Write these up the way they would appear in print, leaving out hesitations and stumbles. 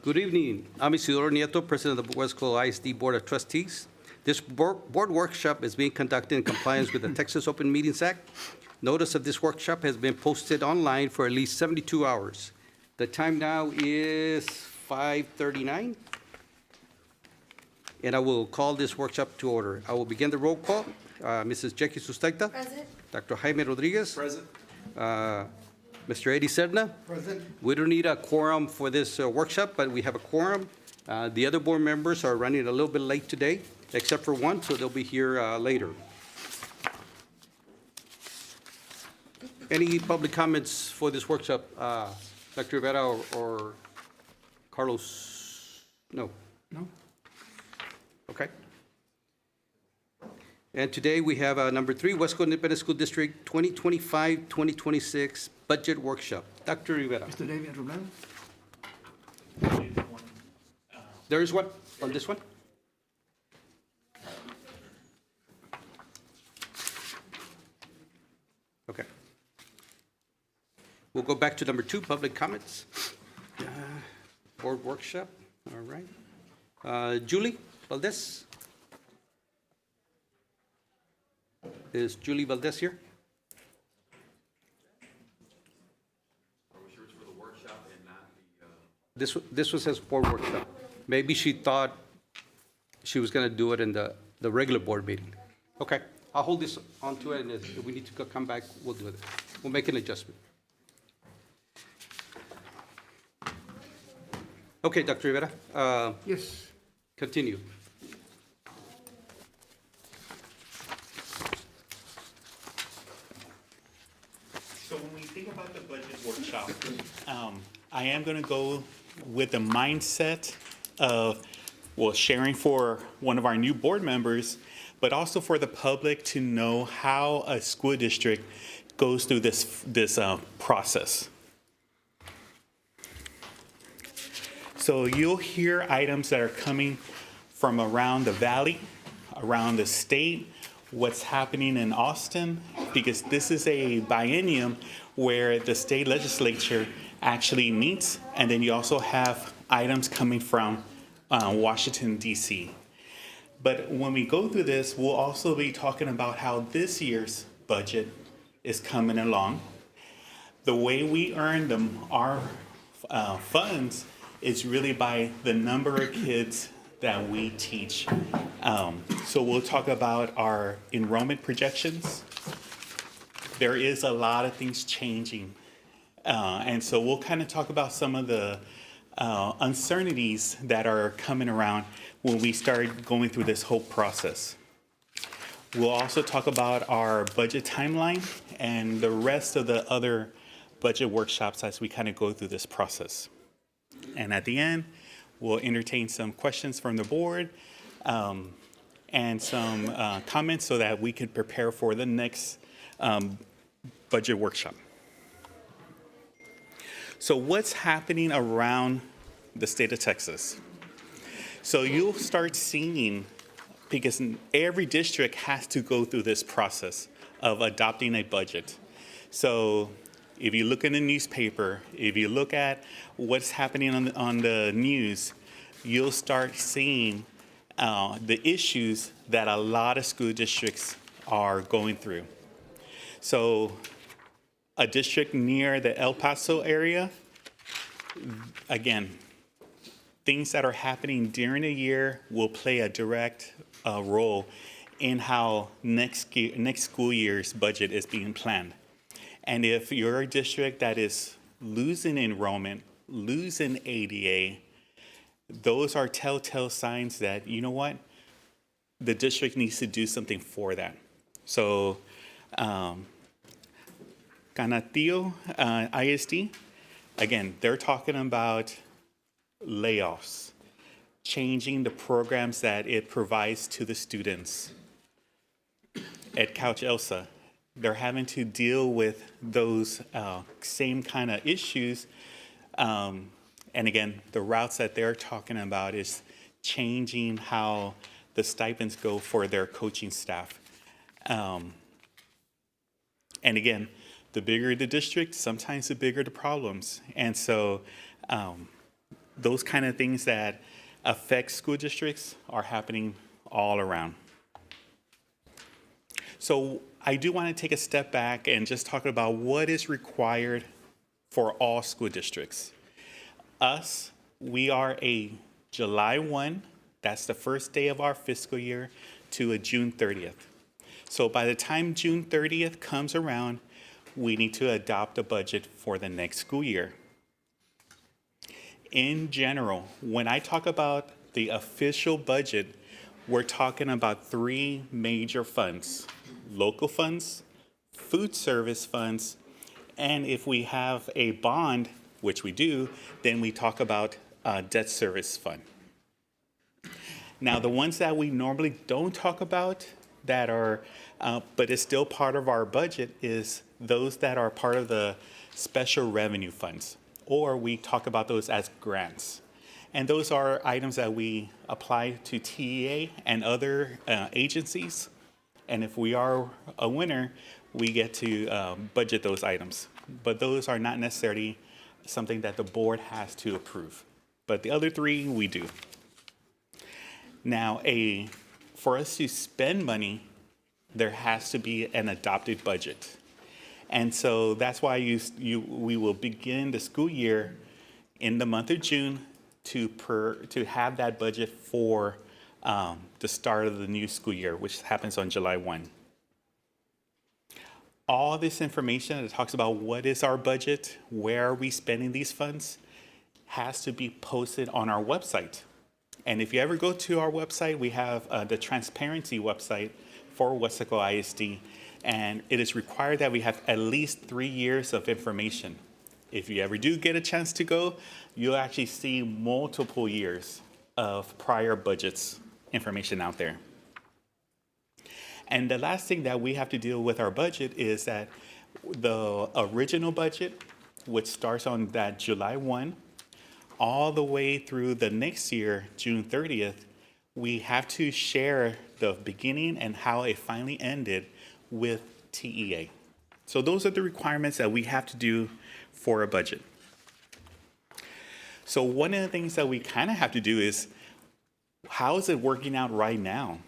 Good evening. I'm Isidoro Nieto, President of the Weslaco ISD Board of Trustees. This board workshop is being conducted in compliance with the Texas Open Meetings Act. Notice of this workshop has been posted online for at least 72 hours. The time now is 5:39, and I will call this workshop to order. I will begin the roll call. Mrs. Jackie Sustaita. Present. Dr. Jaime Rodriguez. Present. Mr. Eddie Serna. Present. We don't need a quorum for this workshop, but we have a quorum. The other board members are running a little bit late today, except for one, so they'll be here later. Any public comments for this workshop? Dr. Rivera or Carlos? No? No. Okay. And today we have number 3, Weslaco Independent School District 2025-2026 Budget Workshop. Dr. Rivera. Mr. David Robledo. There is one on this one? Okay. We'll go back to number 2, public comments. Board workshop, all right. Julie Valdez? Is Julie Valdez here? Are we sure it's for the workshop and not the? This was his board workshop. Maybe she thought she was going to do it in the regular board meeting. Okay, I'll hold this onto it, and if we need to come back, we'll do it. We'll make an adjustment. Okay, Dr. Rivera, Yes. continue. So when we think about the budget workshop, I am going to go with the mindset of, well, sharing for one of our new board members, but also for the public to know how a school district goes through this process. So you'll hear items that are coming from around the valley, around the state, what's happening in Austin, because this is a biennium where the state legislature actually meets, and then you also have items coming from Washington, D.C. But when we go through this, we'll also be talking about how this year's budget is coming along. The way we earn our funds is really by the number of kids that we teach. So we'll talk about our enrollment projections. There is a lot of things changing. And so we'll kind of talk about some of the uncertainties that are coming around when we start going through this whole process. We'll also talk about our budget timeline and the rest of the other budget workshops as we kind of go through this process. And at the end, we'll entertain some questions from the board and some comments so that we can prepare for the next budget workshop. So what's happening around the state of Texas? So you'll start seeing, because every district has to go through this process of adopting a budget. So if you look in the newspaper, if you look at what's happening on the news, you'll start seeing the issues that a lot of school districts are going through. So a district near the El Paso area, again, things that are happening during the year will play a direct role in how next school year's budget is being planned. And if you're a district that is losing enrollment, losing ADA, those are telltale signs that, you know what, the district needs to do something for that. So, Canatillo ISD, again, they're talking about layoffs, changing the programs that it provides to the students. At Couch Elsa, they're having to deal with those same kind of issues. And again, the routes that they're talking about is changing how the stipends go for their coaching staff. And again, the bigger the district, sometimes the bigger the problems. And so those kind of things that affect school districts are happening all around. So I do want to take a step back and just talk about what is required for all school districts. Us, we are a July 1, that's the first day of our fiscal year, to a June 30th. So by the time June 30th comes around, we need to adopt a budget for the next school year. In general, when I talk about the official budget, we're talking about three major funds: local funds, food service funds, and if we have a bond, which we do, then we talk about debt service fund. Now, the ones that we normally don't talk about that are, but is still part of our budget, is those that are part of the special revenue funds, or we talk about those as grants. And those are items that we apply to TEA and other agencies. And if we are a winner, we get to budget those items. But those are not necessarily something that the board has to approve. But the other three, we do. Now, for us to spend money, there has to be an adopted budget. And so that's why we will begin the school year in the month of June to have that budget for the start of the new school year, which happens on July 1. All this information that talks about what is our budget, where are we spending these funds, has to be posted on our website. And if you ever go to our website, we have the transparency website for Weslaco ISD, and it is required that we have at least 3 years of information. If you ever do get a chance to go, you'll actually see multiple years of prior budgets information out there. And the last thing that we have to deal with our budget is that the original budget, which starts on that July 1, all the way through the next year, June 30th, we have to share the beginning and how it finally ended with TEA. So those are the requirements that we have to do for a budget. So one of the things that we kind of have to do is, how is it working out right now?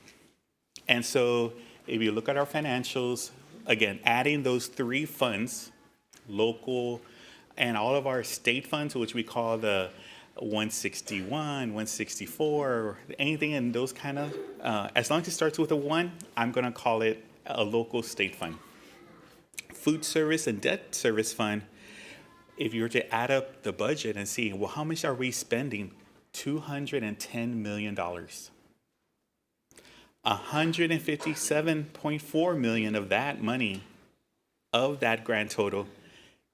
And so if you look at our financials, again, adding those three funds, local, and all of our state funds, which we call the 161, 164, anything in those kind of, as long as it starts with a 1, I'm going to call it a local state fund. Food service and debt service fund, if you were to add up the budget and see, well, how much are we spending? $210 million. $157.4 million of that money, of that grand total,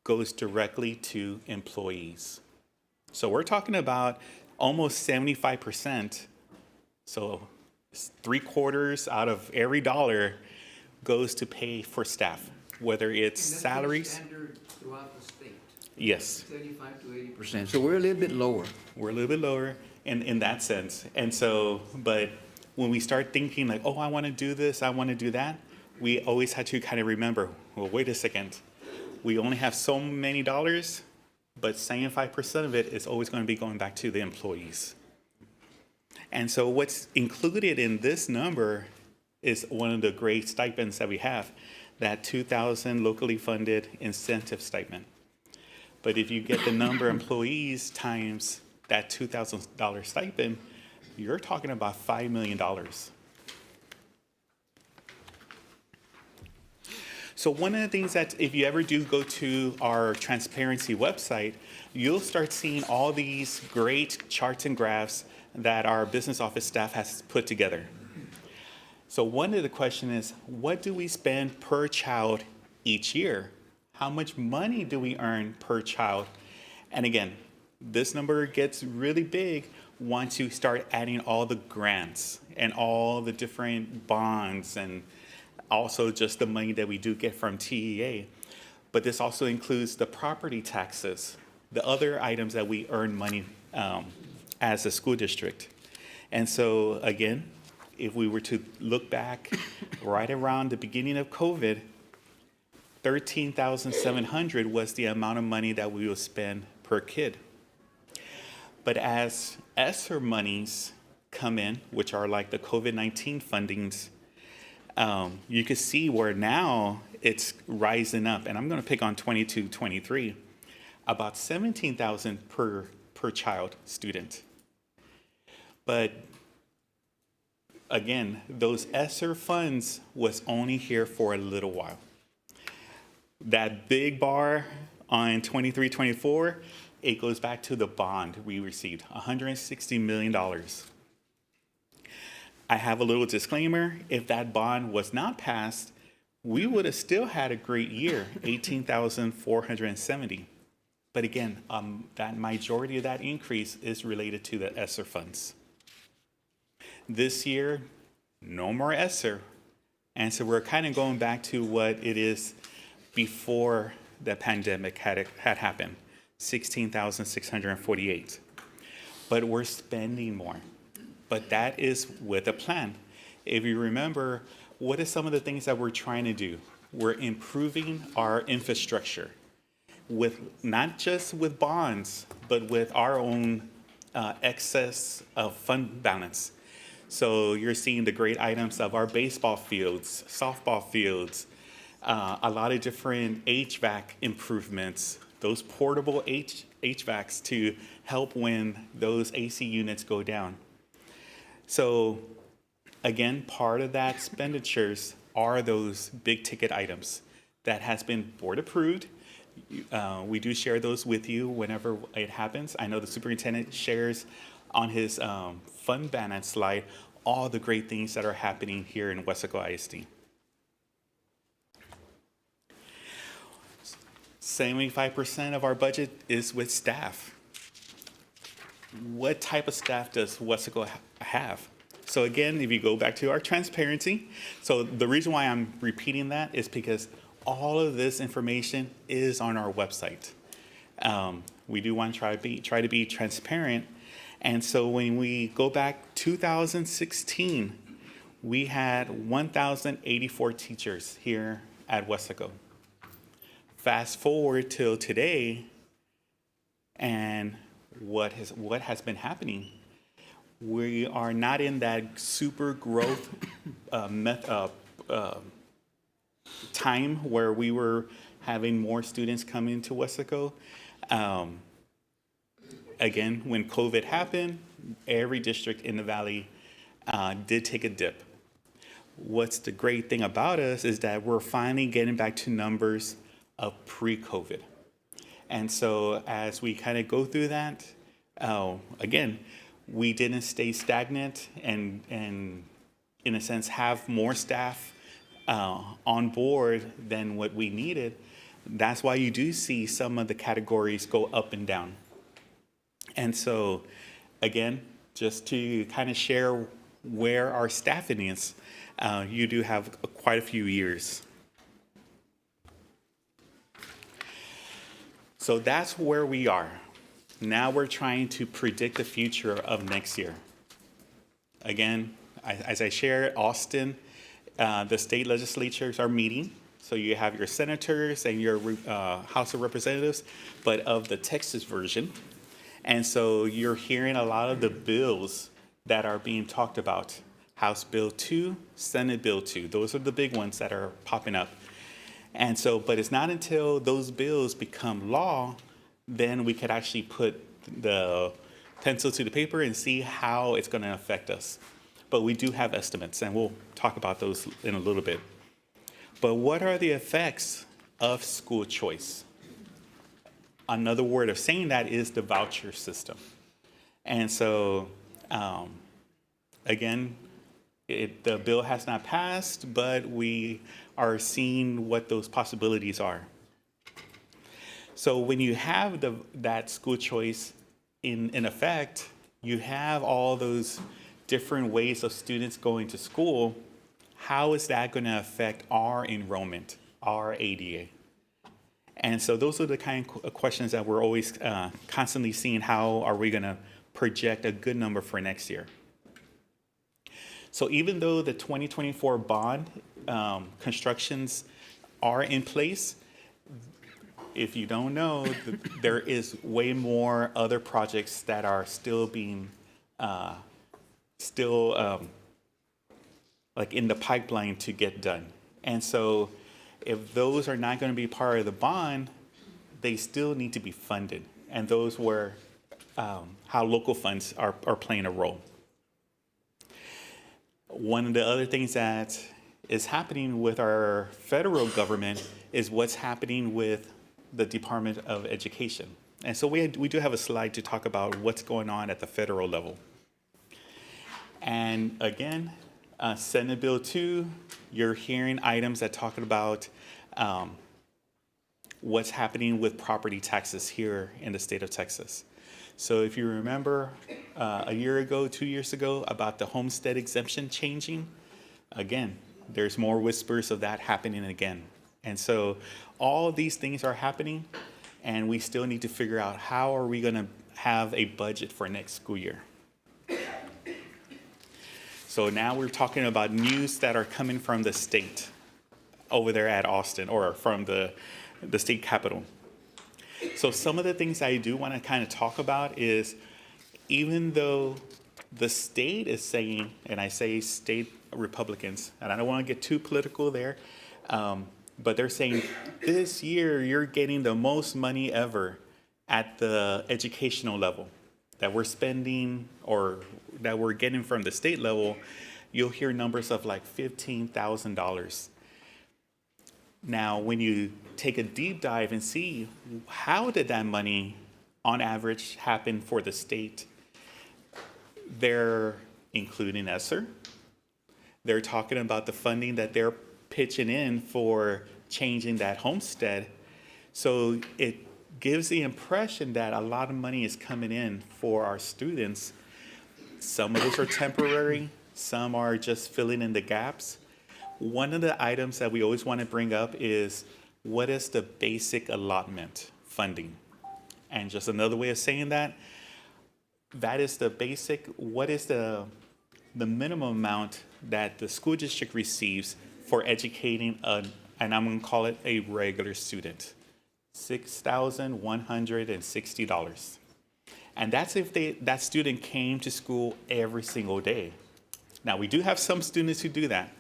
goes directly to employees. So we're talking about almost 75%. So 3/4 out of every dollar goes to pay for staff, whether it's salaries. Standard throughout the state, Yes, 75 to 80%. So we're a little bit lower. we're a little bit lower in that sense. And so, but when we start thinking like, oh, I want to do this, I want to do that, we always had to kind of remember, well, wait a second. We only have so many dollars, but 75% of it is always going to be going back to the employees. And so what's included in this number is one of the great stipends that we have, that $2,000 locally funded incentive stipend. But if you get the number of employees times that $2,000 stipend, you're talking about $5 million. So one of the things that if you ever do go to our transparency website, you'll start seeing all these great charts and graphs that our business office staff has put together. So one of the questions is, what do we spend per child each year? How much money do we earn per child? And again, this number gets really big once you start adding all the grants and all the different bonds and also just the money that we do get from TEA. But this also includes the property taxes, the other items that we earn money as a school district. And so again, if we were to look back right around the beginning of COVID, $13,700 was the amount of money that we would spend per kid. But as ESSER monies come in, which are like the COVID-19 fundings, you can see where now it's rising up. And I'm going to pick on 22, 23, about 17,000 per child student. But again, those ESSER funds was only here for a little while. That big bar on 23, 24, it goes back to the bond we received, $160 million. I have a little disclaimer. If that bond was not passed, we would have still had a great year, 18,470. But again, that majority of that increase is related to the ESSER funds. This year, no more ESSER. And so we're kind of going back to what it is before the pandemic had happened, 16,648. But we're spending more. But that is with a plan. If you remember, what are some of the things that we're trying to do? We're improving our infrastructure, with not just with bonds, but with our own excess of fund balance. So you're seeing the great items of our baseball fields, softball fields, a lot of different HVAC improvements, those portable HVACs to help when those AC units go down. So again, part of that expenditures are those big ticket items that has been board approved. We do share those with you whenever it happens. I know the superintendent shares on his fund balance slide all the great things that are happening here in Weslaco ISD. 75% of our budget is with staff. What type of staff does Weslaco have? So again, if you go back to our transparency, so the reason why I'm repeating that is because all of this information is on our website. We do want to try to be transparent. And so when we go back 2016, we had 1,084 teachers here at Weslaco. Fast forward till today, and what has been happening? We are not in that super growth time where we were having more students come into Weslaco. Again, when COVID happened, every district in the Valley did take a dip. What's the great thing about us is that we're finally getting back to numbers of pre-COVID. And so as we kind of go through that, again, we didn't stay stagnant and in a sense have more staff on board than what we needed. That's why you do see some of the categories go up and down. And so again, just to kind of share where our staffing is, you do have quite a few years. So that's where we are. Now we're trying to predict the future of next year. Again, as I shared, Austin, the state legislatures are meeting. So you have your senators and your House of Representatives, but of the Texas version. And so you're hearing a lot of the bills that are being talked about. House Bill 2, Senate Bill 2. Those are the big ones that are popping up. And so, but it's not until those bills become law, then we could actually put the pencil to the paper and see how it's going to affect us. But we do have estimates, and we'll talk about those in a little bit. But what are the effects of school choice? Another word of saying that is the voucher system. And so, again, the bill has not passed, but we are seeing what those possibilities are. So when you have that school choice in effect, you have all those different ways of students going to school. How is that going to affect our enrollment, our ADA? And so those are the kind of questions that we're always constantly seeing. How are we going to project a good number for next year? So even though the 2024 bond constructions are in place, if you don't know, there is way more other projects that are still being, like in the pipeline to get done. And so if those are not going to be part of the bond, they still need to be funded. And those were how local funds are playing a role. One of the other things that is happening with our federal government is what's happening with the Department of Education. And so we do have a slide to talk about what's going on at the federal level. And again, Senate Bill 2, you're hearing items that talk about what's happening with property taxes here in the state of Texas. So if you remember a year ago, 2 years ago, about the homestead exemption changing, again, there's more whispers of that happening again. And so all of these things are happening, and we still need to figure out how are we going to have a budget for next school year. So now we're talking about news that are coming from the state over there at Austin, or from the state capitol. So some of the things I do want to kind of talk about is, even though the state is saying, and I say state Republicans, and I don't want to get too political there, but they're saying this year you're getting the most money ever at the educational level that we're spending, or that we're getting from the state level. You'll hear numbers of like $15,000. Now, when you take a deep dive and see how did that money on average happen for the state, they're including ESSER. They're talking about the funding that they're pitching in for changing that homestead. So it gives the impression that a lot of money is coming in for our students. Some of those are temporary, some are just filling in the gaps. One of the items that we always want to bring up is, what is the basic allotment funding? And just another way of saying that is the basic, what is the minimum amount that the school district receives for educating and I'm going to call it a regular student, $6,160. And that's if that student came to school every single day. Now, we do have some students who do that,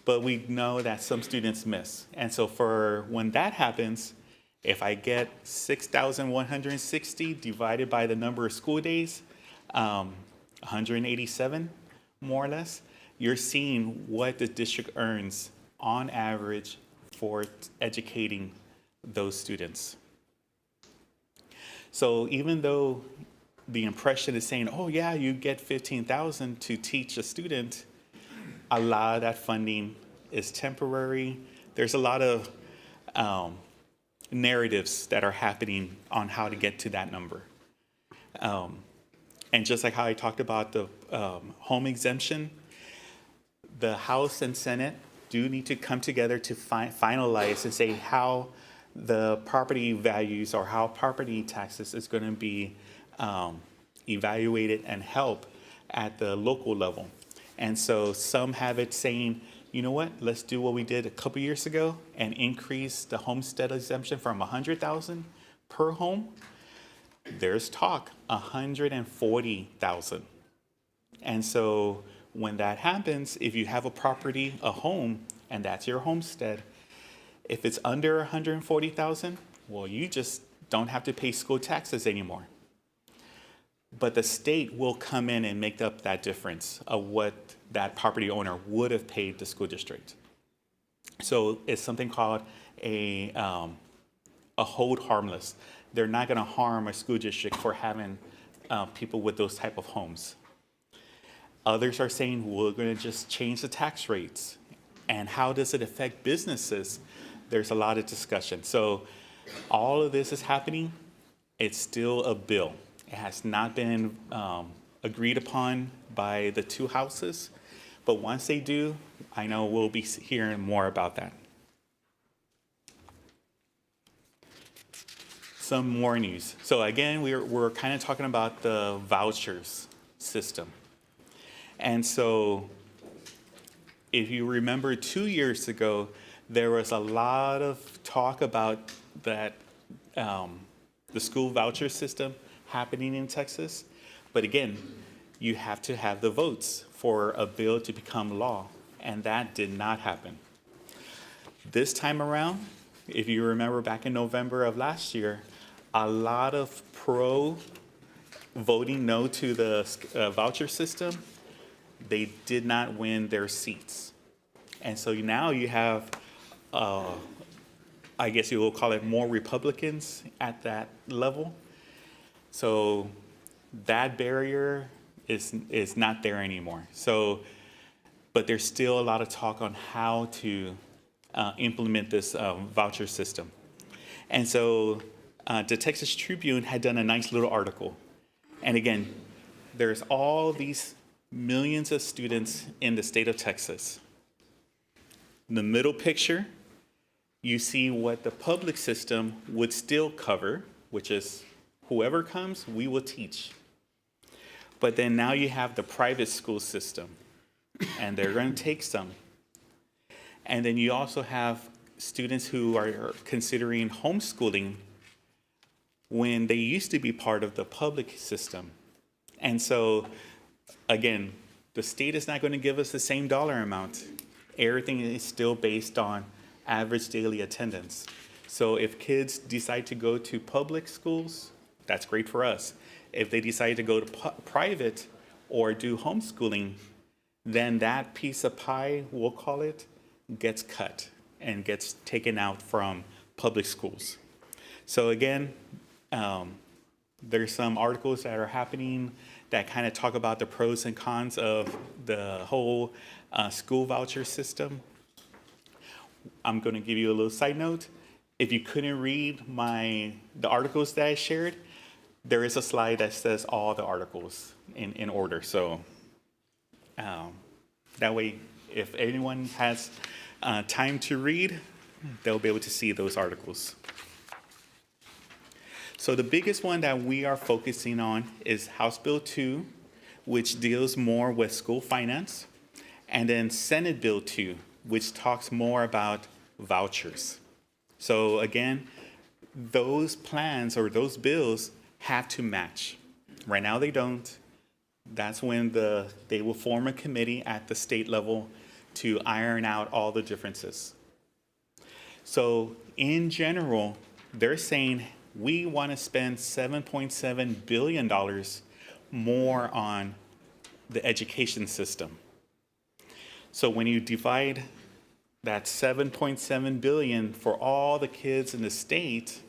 but we know that some students miss. And so for when that happens, if I get 6,160 divided by the number of school days, 187 more or less, you're seeing what the district earns on average for educating those students. So even though the impression is saying, oh yeah, you get $15,000 to teach a student, a lot of that funding is temporary. There's a lot of narratives that are happening on how to get to that number. And just like how I talked about the home exemption, the House and Senate do need to come together to finalize and say how the property values or how property taxes is going to be evaluated and help at the local level. And so some have it saying, you know what, let's do what we did a couple years ago and increase the homestead exemption from $100,000 per home. There's talk, $140,000. And so when that happens, if you have a property, a home, and that's your homestead, if it's under $140,000, well, you just don't have to pay school taxes anymore. But the state will come in and make up that difference of what that property owner would have paid the school district. So it's something called a hold harmless. They're not going to harm a school district for having people with those type of homes. Others are saying we're going to just change the tax rates. And how does it affect businesses? There's a lot of discussion. So all of this is happening. It's still a bill. It has not been agreed upon by the two houses. But once they do, I know we'll be hearing more about that. Some more news. So again, we're kind of talking about the vouchers system. And so if you remember 2 years ago, there was a lot of talk about that the school voucher system happening in Texas. But again, you have to have the votes for a bill to become law, and that did not happen. This time around, if you remember back in November of last year, a lot of voting no to the voucher system, they did not win their seats. And so now you have, I guess you will call it more Republicans at that level. So that barrier is not there anymore. So, but there's still a lot of talk on how to implement this voucher system. And so the Texas Tribune had done a nice little article. And again, there's all these millions of students in the state of Texas. In the middle picture, you see what the public system would still cover, which is whoever comes, we will teach. But then now you have the private school system, and they're going to take some. And then you also have students who are considering homeschooling when they used to be part of the public system. And so, again, the state is not going to give us the same dollar amount. Everything is still based on average daily attendance. So if kids decide to go to public schools, that's great for us. If they decide to go to private or do homeschooling, then that piece of pie, we'll call it, gets cut and gets taken out from public schools. So again, there's some articles that are happening that kind of talk about the pros and cons of the whole school voucher system. I'm going to give you a little side note. If you couldn't read the articles that I shared, there is a slide that says all the articles in order. So that way, if anyone has time to read, they'll be able to see those articles. So the biggest one that we are focusing on is House Bill 2, which deals more with school finance, and then Senate Bill 2, which talks more about vouchers. So again, those plans or those bills have to match. Right now they don't. That's when they will form a committee at the state level to iron out all the differences. So in general, they're saying we want to spend $7.7 billion more on the education system. So when you divide that $7.7 billion for all the kids in the state,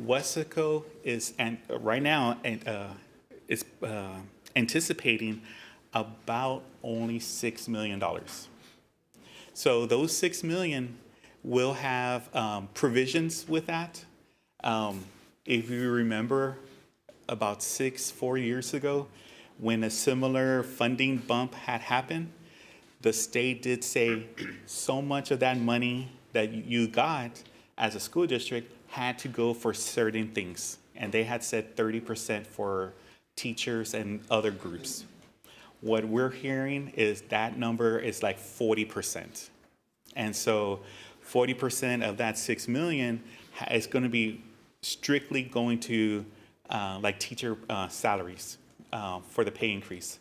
Weslaco is right now is anticipating about only $6 million. So those $6 million will have provisions with that. If you remember, about 4 years ago, when a similar funding bump had happened, the state did say so much of that money that you got as a school district had to go for certain things. And they had said 30% for teachers and other groups. What we're hearing is that number is like 40%. And so 40% of that $6 million is going to be strictly going to like teacher salaries for the pay increase.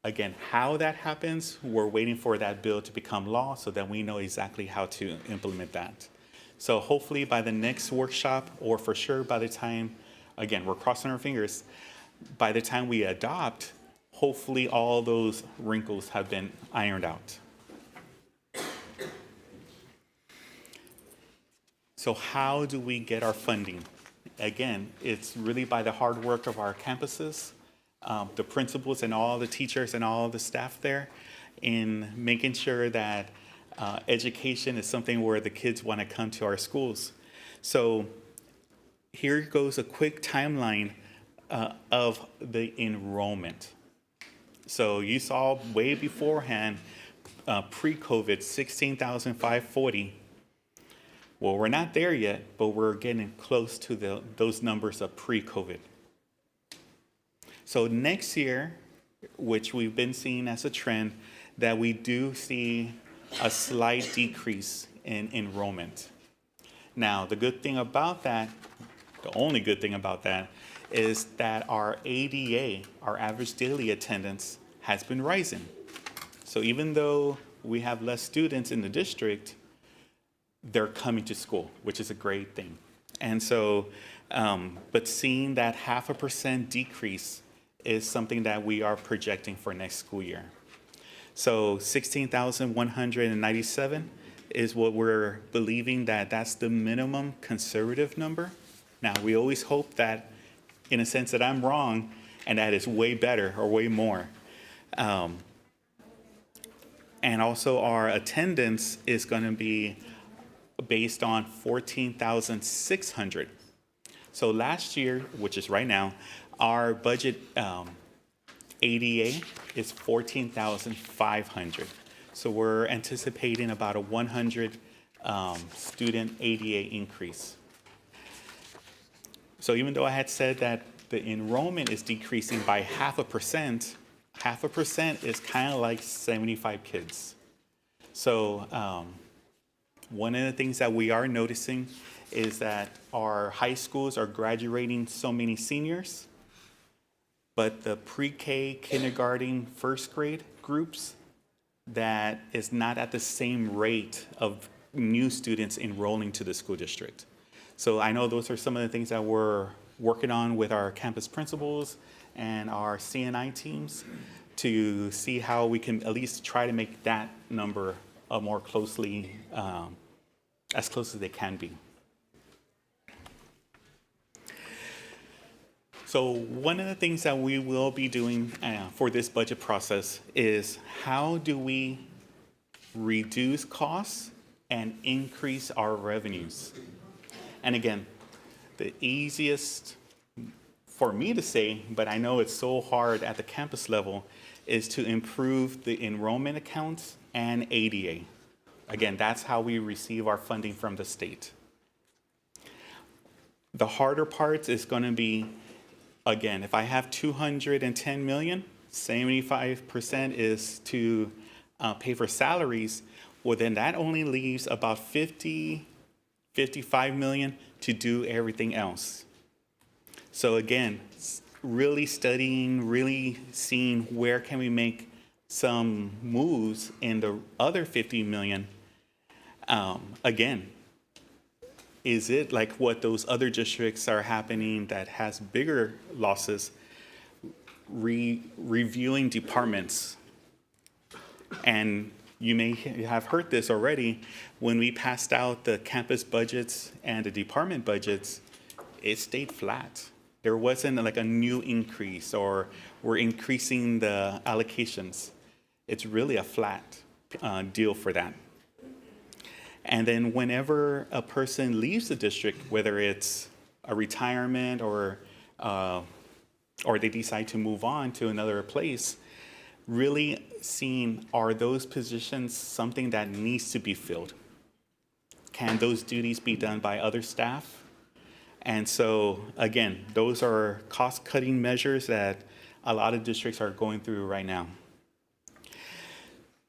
Again, how that happens, we're waiting for that bill to become law so that we know exactly how to implement that. So hopefully by the next workshop, or for sure by the time, again, we're crossing our fingers, by the time we adopt, hopefully all those wrinkles have been ironed out. So how do we get our funding? Again, it's really by the hard work of our campuses, the principals and all the teachers and all the staff there, in making sure that education is something where the kids want to come to our schools. So here goes a quick timeline of the enrollment. So you saw way beforehand, pre-COVID, 16,540. Well, we're not there yet, but we're getting close to those numbers of pre-COVID. So next year, which we've been seeing as a trend, that we do see a slight decrease in enrollment. Now, the good thing about that, the only good thing about that, is that our ADA, our average daily attendance, has been rising. So even though we have less students in the district, they're coming to school, which is a great thing. And so, but seeing that 0.5% decrease is something that we are projecting for next school year. So 16,197 is what we're believing that's the minimum conservative number. Now, we always hope that, in a sense, that I'm wrong and that it's way better or way more. And also our attendance is going to be based on 14,600. So last year, which is right now, our budget ADA is 14,500. So we're anticipating about a 100 student ADA increase. So even though I had said that the enrollment is decreasing by 0.5%, 0.5% is kind of like 75 kids. So one of the things that we are noticing is that our high schools are graduating so many seniors, but the pre-K, kindergarten, first grade groups, that is not at the same rate of new students enrolling to the school district. So I know those are some of the things that we're working on with our campus principals and our CNI teams to see how we can at least try to make that number more closely, as close as they can be. So one of the things that we will be doing for this budget process is how do we reduce costs and increase our revenues? And again, the easiest for me to say, but I know it's so hard at the campus level, is to improve the enrollment accounts and ADA. Again, that's how we receive our funding from the state. The harder part is going to be, again, if I have 210 million, 75% is to pay for salaries, well, then that only leaves about 55 million to do everything else. So again, really studying, really seeing where can we make some moves in the other 50 million. Again, is it like what those other districts are happening that has bigger losses, reviewing departments? And you may have heard this already, when we passed out the campus budgets and the department budgets, it stayed flat. There wasn't like a new increase or we're increasing the allocations. It's really a flat deal for that. And then whenever a person leaves the district, whether it's a retirement or they decide to move on to another place, really seeing, are those positions something that needs to be filled? Can those duties be done by other staff? And so, again, those are cost-cutting measures that a lot of districts are going through right now.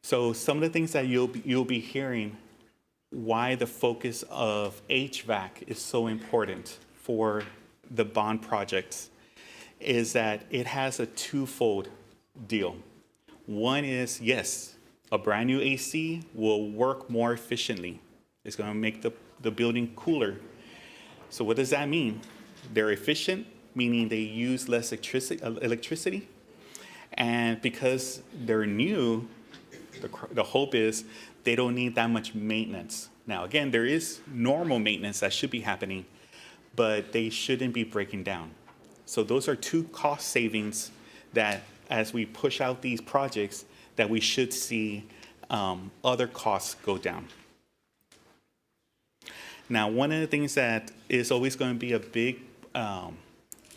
So some of the things that you'll be hearing, why the focus of HVAC is so important for the bond projects, is that it has a twofold deal. One is, yes, a brand new AC will work more efficiently. It's going to make the building cooler. So what does that mean? They're efficient, meaning they use less electricity. And because they're new, the hope is they don't need that much maintenance. Now, again, there is normal maintenance that should be happening, but they shouldn't be breaking down. So those are two cost savings that, as we push out these projects, that we should see other costs go down. Now, one of the things that is always going to be a big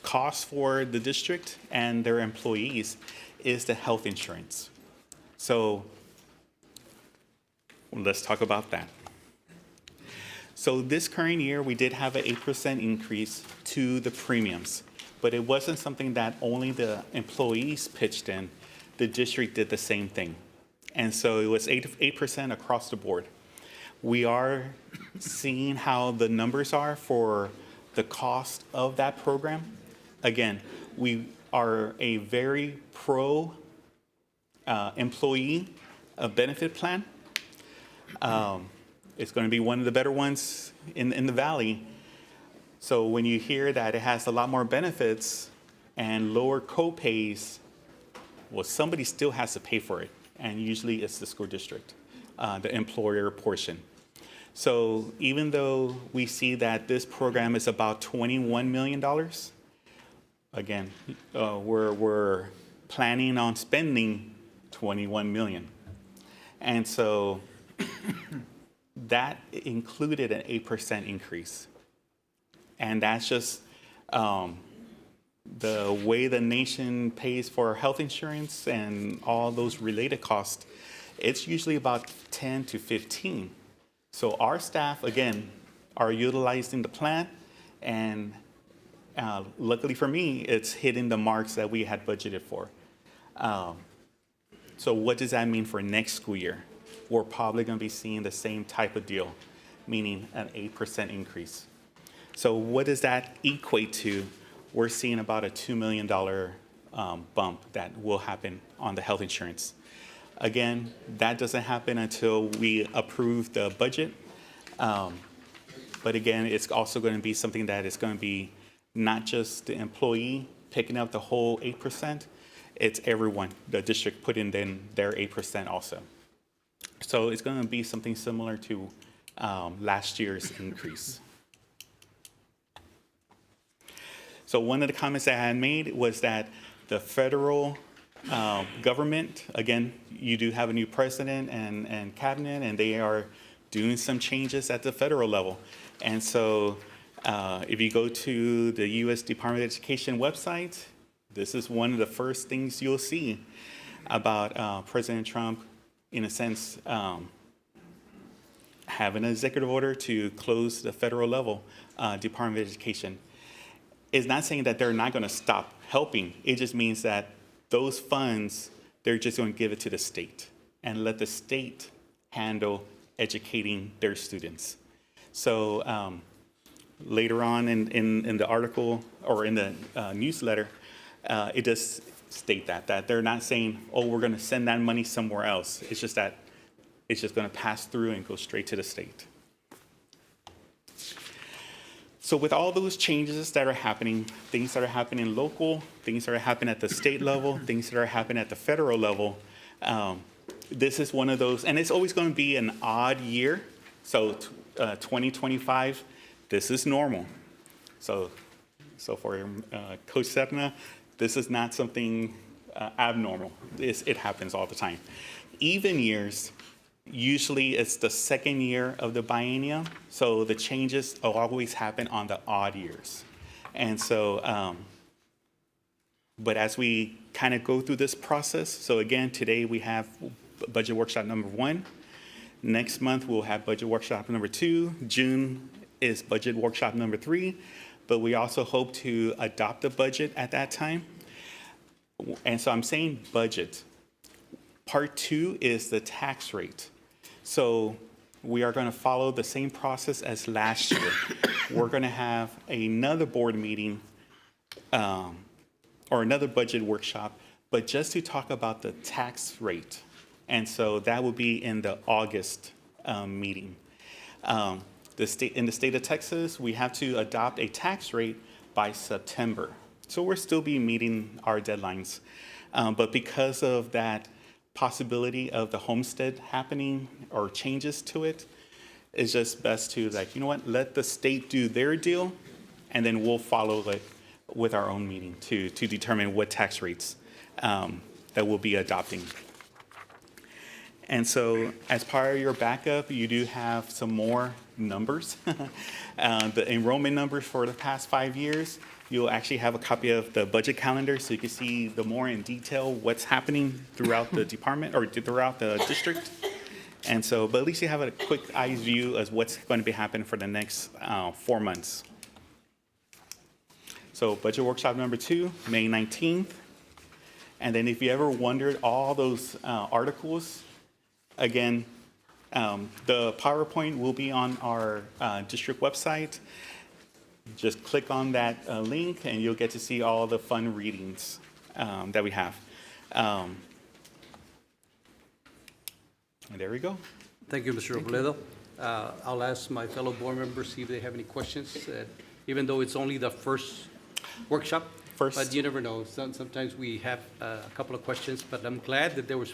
cost for the district and their employees is the health insurance. So let's talk about that. So this current year, we did have an 8% increase to the premiums, but it wasn't something that only the employees pitched in. The district did the same thing. And so it was 8% across the board. We are seeing how the numbers are for the cost of that program. Again, we are a very pro employee benefit plan. It's going to be one of the better ones in the Valley. So when you hear that it has a lot more benefits and lower co-pays, well, somebody still has to pay for it, and usually it's the school district, the employer portion. So even though we see that this program is about $21 million, again, we're planning on spending $21 million. And so that included an 8% increase. And that's just the way the nation pays for health insurance and all those related costs. It's usually about 10 to 15. So our staff, again, are utilizing the plan, and luckily for me, it's hitting the marks that we had budgeted for. So what does that mean for next school year? We're probably going to be seeing the same type of deal, meaning an 8% increase. So what does that equate to? We're seeing about a $2 million bump that will happen on the health insurance. Again, that doesn't happen until we approve the budget. But again, it's also going to be something that is going to be not just the employee picking up the whole 8%, it's everyone. The district put in then their 8% also. So it's going to be something similar to last year's increase. So one of the comments that I had made was that the federal government, again, you do have a new president and cabinet, and they are doing some changes at the federal level. And so if you go to the U.S. Department of Education website, this is one of the first things you'll see about President Trump, in a sense, having an executive order to close the federal level Department of Education. It's not saying that they're not going to stop helping. It just means that those funds, they're just going to give it to the state and let the state handle educating their students. So later on in the article or in the newsletter, it does state that they're not saying, oh, we're going to send that money somewhere else. It's just that it's just going to pass through and go straight to the state. So with all those changes that are happening, things that are happening local, things that are happening at the state level, things that are happening at the federal level, this is one of those, and it's always going to be an odd year. So 2025, this is normal. So for Coach Sedna, this is not something abnormal. It happens all the time. Even years, usually it's the second year of the biennium, so the changes always happen on the odd years. And so, but as we kind of go through this process, so again, today we have budget workshop number 1. Next month, we'll have budget workshop number 2. June is budget workshop number 3, but we also hope to adopt the budget at that time. And so I'm saying budget. Part 2 is the tax rate. So we are going to follow the same process as last year. We're going to have another board meeting or another budget workshop, but just to talk about the tax rate. And so that will be in the August meeting. In the state of Texas, we have to adopt a tax rate by September. So we'll still be meeting our deadlines. But because of that possibility of the homestead happening or changes to it, it's just best to, like, you know what, let the state do their deal, and then we'll follow it with our own meeting to determine what tax rates that we'll be adopting. And so as part of your backup, you do have some more numbers. The enrollment numbers for the past 5 years. You'll actually have a copy of the budget calendar so you can see the more in detail what's happening throughout the department or throughout the district. And so, but at least you have a quick eye view of what's going to be happening for the next 4 months. So budget workshop number 2, May 19th. And then if you ever wondered all those articles, again, The PowerPoint will be on our district website. Just click on that link and you'll get to see all the fun readings that we have. And there we go. Thank you, Mr. Robledo. I'll ask my fellow board members, see if they have any questions, even though it's only the first workshop. But you never know. Sometimes we have a couple of questions, but I'm glad that there was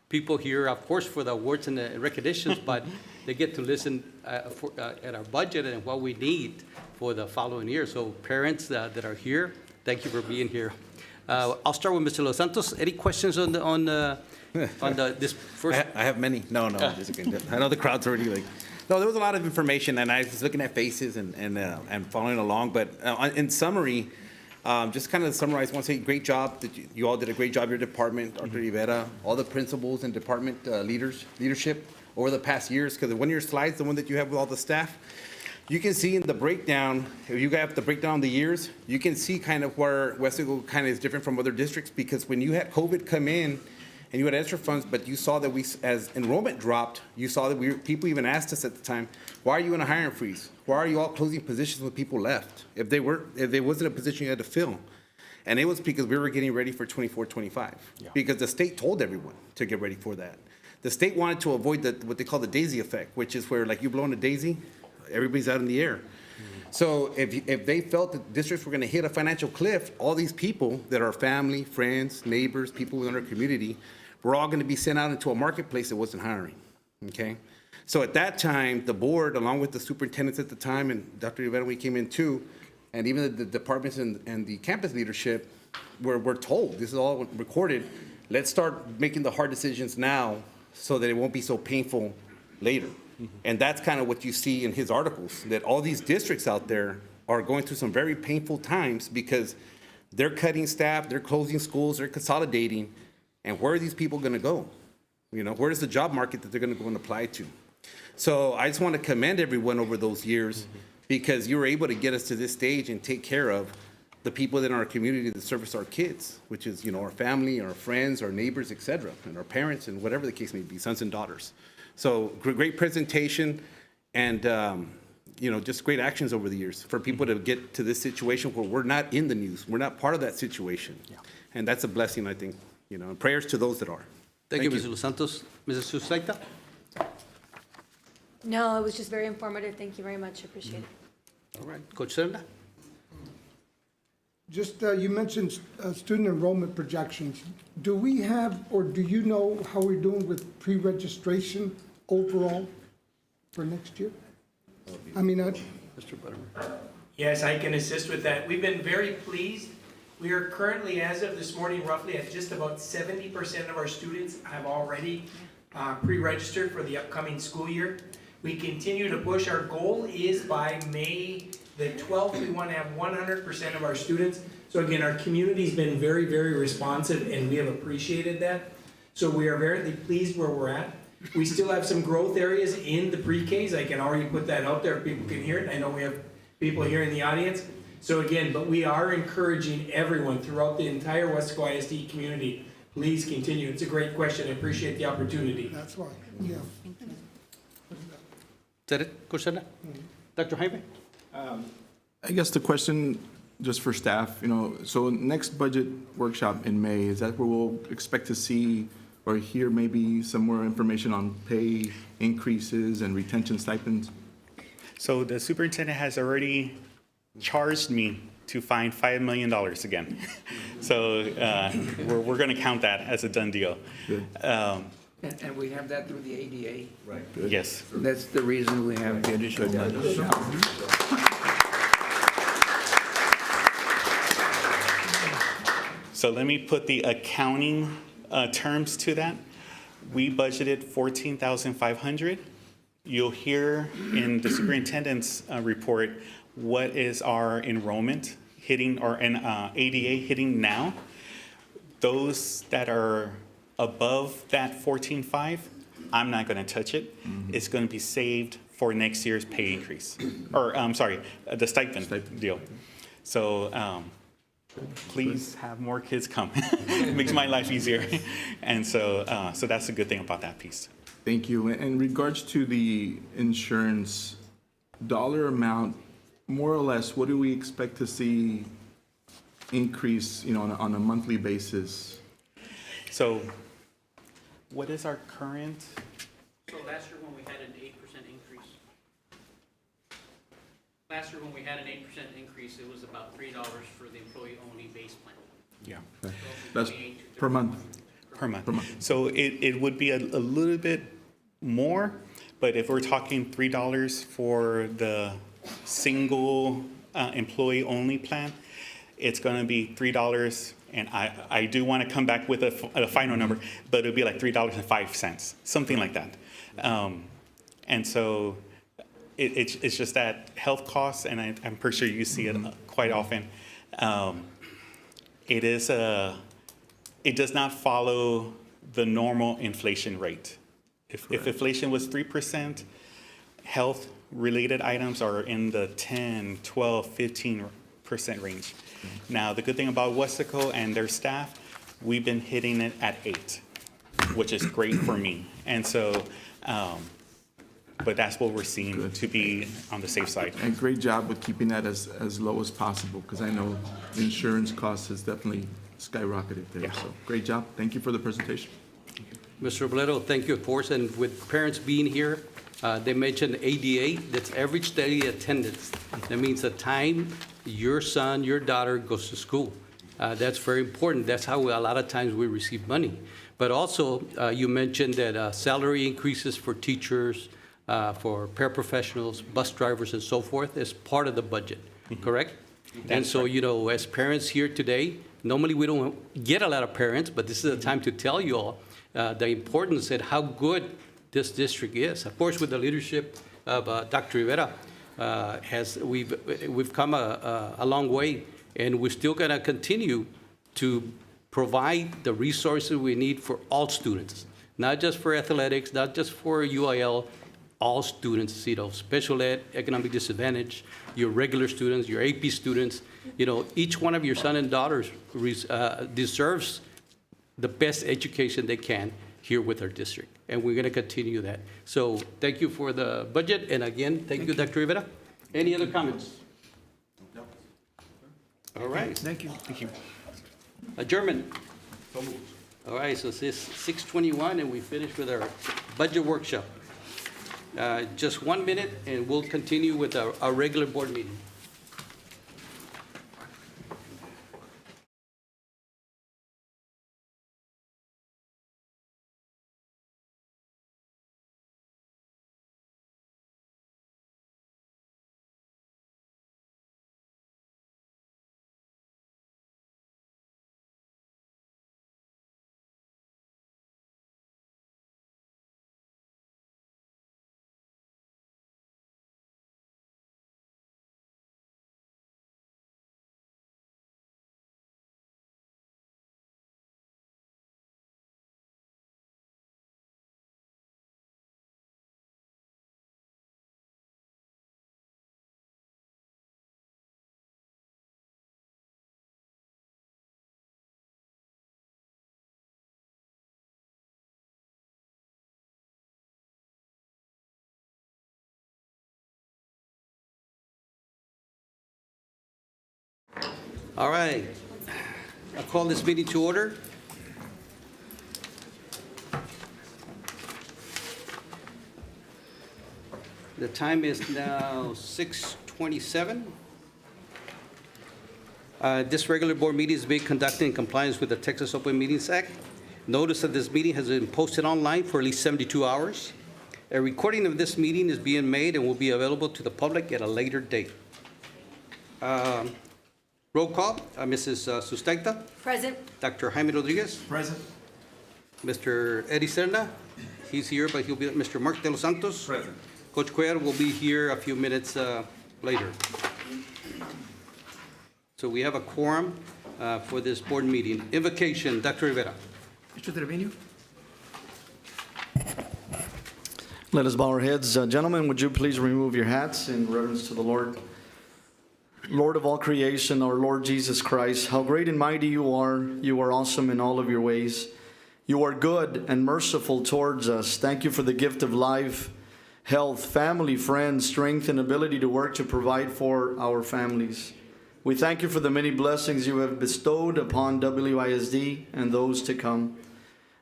people here, of course, for the awards and the recognitions, but they get to listen at our budget and what we need for the following year. So parents that are here, thank you for being here. I'll start with Mr. Los Santos. Any questions on this first? I have many. No, just kidding. I know the crowd's already like. No, there was a lot of information, and I was looking at faces and following along. But in summary, just kind of summarize. I want to say, great job. That you all did a great job. Your department, Dr. Rivera, all the principals and department leadership over the past years. Because one of your slides, the one that you have with all the staff, you can see in the breakdown. If you have the breakdown of the years, you can see kind of where Weslaco kind of is different from other districts. Because when you had COVID come in, and you had extra funds, but you saw that as enrollment dropped, you saw that people even asked us at the time, why are you in a hiring freeze? Why are you all closing positions when people left? If there wasn't a position you had to fill. And it was because we were getting ready for 24, 25. Yeah. Because the state told everyone to get ready for that. The state wanted to avoid what they call the daisy effect, which is where like you blowing a daisy, everybody's out in the air. So if they felt that districts were going to hit a financial cliff, all these people that are family, friends, neighbors, people within our community, we're all going to be sent out into a marketplace that wasn't hiring, okay? So at that time, the board, along with the superintendents at the time, and Dr. Rivera, we came in too, and even the departments and the campus leadership, were told, this is all recorded, let's start making the hard decisions now so that it won't be so painful later. And that's kind of what you see in his articles, that all these districts out there are going through some very painful times because they're cutting staff, they're closing schools, they're consolidating, and where are these people going to go? You know, where's the job market that they're going to go and apply to? So I just want to commend everyone over those years because you were able to get us to this stage and take care of the people in our community that service our kids, which is, you know, our family, our friends, our neighbors, et cetera, and our parents, and whatever the case may be, sons and daughters. So great presentation and, you know, just great actions over the years for people to get to this situation where we're not in the news. We're not part of that situation. Yeah. And that's a blessing, I think, you know, and prayers to those that are. Thank you, Mr. Los Santos. Mrs. Susaita? No, it was just very informative. Thank you very much. I appreciate it. All right. Coach Serna? Just, you mentioned student enrollment projections. Do we have, or do you know how we're doing with pre-registration overall for next year? I mean, Mr. Butterman? Yes, I can assist with that. We've been very pleased. We are currently, as of this morning, roughly at just about 70% of our students have already pre-registered for the upcoming school year. We continue to push. Our goal is by May the 12th, we want to have 100% of our students. So again, our community's been very, very responsive and we have appreciated that. So we are very pleased where we're at. We still have some growth areas in the pre-Ks. I can already put that out there if people can hear it. I know we have people here in the audience. So again, but we are encouraging everyone throughout the entire Weslaco ISD community. Please continue. It's a great question. I appreciate the opportunity. that's why, yeah. Is that it, Coach Serna? Dr. Jaime? I guess the question, just for staff, you know, so next budget workshop in May, is that where we'll expect to see or hear maybe some more information on pay increases and retention stipends? So the superintendent has already charged me to find $5 million again. So we're going to count that as a done deal. And we have that through the ADA. Right. Yes. That's the reason we have the additional money. So let me put the accounting terms to that. We budgeted $14,500. You'll hear in the superintendent's report what is our enrollment hitting or an ADA hitting now. Those that are above that 14.5, I'm not going to touch it. It's going to be saved for next year's pay increase, or I'm sorry, the stipend deal. So please have more kids come. It makes my life easier, and so so that's a good thing about that piece. Thank you. In regards to the insurance dollar amount, more or less, what do we expect to see increase, on a monthly basis? So what is our current? So last year when we had an 8% increase, it was about $3 for the employee-only base plan. Yeah. That's per month. Per month. Per month. So it would be a little bit more, but if we're talking $3 for the single employee-only plan, it's going to be $3, and I do want to come back with a final number, but it'll be like $3.05, something like that. And so it's just that health costs, and I'm pretty sure you see it quite often. It does not follow the normal inflation rate. If inflation was 3%, health-related items are in the 10, 12, 15% range. Now, the good thing about Weslaco and their staff, we've been hitting it at 8, which is great for me. And so, but that's what we're seeing to be on the safe side. And great job with keeping that as low as possible, because I know insurance costs has definitely skyrocketed there. Yeah. So great job. Thank you for the presentation. Mr. Robledo, thank you, of course, and with parents being here, they mentioned ADA, that's average daily attendance. That means the time your son, your daughter goes to school. That's very important. That's how a lot of times we receive money. But also, you mentioned that salary increases for teachers, for paraprofessionals, bus drivers, and so forth is part of the budget, correct? And so, as parents here today, normally we don't get a lot of parents, but this is a time to tell you all the importance and how good this district is. Of course, with the leadership of Dr. Rivera, we've come a long way, and we're still going to continue to provide the resources we need for all students, not just for athletics, not just for UIL, all students, special ed, economic disadvantage, your regular students, your AP students, each one of your son and daughters deserves the best education they can here with our district, and we're going to continue that. So thank you for the budget, and again, thank you, Dr. Rivera. Any other comments? No. All right. Thank you. Thank you. Adjournment. All right, so it's 6:21, and we finish with our budget workshop. Just 1 minute, and we'll continue with our regular board meeting. All right. I'll call this meeting to order. The time is now 6:27. This regular board meeting is being conducted in compliance with the Texas Open Meetings Act. Notice of this meeting has been posted online for at least 72 hours. A recording of this meeting is being made and will be available to the public at a later date. Roll call, Mrs. Sustenta, Present. Dr. Jaime Rodriguez, Present. Mr. Eddie Serna, he's here, but he'll be, Mr. Mark De Los Santos. Present. Coach Cuellar will be here a few minutes later. So we have a quorum for this board meeting. Invocation, Dr. Rivera. Mr. Trevino? Let us bow our heads. Gentlemen, would you please remove your hats in reverence to the Lord? Lord of all creation, our Lord Jesus Christ, how great and mighty you are. You are awesome in all of your ways. You are good and merciful towards us. Thank you for the gift of life, health, family, friends, strength, and ability to work to provide for our families. We thank you for the many blessings you have bestowed upon WISD and those to come.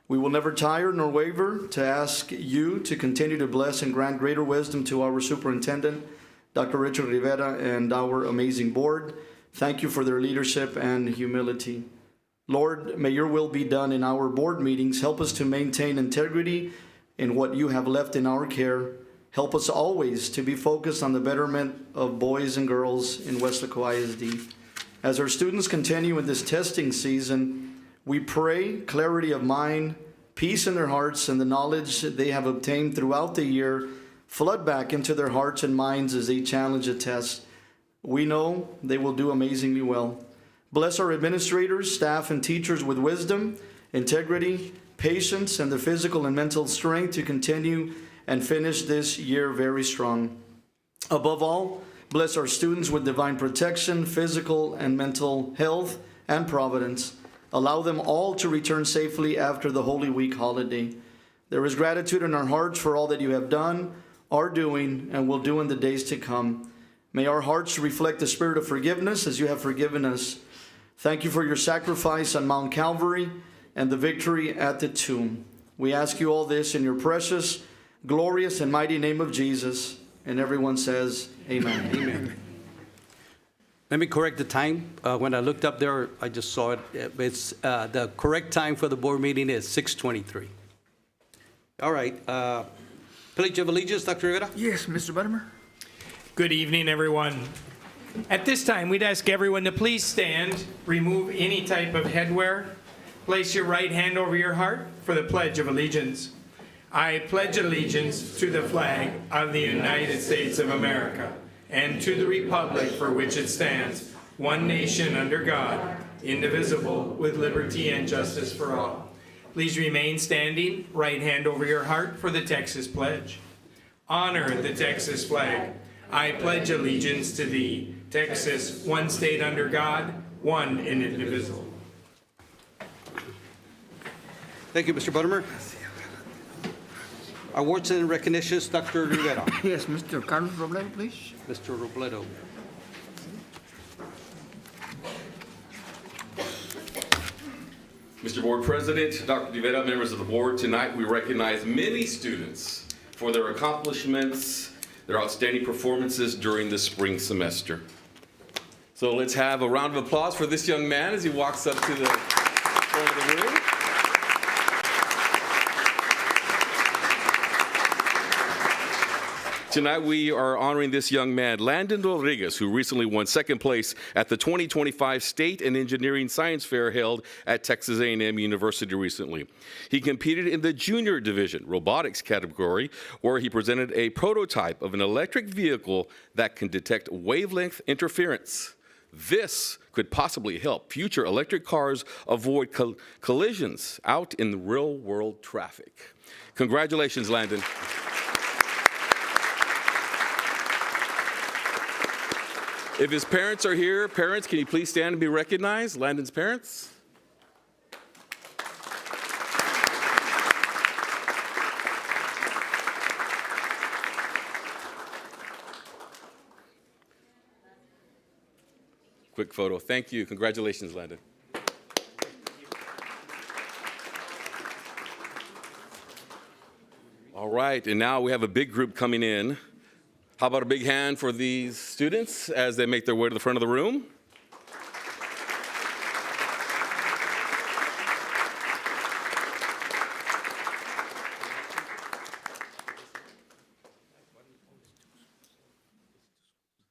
We will never tire nor waver to ask you to continue to bless and grant greater wisdom to our superintendent, Dr. Richard Rivera, and our amazing board. Thank you for their leadership and humility. Lord, may your will be done in our board meetings. Help us to maintain integrity in what you have left in our care. Help us always to be focused on the betterment of boys and girls in Weslaco ISD. As our students continue in this testing season, we pray clarity of mind, peace in their hearts, and the knowledge they have obtained throughout the year flood back into their hearts and minds as they challenge a test. We know they will do amazingly well. Bless our administrators, staff, and teachers with wisdom, integrity, patience, and the physical and mental strength to continue and finish this year very strong. Above all, bless our students with divine protection, physical and mental health, and providence. Allow them all to return safely after the Holy Week holiday. There is gratitude in our hearts for all that you have done, are doing, and will do in the days to come. May our hearts reflect the spirit of forgiveness as you have forgiven us. Thank you for your sacrifice on Mount Calvary and the victory at the tomb. We ask you all this in your precious, glorious, and mighty name of Jesus. And everyone says, amen. Amen. Let me correct the time. When I looked up there, I just saw it. It's the correct time for the board meeting is 6:23. All right. Pledge of Allegiance, Dr. Rivera. Yes, Mr. Buttermer. Good evening, everyone. At this time, we'd ask everyone to please stand, remove any type of headwear, place your right hand over your heart for the Pledge of Allegiance. I pledge allegiance to the flag of the United States of America and to the republic for which it stands, one nation under God, indivisible, with liberty and justice for all. Please remain standing, right hand over your heart for the Texas Pledge. Honor the Texas flag. I pledge allegiance to thee, Texas, one state under God, one and indivisible. Thank you, Mr. Buttermer. Awards and recognitions, Dr. Rivera. Yes, Mr. Carlos Robledo, please. Mr. Robledo. Mr. Board President, Dr. Rivera, members of the board, tonight we recognize many students for their accomplishments, their outstanding performances during the spring semester. So let's have a round of applause for this young man as he walks up to the front of the room. Tonight we are honoring this young man, Landon Rodriguez, who recently won second place at the 2025 State and Engineering Science Fair held at Texas A&M University recently. He competed in the junior division robotics category, where he presented a prototype of an electric vehicle that can detect wavelength interference. This could possibly help future electric cars avoid collisions out in real-world traffic. Congratulations, Landon. If his parents are here, parents, can you please stand and be recognized? Landon's parents. Quick photo. Thank you. Congratulations, Landon. All right, and now we have a big group coming in. How about a big hand for these students as they make their way to the front of the room?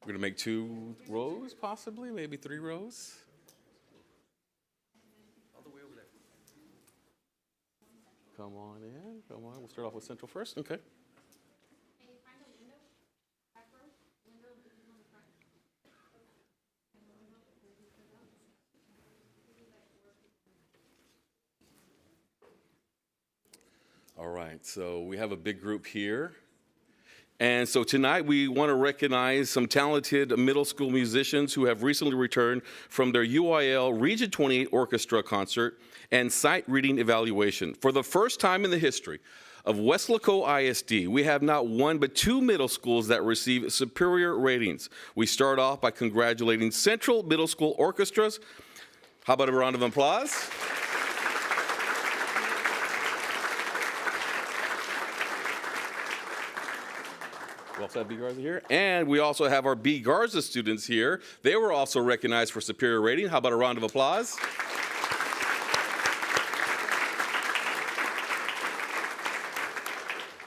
We're going to make 2 rows, possibly, maybe 3 rows. All the way over there. Come on in, come on. We'll start off with Central first. Okay. All right, so we have a big group here. And so tonight we want to recognize some talented middle school musicians who have recently returned from their UIL Region 28 Orchestra concert and sight reading evaluation. For the first time in the history of Weslaco ISD, we have not one but two middle schools that receive superior ratings. We start off by congratulating Central Middle School Orchestras. How about a round of applause? We also have B. Garza here. And we also have our B. Garza students here. They were also recognized for superior rating. How about a round of applause?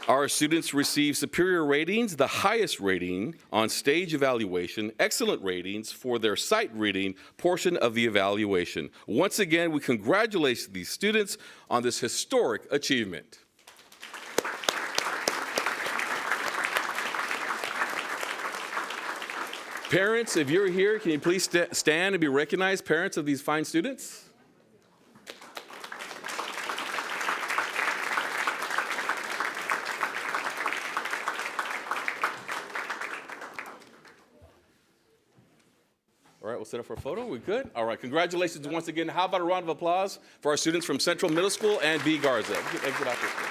Our students receive superior ratings, the highest rating on stage evaluation, excellent ratings for their sight reading portion of the evaluation. Once again, we congratulate these students on this historic achievement. Parents, if you're here, can you please stand and be recognized, parents of these fine students? All right, we'll set up for a photo. We good? All right, congratulations once again. How about a round of applause for our students from Central Middle School and B. Garza? Exit out this way.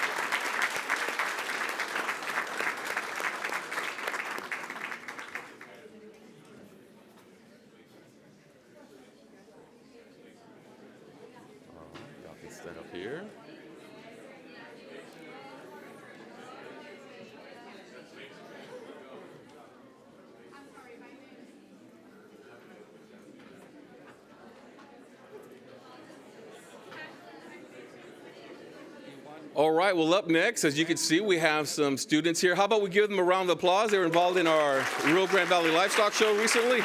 Here. All right, well, up next, as you can see, we have some students here. How about we give them a round of applause? They were involved in our Rio Grande Valley Livestock Show recently.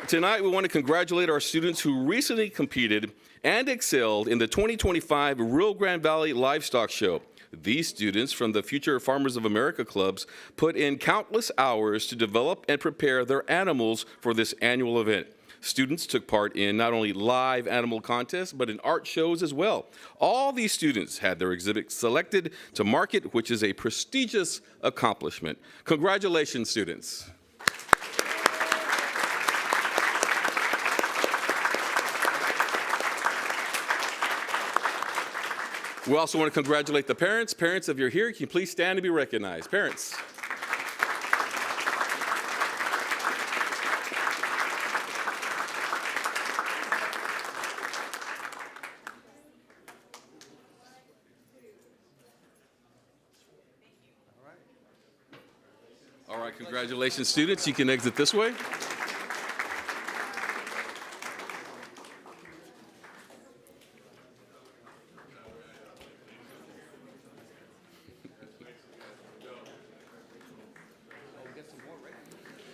Tonight, we want to congratulate our students who recently competed and excelled in the 2025 Rio Grande Valley Livestock Show. These students from the Future Farmers of America clubs put in countless hours to develop and prepare their animals for this annual event. Students took part in not only live animal contests, but in art shows as well. All these students had their exhibits selected to market, which is a prestigious accomplishment. Congratulations, students. We also want to congratulate the parents. Parents, if you're here, can you please stand and be recognized? Parents. All right, congratulations, students. You can exit this way.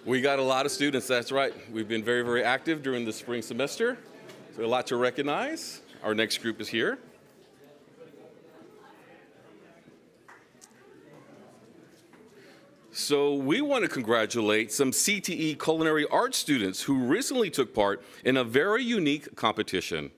We got a lot of students, that's right. We've been very, very active during the spring semester. So a lot to recognize. Our next group is here. So we want to congratulate some CTE culinary arts students who recently took part in a very unique competition.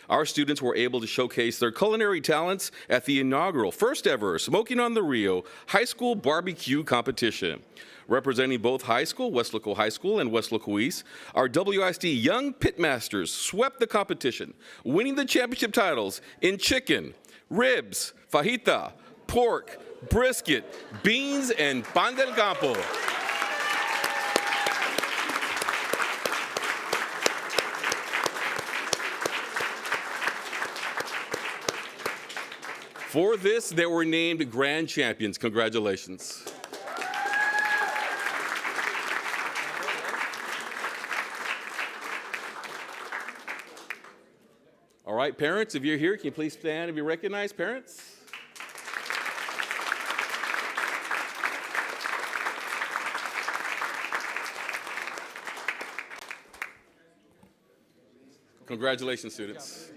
Our students were able to showcase their culinary talents at the inaugural, first ever, Smoking on the Rio High School Barbecue Competition. Representing both high school, Weslaco High School and Weslaco East, our WISD Young Pitmasters swept the competition, winning the championship titles in chicken, ribs, fajita, pork, brisket, beans, and pan del campo. For this, they were named grand champions. Congratulations. All right, parents, if you're here, can you please stand and be recognized, parents? Congratulations, students.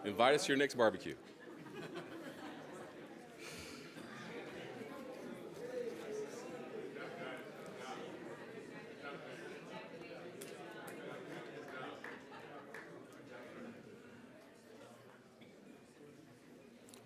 Invite us to your next barbecue.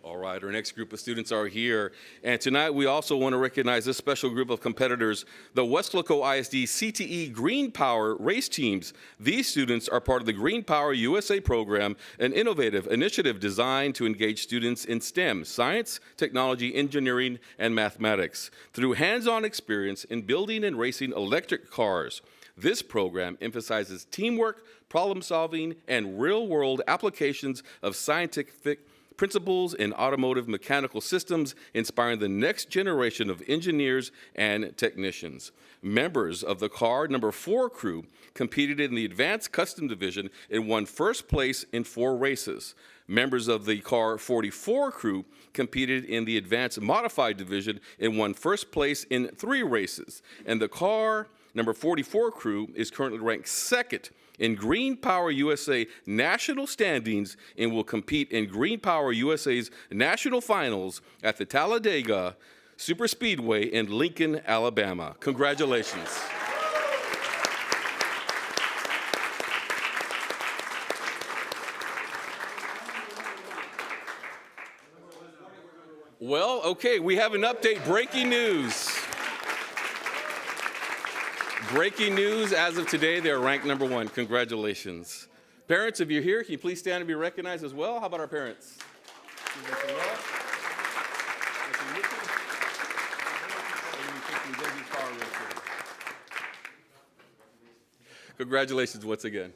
All All right, our next group of students are here. And tonight we also want to recognize this special group of competitors, the Weslaco ISD CTE Green Power race teams. These students are part of the Green Power USA program, an innovative initiative designed to engage students in STEM, science, technology, engineering, and mathematics, through hands-on experience in building and racing electric cars. This program emphasizes teamwork, problem-solving, and real-world applications of scientific principles in automotive mechanical systems, inspiring the next generation of engineers and technicians. Members of the car number 4 crew competed in the Advanced Custom Division and won first place in 4 races. Members of the car 44 crew competed in the Advanced Modified Division and won first place in 3 races. And the car number 44 crew is currently ranked 2nd in Green Power USA national standings and will compete in Green Power USA's national finals at the Talladega Superspeedway in Lincoln, Alabama. Congratulations. Well, okay, we have an update. Breaking news. Breaking news, as of today, they're ranked number 1. Congratulations. Parents, if you're here, can you please stand and be recognized as well? How about our parents? Congratulations once again.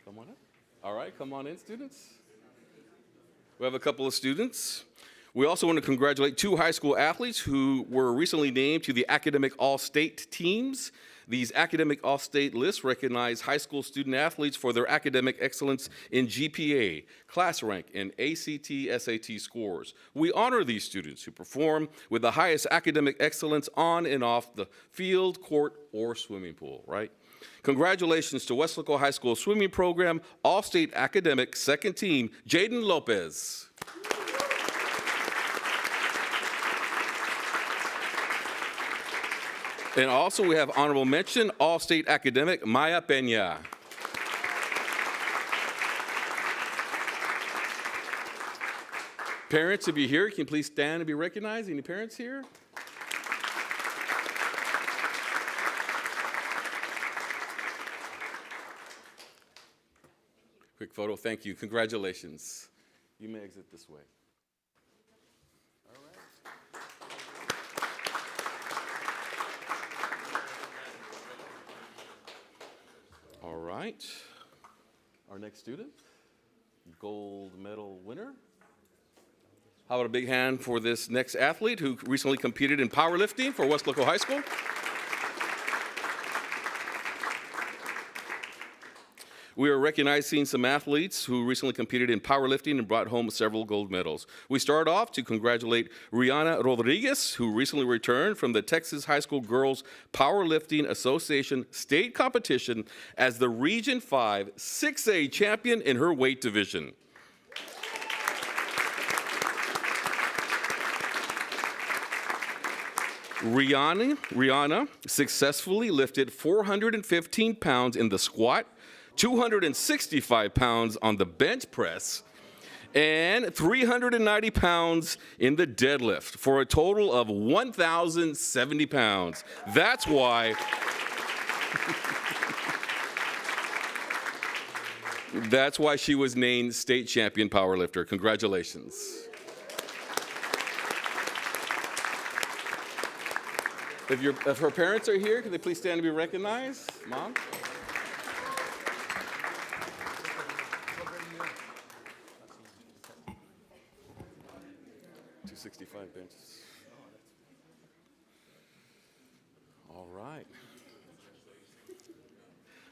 Come on up. All right, come on in, students. We have a couple of students. We also want to congratulate 2 high school athletes who were recently named to the Academic All-State teams. These Academic All-State lists recognize high school student athletes for their academic excellence in GPA, class rank, and ACT, SAT scores. We honor these students who perform with the highest academic excellence on and off the field, court, or swimming pool, right? Congratulations to Weslaco High School Swimming Program All-State Academic Second Team, Jaden Lopez. And also we have honorable mention, All-State Academic, Maya Peña. Parents, if you're here, can you please stand and be recognized? Any parents here? Quick photo, thank you, congratulations. You may exit this way. All right, our next student, gold medal winner. How about a big hand for this next athlete who recently competed in powerlifting for Weslaco High School? We are recognizing some athletes who recently competed in powerlifting and brought home several gold medals. We start off to congratulate Rihanna Rodriguez, who recently returned from the Texas High School Girls Powerlifting Association state competition as the Region 5 6A champion in her weight division. Rihanna successfully lifted 415 pounds in the squat, 265 pounds on the bench press, and 390 pounds in the deadlift for a total of 1,070 pounds. That's why she was named state champion powerlifter. Congratulations. If her parents are here, can they please stand and be recognized? Mom? 265 benches. All right.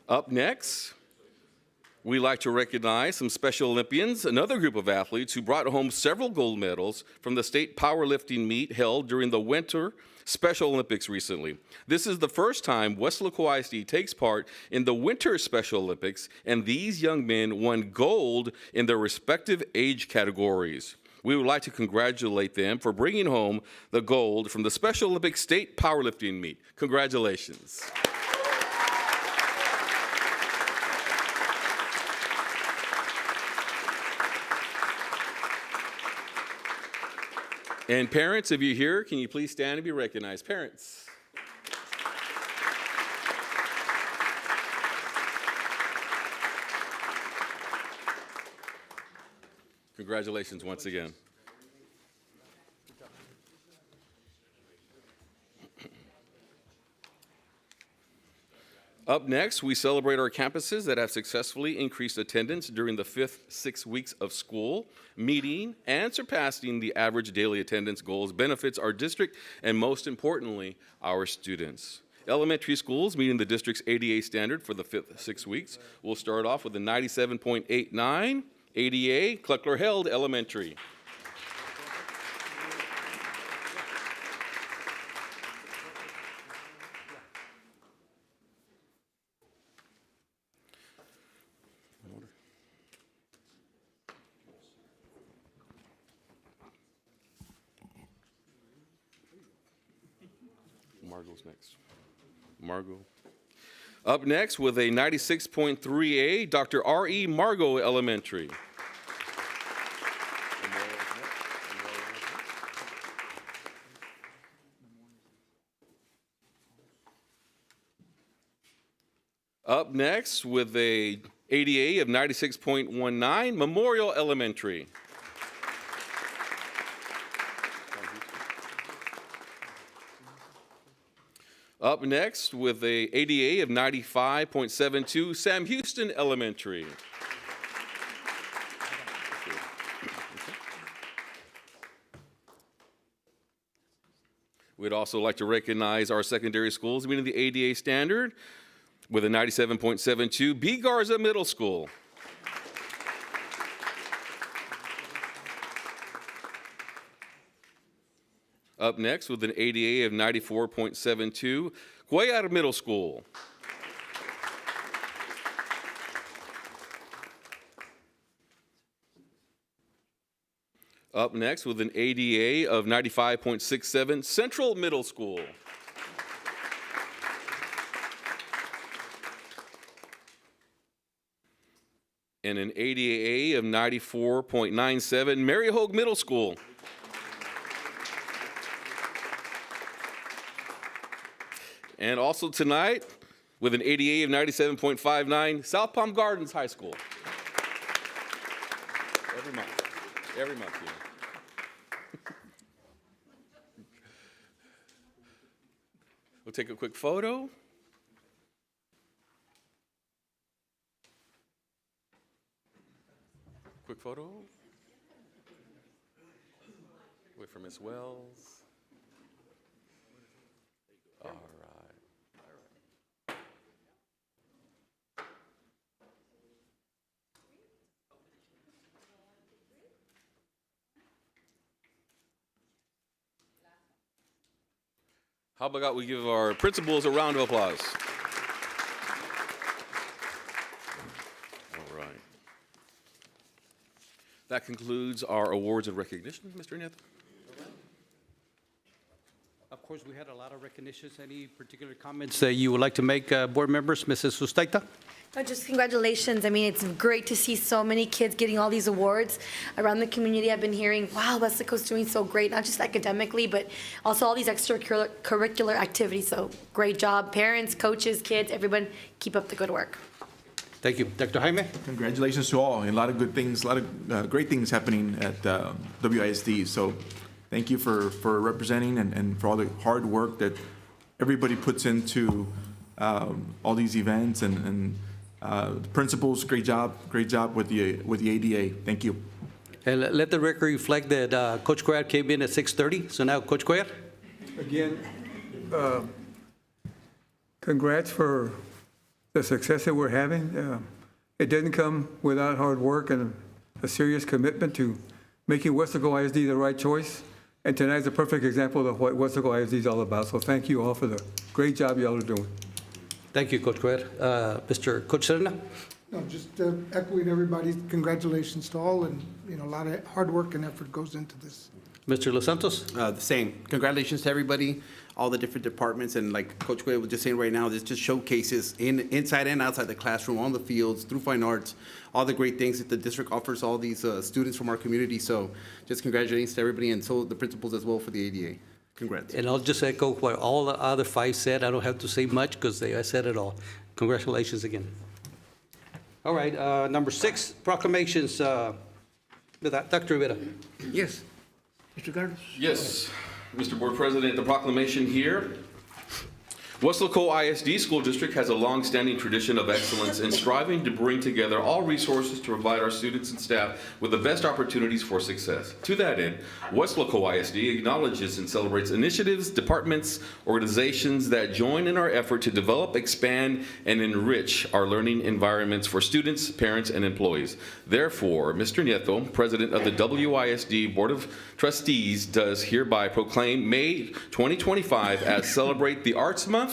Up next, we like to recognize some Special Olympians, another group of athletes who brought home several gold medals from the state powerlifting meet held during the Winter Special Olympics recently. This is the first time Weslaco ISD takes part in the Winter Special Olympics, and these young men won gold in their respective age categories. We would like to congratulate them for bringing home the gold from the Special Olympics State Powerlifting meet. Congratulations. And parents, if you're here, can you please stand and be recognized? Parents. Congratulations once again. Up next, we celebrate our campuses that have successfully increased attendance during the 6 weeks of school, meeting and surpassing the average daily attendance goals benefits our district and, most importantly, our students. Elementary schools meeting the district's ADA standard for the 6 weeks. We'll start off with a 97.89 ADA, Cluckler-Held Elementary. Margot's next. Margot. Up next with a 96.3A, Dr. R.E. Margot Elementary. Up next with a ADA of 96.19, Memorial Elementary. Up next with a ADA of 95.72, Sam Houston Elementary. We'd also like to recognize our secondary schools meeting the ADA standard with a 97.72, B. Garza Middle School. Up next with an ADA of 94.72, Cuellar Middle School. Up next with an ADA of 95.67, Central Middle School. And an ADA of 94.97, Maryhogue Middle School. And also tonight, with an ADA of 97.59, South Palm Gardens High School. Every month, yeah. We'll take a quick photo. Quick photo. Wait for Miss Wells. All right. How about we give our principals a round of applause? All right. That concludes our awards and recognition, Mr. Nieto. Of course, we had a lot of recognitions. Any particular comments that you would like to make, board members? Mrs. Sustaita? No, just congratulations. I mean, it's great to see so many kids getting all these awards around the community. I've been hearing, wow, Weslaco's doing so great, not just academically, but also all these extracurricular activities. So great job, parents, coaches, kids, everyone, keep up the good work. Thank you. Dr. Jaime? Congratulations to all, and a lot of good things, a lot of great things happening at WISD. So thank you for representing and for all the hard work that everybody puts into all these events, and the principals, great job with the ADA. Thank you. And let the record reflect that Coach Cuellar came in at 6:30. So now, Coach Cuellar? Again, congrats for the success that we're having. It didn't come without hard work and a serious commitment to making Weslaco ISD the right choice. And tonight's a perfect example of what Weslaco ISD is all about. So thank you all for the great job y'all are doing. Thank you, Coach Cuellar. Mr. Coach Serna? No, just echoing everybody's congratulations to all, and, a lot of hard work and effort goes into this. Mr. Los Santos? The same. Congratulations to everybody, all the different departments, and like Coach Quay was just saying right now, this just showcases inside and outside the classroom, on the fields, through fine arts, all the great things that the district offers all these students from our community. So just congratulations to everybody, and so the principals as well for the ADA. Congrats. And I'll just echo what all the other five said. I don't have to say much because I said it all. Congratulations again. All right, number 6, proclamations. With that, Dr. Rivera. Yes. Mr. Carlos? Yes, Mr. Board President, the proclamation here. Weslaco ISD School District has a long-standing tradition of excellence in striving to bring together all resources to provide our students and staff with the best opportunities for success. To that end, Weslaco ISD acknowledges and celebrates initiatives, departments, organizations that join in our effort to develop, expand, and enrich our learning environments for students, parents, and employees. Therefore, Mr. Nieto, President of the WISD Board of Trustees, does hereby proclaim May 2025 as Celebrate the Arts Month,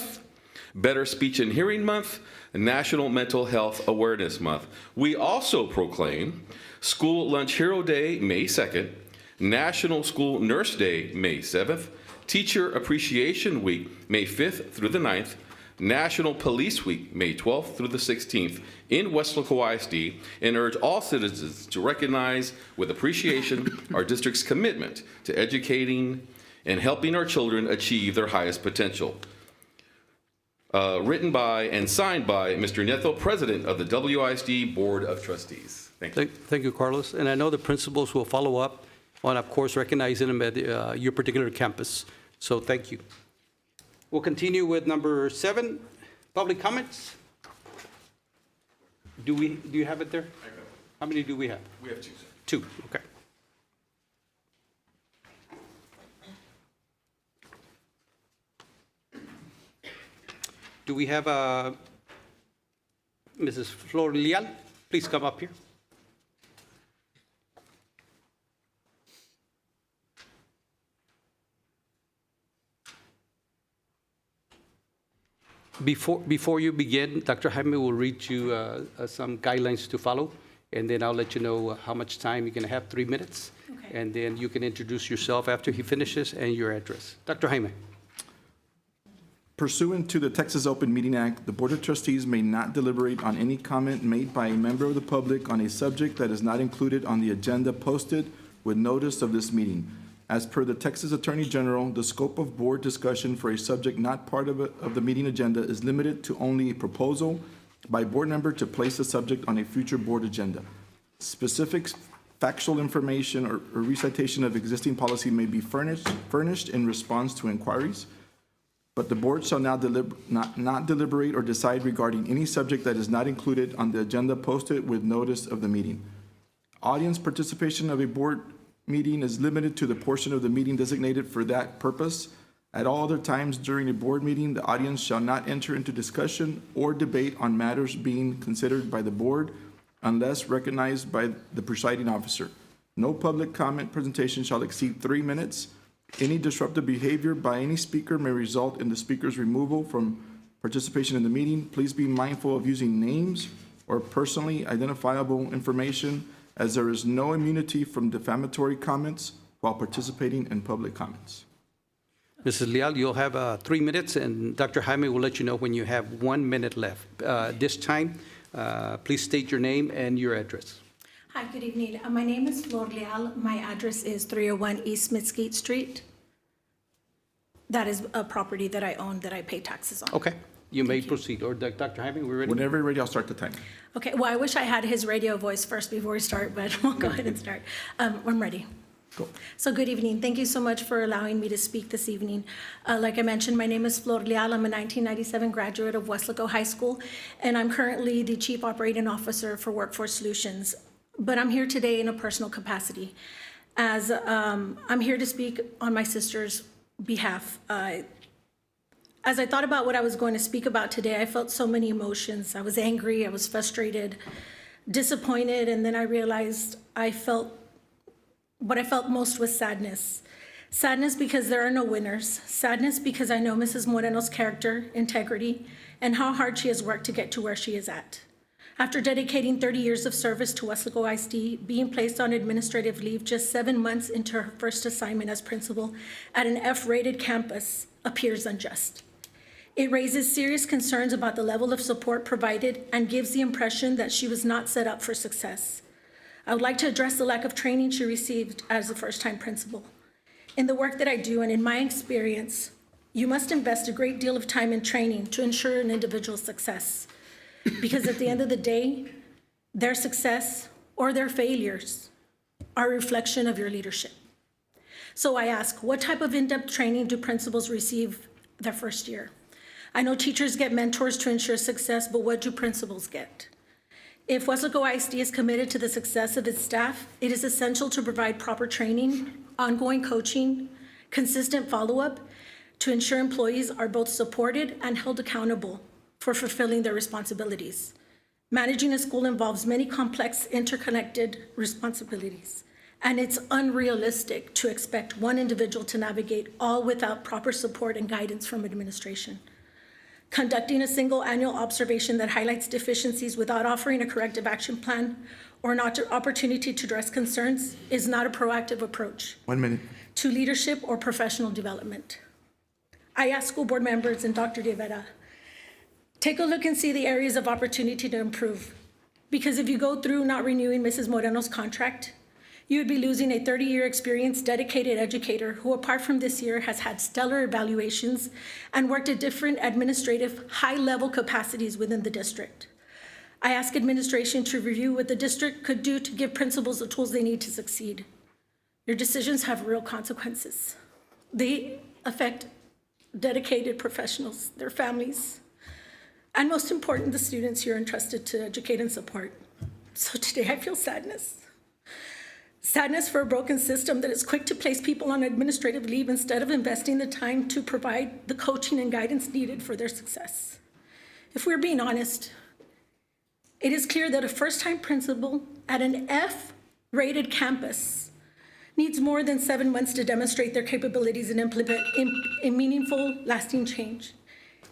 Better Speech and Hearing Month, National Mental Health Awareness Month. We also proclaim School Lunch Hero Day, May 2nd, National School Nurse Day, May 7th, Teacher Appreciation Week, May 5th through the 9th, National Police Week, May 12th through the 16th in Weslaco ISD, and urge all citizens to recognize with appreciation our district's commitment to educating and helping our children achieve their highest potential. Written by and signed by Mr. Nieto, President of the WISD Board of Trustees. Thank you. Thank you, Carlos. And I know the principals will follow up on, of course, recognizing them at your particular campus. So thank you. We'll continue with number 7, public comments. Do you have it there? How many do we have? We have 2, sir. 2, okay. Do we have Mrs. Flor Leal? Please come up here. Before you begin, Dr. Jaime will read you some guidelines to follow, and then I'll let you know how much time you're going to have, 3 minutes. Okay. And then you can introduce yourself after he finishes and your address. Dr. Jaime. Pursuant to the Texas Open Meeting Act, the Board of Trustees may not deliberate on any comment made by a member of the public on a subject that is not included on the agenda posted with notice of this meeting. As per the Texas Attorney General, the scope of board discussion for a subject not part of the meeting agenda is limited to only a proposal by board member to place the subject on a future board agenda. Specific factual information or recitation of existing policy may be furnished in response to inquiries, but the board shall not deliberate or decide regarding any subject that is not included on the agenda posted with notice of the meeting. Audience participation of a board meeting is limited to the portion of the meeting designated for that purpose. At all other times during a board meeting, the audience shall not enter into discussion or debate on matters being considered by the board unless recognized by the presiding officer. No public comment presentation shall exceed 3 minutes. Any disruptive behavior by any speaker may result in the speaker's removal from participation in the meeting. Please be mindful of using names or personally identifiable information, as there is no immunity from defamatory comments while participating in public comments. Mrs. Leal, you'll have 3 minutes, and Dr. Jaime will let you know when you have 1 minute left. This time, please state your name and your address. Hi, good evening. My name is Flor Leal. My address is 301 East Mesquite Street. That is a property that I own that I pay taxes on. Okay, you may proceed. Or Dr. Jaime, we're ready? Whenever you're ready, I'll start the timer. Okay, well, I wish I had his radio voice first before we start, but we'll go ahead and start. I'm ready. Go. So good evening. Thank you so much for allowing me to speak this evening. Like I mentioned, my name is Flor Leal. I'm a 1997 graduate of Weslaco High School, and I'm currently the Chief Operating Officer for Workforce Solutions. But I'm here today in a personal capacity, as I'm here to speak on my sister's behalf. As I thought about what I was going to speak about today, I felt so many emotions. I was angry, I was frustrated, disappointed, and then I realized what I felt most was sadness. Sadness because there are no winners. Sadness because I know Mrs. Moreno's character, integrity, and how hard she has worked to get to where she is at. After dedicating 30 years of service to Weslaco ISD, being placed on administrative leave just 7 months into her first assignment as principal at an F-rated campus appears unjust. It raises serious concerns about the level of support provided and gives the impression that she was not set up for success. I would like to address the lack of training she received as a first-time principal. In the work that I do and in my experience, you must invest a great deal of time in training to ensure an individual's success. Because at the end of the day, their success or their failures are a reflection of your leadership. So I ask, what type of in-depth training do principals receive their first year? I know teachers get mentors to ensure success, but what do principals get? If Weslaco ISD is committed to the success of its staff, it is essential to provide proper training, ongoing coaching, consistent follow-up to ensure employees are both supported and held accountable for fulfilling their responsibilities. Managing a school involves many complex, interconnected responsibilities, and it's unrealistic to expect one individual to navigate all without proper support and guidance from administration. Conducting a single annual observation that highlights deficiencies without offering a corrective action plan or an opportunity to address concerns is not a proactive approach 1 minute. to leadership or professional development. I ask school board members and Dr. De Vera, take a look and see the areas of opportunity to improve. Because if you go through not renewing Mrs. Moreno's contract, you would be losing a 30-year experienced, dedicated educator who, apart from this year, has had stellar evaluations and worked at different administrative, high-level capacities within the district. I ask administration to review what the district could do to give principals the tools they need to succeed. Your decisions have real consequences. They affect dedicated professionals, their families, and most important, the students you're entrusted to educate and support. So today I feel sadness. Sadness for a broken system that is quick to place people on administrative leave instead of investing the time to provide the coaching and guidance needed for their success. If we're being honest, it is clear that a first-time principal at an F-rated campus needs more than 7 months to demonstrate their capabilities and implement a meaningful, lasting change.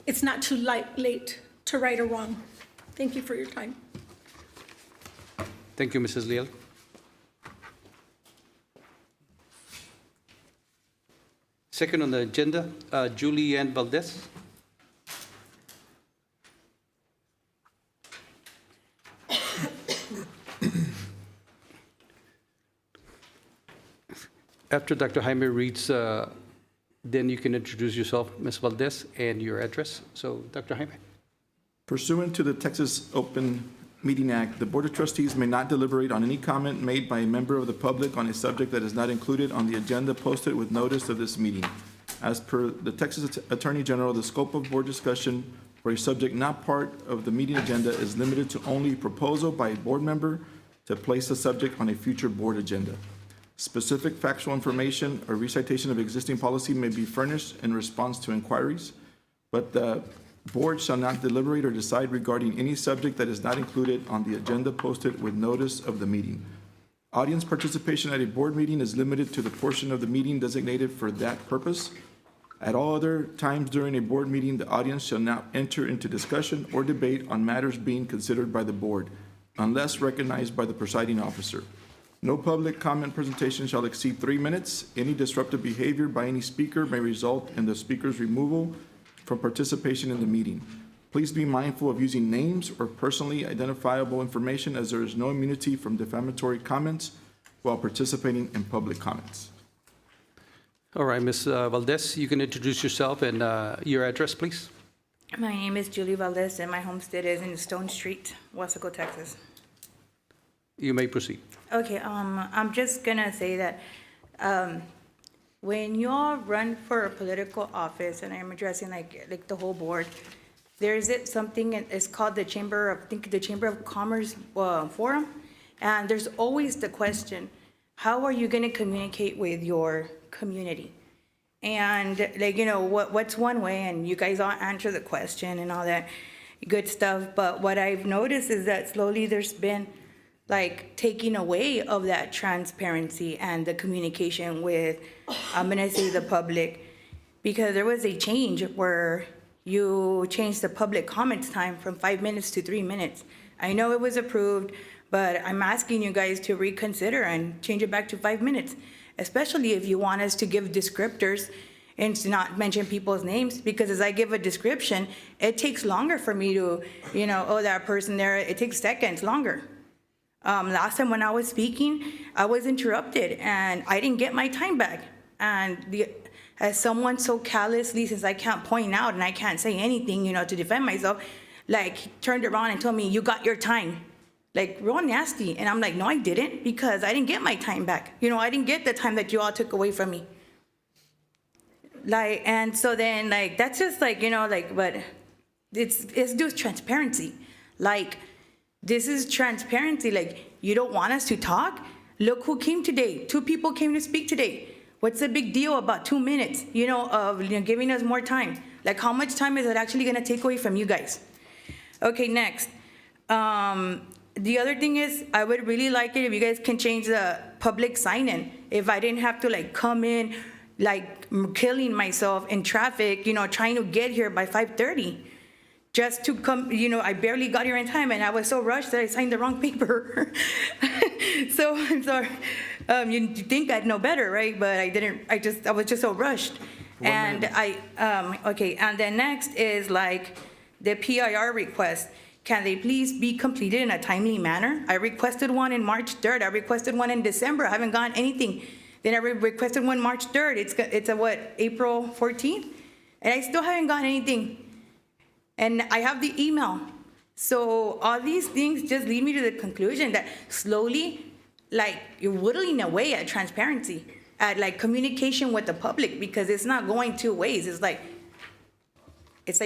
It's not too late to right or wrong. Thank you for your time. Thank you, Mrs. Leal. Second on the agenda, Julie Ann Valdez. After Dr. Jaime reads, then you can introduce yourself, Ms. Valdez, and your address. So, Dr. Jaime. Pursuant to the Texas Open Meeting Act, the Board of Trustees may not deliberate on any comment made by a member of the public on a subject that is not included on the agenda posted with notice of this meeting. As per the Texas Attorney General, the scope of board discussion for a subject not part of the meeting agenda is limited to only proposal by a board member to place a subject on a future board agenda. Specific factual information or recitation of existing policy may be furnished in response to inquiries, but the board shall not deliberate or decide regarding any subject that is not included on the agenda posted with notice of the meeting. Audience participation at a board meeting is limited to the portion of the meeting designated for that purpose. At all other times during a board meeting, the audience shall not enter into discussion or debate on matters being considered by the board, unless recognized by the presiding officer. No public comment presentation shall exceed 3 minutes. Any disruptive behavior by any speaker may result in the speaker's removal from participation in the meeting. Please be mindful of using names or personally identifiable information, as there is no immunity from defamatory comments while participating in public comments. All right, Ms. Valdez, you can introduce yourself and your address, please. My name is Julie Valdez, and my homestead is in Stone Street, Weslaco, Texas. You may proceed. Okay, I'm just gonna say that when you all run for a political office, and I'm addressing like the whole board, there is something, it's called the Chamber of Commerce Forum, and there's always the question, how are you gonna communicate with your community? And what's one way, and you guys all answer the question and all that good stuff, but what I've noticed is that slowly there's been taking away of that transparency and the communication with, I'm gonna say, the public, because there was a change where you changed the public comments time from 5 minutes to 3 minutes, I know it was approved, but I'm asking you guys to reconsider and change it back to 5 minutes, especially if you want us to give descriptors and to not mention people's names, because as I give a description, it takes longer for me to, oh, that person there, it takes seconds longer. Last time when I was speaking, I was interrupted and I didn't get my time back. And as someone so callously, since I can't point out and I can't say anything, to defend myself, like he turned around and told me, you got your time. Like real nasty. And I'm like, no, I didn't, because I didn't get my time back. I didn't get the time that you all took away from me. Like, and so then like, that's just like, but it's due to transparency. Like, this is transparency. Like, you don't want us to talk? Look who came today. 2 people came to speak today. What's the big deal about 2 minutes, of giving us more time? Like, how much time is it actually gonna take away from you guys? Okay, next. The other thing is, I would really like it if you guys can change the public sign-in. If I didn't have to like come in, like killing myself in traffic, trying to get here by 5:30. Just to come, I barely got here in time and I was so rushed that I signed the wrong paper. So I'm sorry. You think I'd know better, right? But I didn't, I was just so rushed. And okay, and then next is like the PIR request. Can they please be completed in a timely manner? I requested one in March 3rd. I requested one in December. I haven't gotten anything. Then I requested one March 3rd. It's a what, April 14th? And I still haven't gotten anything. And I have the email. So all these things just lead me to the conclusion that slowly, like, you're whittling away at transparency, at like communication with the public, because it's not going 2 ways. It's like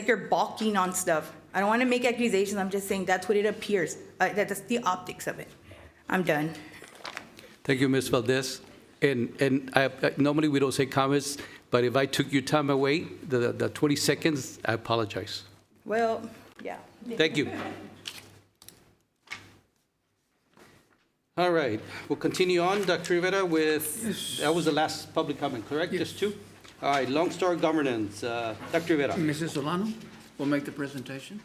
you're balking on stuff. I don't want to make accusations. I'm just saying that's what it appears. That's the optics of it. I'm done. Thank you, Ms. Valdez. And I normally we don't say comments, but if I took your time away, the 20 seconds, I apologize. Well, yeah. Thank you. All right, we'll continue on, Dr. Rivera, with, that was the last public comment, correct? Yes. Just 2? All right, Long Star Governance, Dr. Rivera. Mrs. Solano will make the presentation.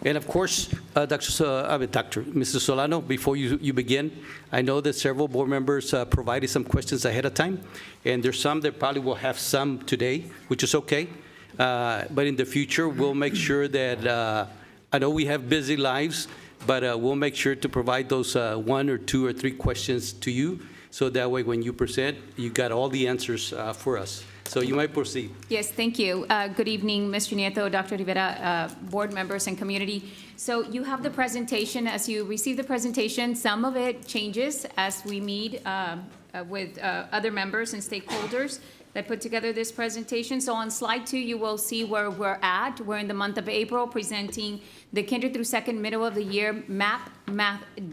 And of course, Mrs. Solano, before you begin, I know that several board members provided some questions ahead of time, and there's some that probably will have some today, which is okay. But in the future, we'll make sure that, I know we have busy lives, but we'll make sure to provide those 1 or 2 or 3 questions to you, so that way when you present, you got all the answers for us. So you might proceed. Yes, thank you. Good evening, Mr. Nieto, Dr. Rivera, board members and community. So you have the presentation. As you receive the presentation, some of it changes as we meet with other members and stakeholders that put together this presentation. So on slide 2, you will see where we're at. We're in the month of April presenting the kinder through second middle of the year math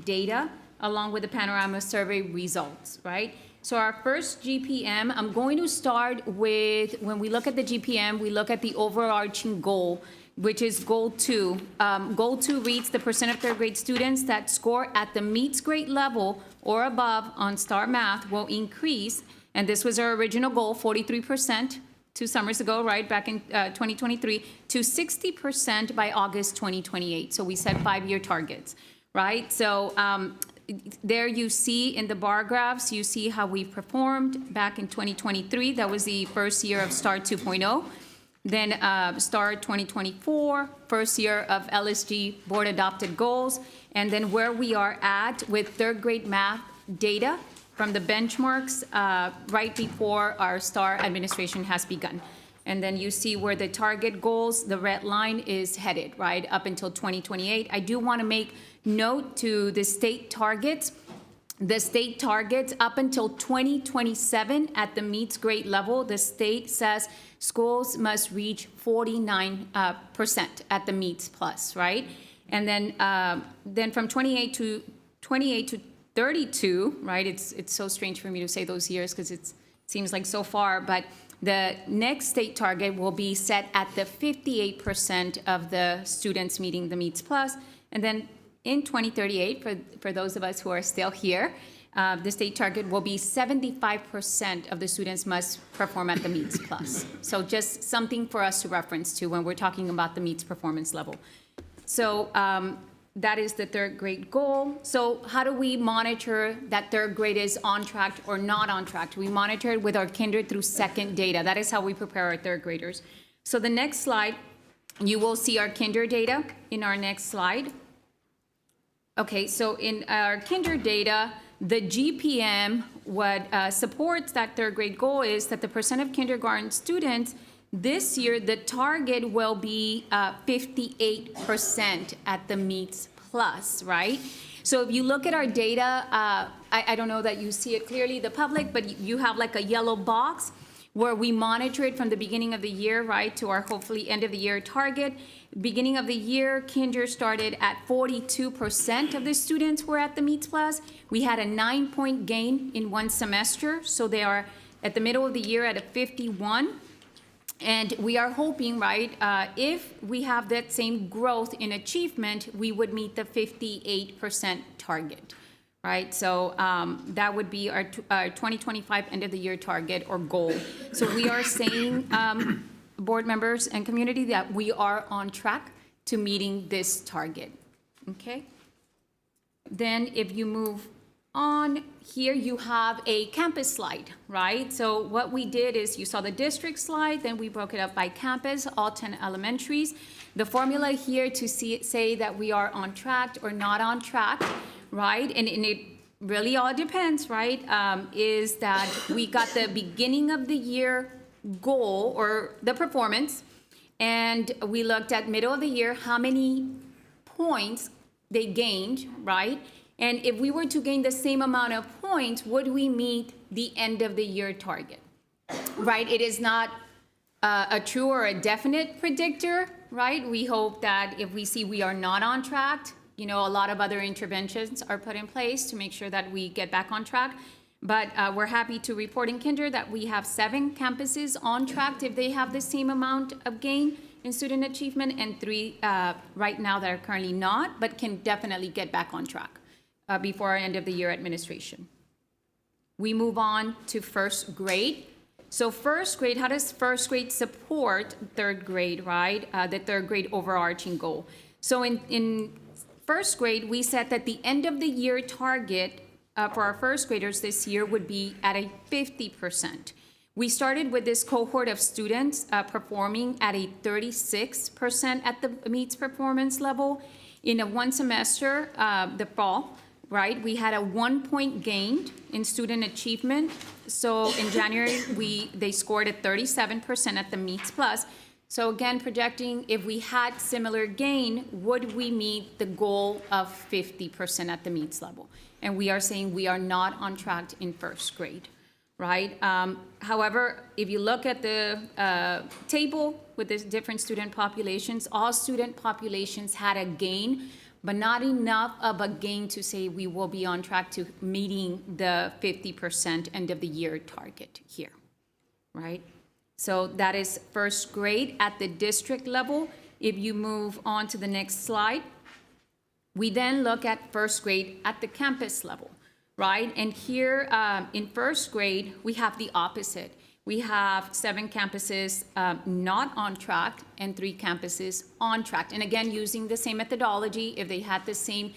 data along with the panorama survey results, right? So our first GPM, I'm going to start with, when we look at the GPM, we look at the overarching goal, which is goal 2. Goal 2 reads the percent of third grade students that score at the meets grade level or above on STAR Math will increase. And this was our original goal, 43% 2 summers ago, right, back in 2023, to 60% by August 2028. So we set 5-year targets, right? So there you see in the bar graphs, you see how we performed back in 2023. That was the first year of STAR 2.0. Then STAR 2024, first year of LSG board adopted goals. And then where we are at with third grade math data from the benchmarks right before our STAR administration has begun. And then you see where the target goals, the red line is headed, right, up until 2028. I do want to make note to the state targets. The state targets up until 2027 at the meets grade level, the state says schools must reach 49% at the meets plus, right? And then from 28 to 32, right? It's so strange for me to say those years because it seems like so far, but the next state target will be set at the 58% of the students meeting the meets plus, and then in 2038, for those of us who are still here, the state target will be 75% of the students must perform at the meets plus. So just something for us to reference to when we're talking about the meets performance level. So that is the third grade goal. So how do we monitor that third grade is on track or not on track? We monitor it with our kinder through second data. That is how we prepare our third graders. So the next slide, you will see our kinder data in our next slide. Okay, so in our kinder data, the GPM, what supports that third grade goal is that the percent of kindergarten students this year, the target will be 58% at the meets plus, right? So if you look at our data, I don't know that you see it clearly, the public, but you have like a yellow box where we monitor it from the beginning of the year, right, to our hopefully end of the year target. Beginning of the year, kinder started at 42% of the students were at the meets plus. We had a 9-point gain in one semester, so they are at the middle of the year at a 51. And we are hoping, right, if we have that same growth in achievement, we would meet the 58% target, right? So that would be our 2025 end of the year target or goal. So we are saying, board members and community, that we are on track to meeting this target, okay? Then if you move on, here you have a campus slide, right? So what we did is you saw the district slide, then we broke it up by campus, all 10 elementaries. The formula here to say that we are on track or not on track, right? And it really all depends, right? Is that we got the beginning of the year goal or the performance, and we looked at middle of the year, how many points they gained, right? And if we were to gain the same amount of points, would we meet the end of the year target, right? It is not a true or a definite predictor, right? We hope that if we see we are not on track, you know, a lot of other interventions are put in place to make sure that we get back on track. But we're happy to report in kinder that we have 7 campuses on track if they have the same amount of gain in student achievement, and 3 right now that are currently not, but can definitely get back on track before our end of the year administration. We move on to first grade. So first grade, how does first grade support third grade, right? The third grade overarching goal. So in first grade, we said that the end of the year target for our first graders this year would be at a 50%. We started with this cohort of students performing at a 36% at the meets performance level. In a one semester, the fall, right, we had a 1-point gain in student achievement. So in January, they scored at 37% at the meets plus. So again, projecting if we had similar gain, would we meet the goal of 50% at the meets level? And we are saying we are not on track in first grade, right? However, if you look at the table with the different student populations, all student populations had a gain, but not enough of a gain to say we will be on track to meeting the 50% end of the year target here, right? So that is first grade at the district level. If you move on to the next slide, we then look at first grade at the campus level, right? And here in first grade, we have the opposite. We have 7 campuses not on track and 3 campuses on track. And again, using the same methodology, if they had the same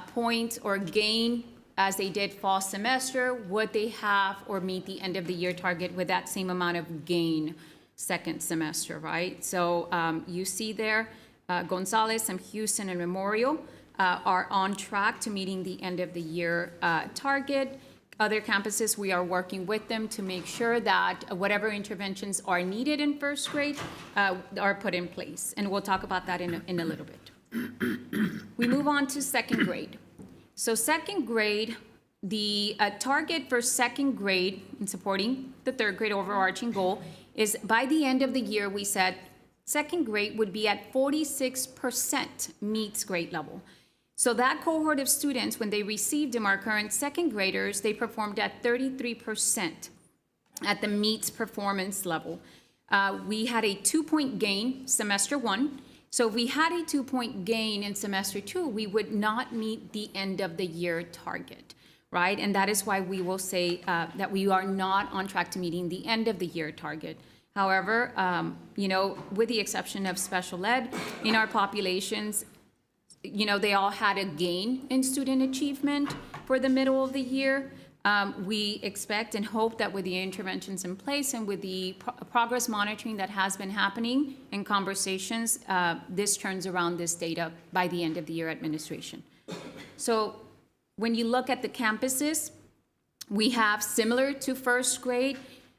points or gain as they did fall semester, would they have or meet the end of the year target with that same amount of gain second semester, right? So you see there, Gonzalez and Houston and Memorial are on track to meeting the end of the year target. Other campuses, we are working with them to make sure that whatever interventions are needed in first grade are put in place. And we'll talk about that in a little bit. We move on to second grade. So second grade, the target for second grade in supporting the third grade overarching goal is by the end of the year, we said second grade would be at 46% meets grade level. So that cohort of students, when they received them, our current second graders, they performed at 33% at the meets performance level. We had a 2-point gain semester 1. So if we had a 2-point gain in semester 2, we would not meet the end of the year target, right? And that is why we will say that we are not on track to meeting the end of the year target. However, with the exception of special ed, in our populations, they all had a gain in student achievement for the middle of the year. We expect and hope that with the interventions in place and with the progress monitoring that has been happening in conversations, this turns around this data by the end of the year administration. So when you look at the campuses, we have similar to first grade.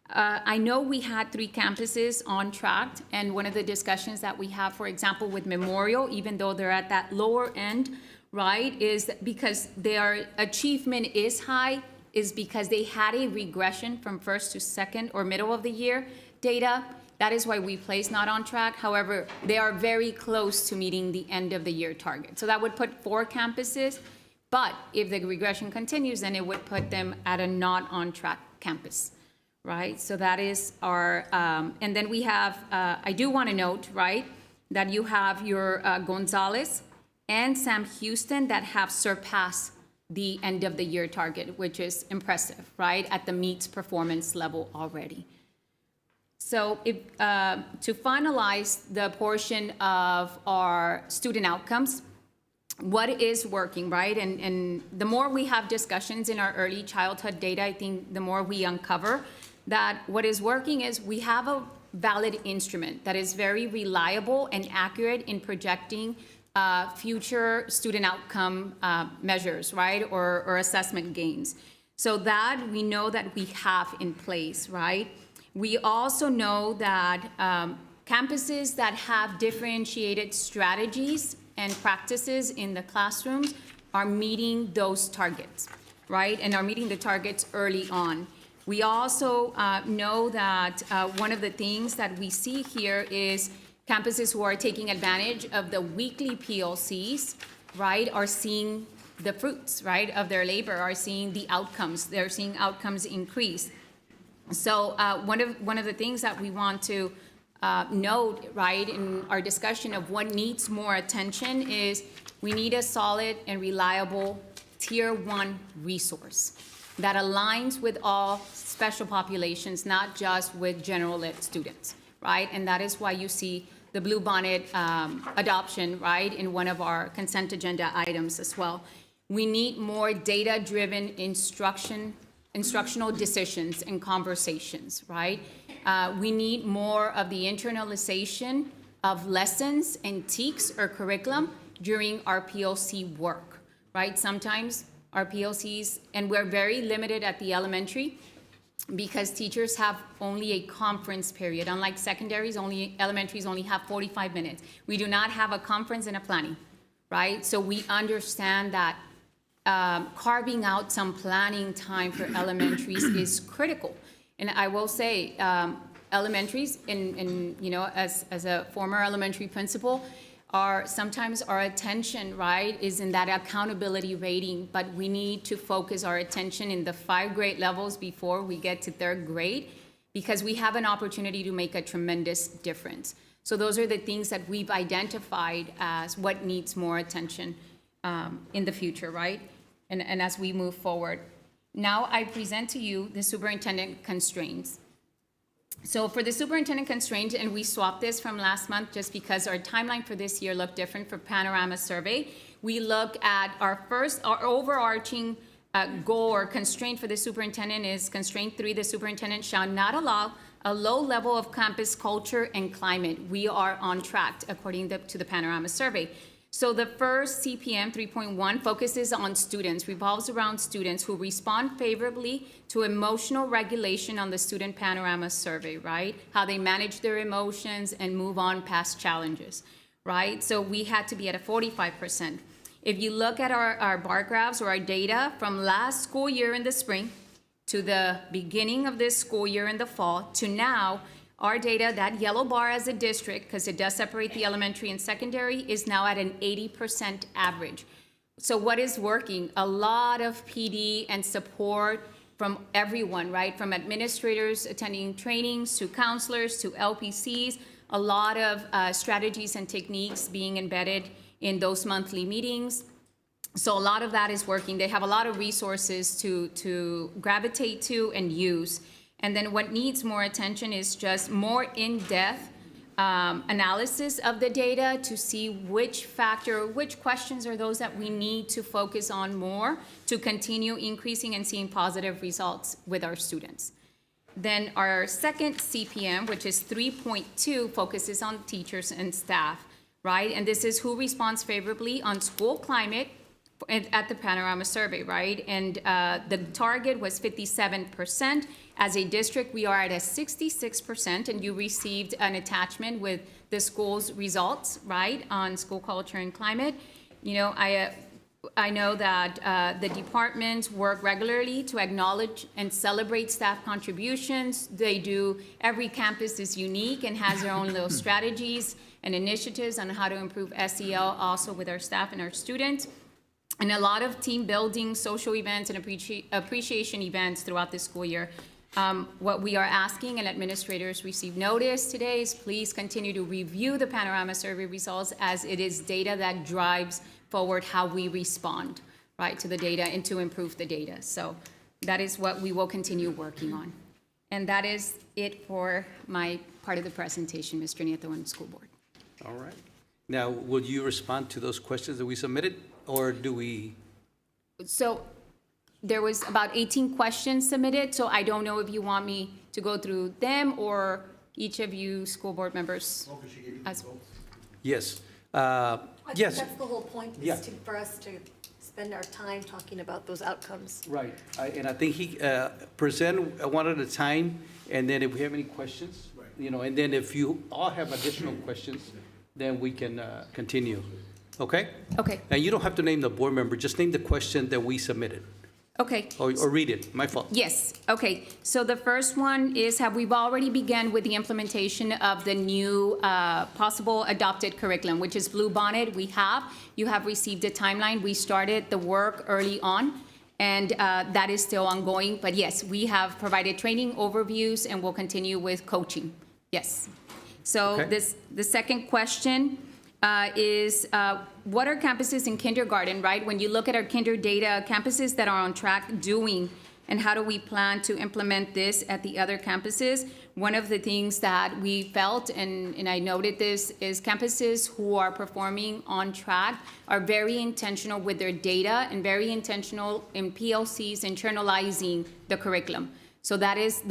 I know we had 3 campuses on track, and one of the discussions that we have, for example, with Memorial, even though they're at that lower end, right, is because their achievement is high, is because they had a regression from first to second or middle of the year data. That is why we place not on track. However, they are very close to meeting the end of the year target. So that would put 4 campuses, but if the regression continues, then it would put them at a not on track campus, right? So that is our, and then we have, I do want to note, right, that you have your Gonzalez and Sam Houston that have surpassed the end of the year target, which is impressive, right, at the meets performance level already. So if, to finalize the portion of our student outcomes, what is working, right? And the more we have discussions in our early childhood data, I think the more we uncover that what is working is we have a valid instrument that is very reliable and accurate in projecting future student outcome measures, right, or assessment gains. So that we know that we have in place, right? We also know that campuses that have differentiated strategies and practices in the classrooms are meeting those targets, right, and are meeting the targets early on. We also know that one of the things that we see here is campuses who are taking advantage of the weekly PLCs, right, are seeing the fruits, right, of their labor, are seeing the outcomes. They're seeing outcomes increase. So one of the things that we want to note, right, in our discussion of what needs more attention is we need a solid and reliable Tier 1 resource that aligns with all special populations, not just with general ed students, right? And that is why you see the Bluebonnet adoption, right, in one of our consent agenda items as well. We need more data-driven instructional decisions and conversations, right? We need more of the internalization of lessons and TEKS or curriculum during our PLC work, right? Sometimes our PLCs, and we're very limited at the elementary because teachers have only a conference period. Unlike secondaries, elementaries only have 45 minutes. We do not have a conference and a planning, right? So we understand that carving out some planning time for elementaries is critical. And I will say, elementaries, as a former elementary principal, sometimes our attention, right, is in that accountability rating, but we need to focus our attention in the 5 grade levels before we get to 3rd grade, because we have an opportunity to make a tremendous difference. So those are the things that we've identified as what needs more attention in the future, right? And as we move forward. Now I present to you the superintendent constraints. So for the superintendent constraint, and we swapped this from last month just because our timeline for this year looked different for Panorama Survey. We look at our overarching goal or constraint for the superintendent is constraint 3, the superintendent shall not allow a low level of campus culture and climate. We are on track according to the Panorama Survey. So the first CPM 3.1 focuses on students, revolves around students who respond favorably to emotional regulation on the Student Panorama Survey, right? How they manage their emotions and move on past challenges, right? So we had to be at a 45%. If you look at our bar graphs or our data from last school year in the spring to the beginning of this school year in the fall to now, our data, that yellow bar as a district, because it does separate the elementary and secondary, is now at an 80% average. So what is working? A lot of PD and support from everyone, right? From administrators attending trainings to counselors to LPCs, a lot of strategies and techniques being embedded in those monthly meetings. So a lot of that is working. They have a lot of resources to gravitate to and use. And then what needs more attention is just more in-depth analysis of the data to see which factor, which questions are those that we need to focus on more to continue increasing and seeing positive results with our students. Then our second CPM, which is 3.2, focuses on teachers and staff, right? And this is who responds favorably on school climate at the Panorama Survey, right? And the target was 57%. As a district, we are at a 66%, and you received an attachment with the school's results, right, on school culture and climate. You know, I know that the departments work regularly to acknowledge and celebrate staff contributions. They do, every campus is unique and has their own little strategies and initiatives on how to improve SEL also with our staff and our students. And a lot of team building, social events, and appreciation events throughout the school year. What we are asking, and administrators receive notice today, is please continue to review the Panorama Survey results, as it is data that drives forward how we respond, right, to the data and to improve the data. So that is what we will continue working on. And that is it for my part of the presentation, Mr. Nieto and the school board. All right. Now, will you respond to those questions that we submitted, or do we? So there was about 18 questions submitted, so I don't know if you want me to go through them or each of you school board members. Yes. I think Yes. that's the whole point, Yeah. is for us to spend our time talking about those outcomes. Right. And I think he present one at a time, and then if we have any questions, you know, and then if you all have additional questions, then we can continue. Okay? Okay, And you don't have to name the board member, just name the question that we submitted, okay. or read it, my fault. Yes, okay. So the first one is, we've already begun with the implementation of the new possible adopted curriculum, which is Bluebonnet. You have received a timeline. We started the work early on, and that is still ongoing. But yes, we have provided training overviews, and we'll continue with coaching. Yes. So Okay. the second question is, what are campuses in kindergarten, right? When you look at our kinder data, campuses that are on track doing, and how do we plan to implement this at the other campuses? One of the things that we felt, and I noted this, is campuses who are performing on track are very intentional with their data and very intentional in PLCs internalizing the curriculum. So that is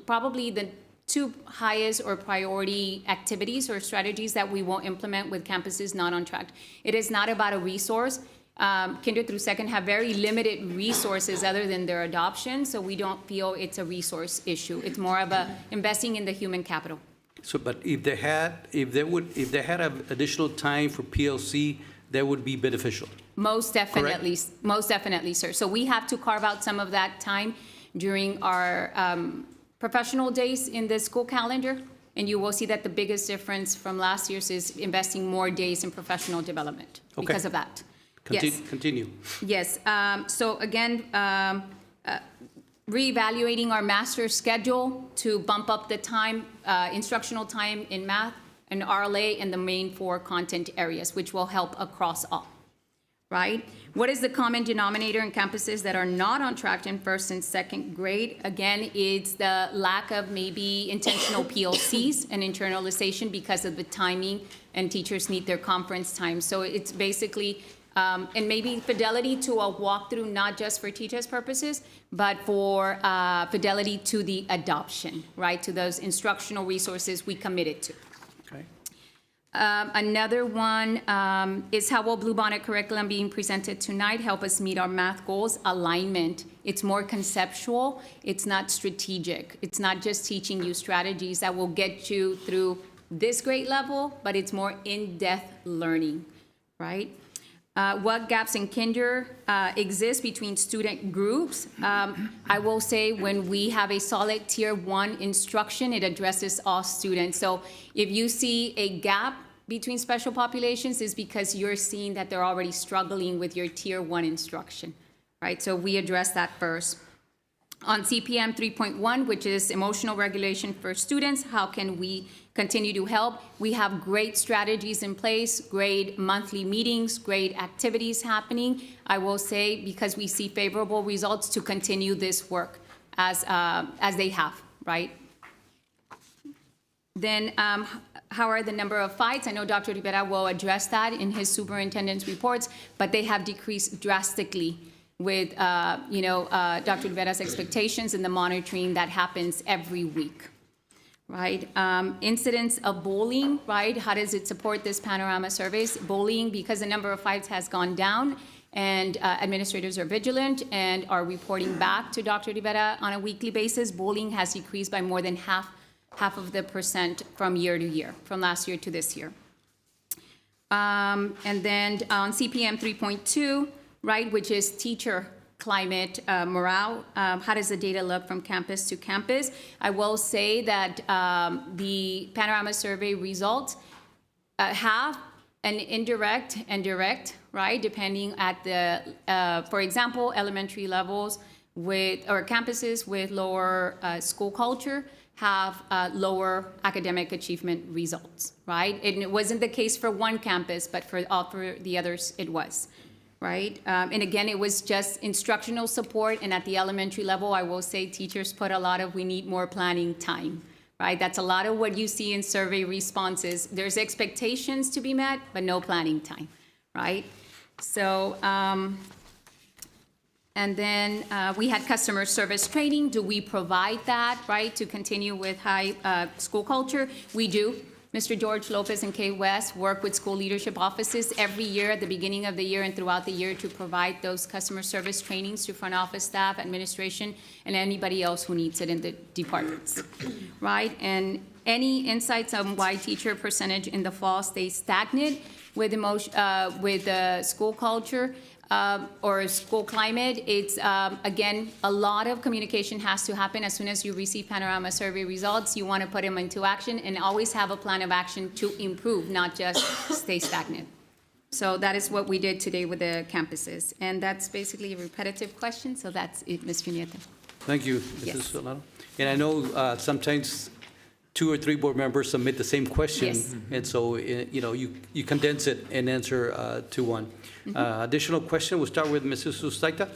probably the two highest or priority activities or strategies that we will implement with campuses not on track. It is not about a resource. Kinder through second have very limited resources other than their adoption, so we don't feel it's a resource issue. It's more of a investing in the human capital. So, but if they had additional time for PLC, that would be beneficial. Most definitely, sir. So we have to carve out some of that time during our professional days in the school calendar, and you will see that the biggest difference from last year's is investing more days in professional development because of that. Yes. Continue. Yes. So again, reevaluating our master schedule to bump up the time, instructional time in math and RLA in the main 4 content areas, which will help across all. Right? What is the common denominator in campuses that are not on track in 1st and 2nd grade? Again, it's the lack of maybe intentional PLCs and internalization because of the timing, and teachers need their conference time. So it's basically, and maybe fidelity to a walkthrough, not just for teachers' purposes, but for fidelity to the adoption, right? To those instructional resources we committed to. Okay. Another one is, how will Bluebonnet curriculum being presented tonight help us meet our math goals? Alignment. It's more conceptual. It's not strategic. It's not just teaching you strategies that will get you through this grade level, but it's more in-depth learning, right? What gaps in kinder exist between student groups? I will say when we have a solid tier 1 instruction, it addresses all students. So if you see a gap between special populations, is because you're seeing that they're already struggling with your tier 1 instruction, right? So we address that first. On CPM 3.1, which is emotional regulation for students, how can we continue to help? We have great strategies in place, great monthly meetings, great activities happening. I will say, because we see favorable results, to continue this work, as they have, right? Then, how are the number of fights? I know Dr. Rivera will address that in his superintendent's reports, but they have decreased drastically with, Dr. Rivera's expectations and the monitoring that happens every week, right? Incidents of bullying, right? How does it support this panorama surveys? Bullying, because the number of fights has gone down, and administrators are vigilant and are reporting back to Dr. Rivera on a weekly basis. Bullying has decreased by more than half of the percent from year to year, from last year to this year. And then on CPM 3.2, right, which is teacher climate morale, how does the data look from campus to campus? I will say that the panorama survey results have an indirect and direct, right, depending at the, for example, elementary levels or campuses with lower school culture have lower academic achievement results, right? And it wasn't the case for one campus, but for all the others it was, right? And again, it was just instructional support, and at the elementary level, I will say teachers put a lot of, we need more planning time, right? That's a lot of what you see in survey responses. There's expectations to be met, but no planning time, right? So, and then we had customer service training. Do we provide that, right, to continue with high school culture? We do. Mr. George Lopez and KWES work with school leadership offices every year at the beginning of the year and throughout the year to provide those customer service trainings to front office staff, administration, and anybody else who needs it in the departments, right? And any insights on why teacher percentage in the fall stays stagnant with school culture or school climate? It's, again, a lot of communication has to happen. As soon as you receive panorama survey results, you want to put them into action and always have a plan of action to improve, not just stay stagnant. So that is what we did today with the campuses. And that's basically a repetitive question, so that's it, Mr. Nieto. Thank you, Mrs. Solano. And I know sometimes 2 or 3 board members submit the same question. Yes. And so, you condense it and answer to one. Additional question, we'll start with Mrs. Ustaita.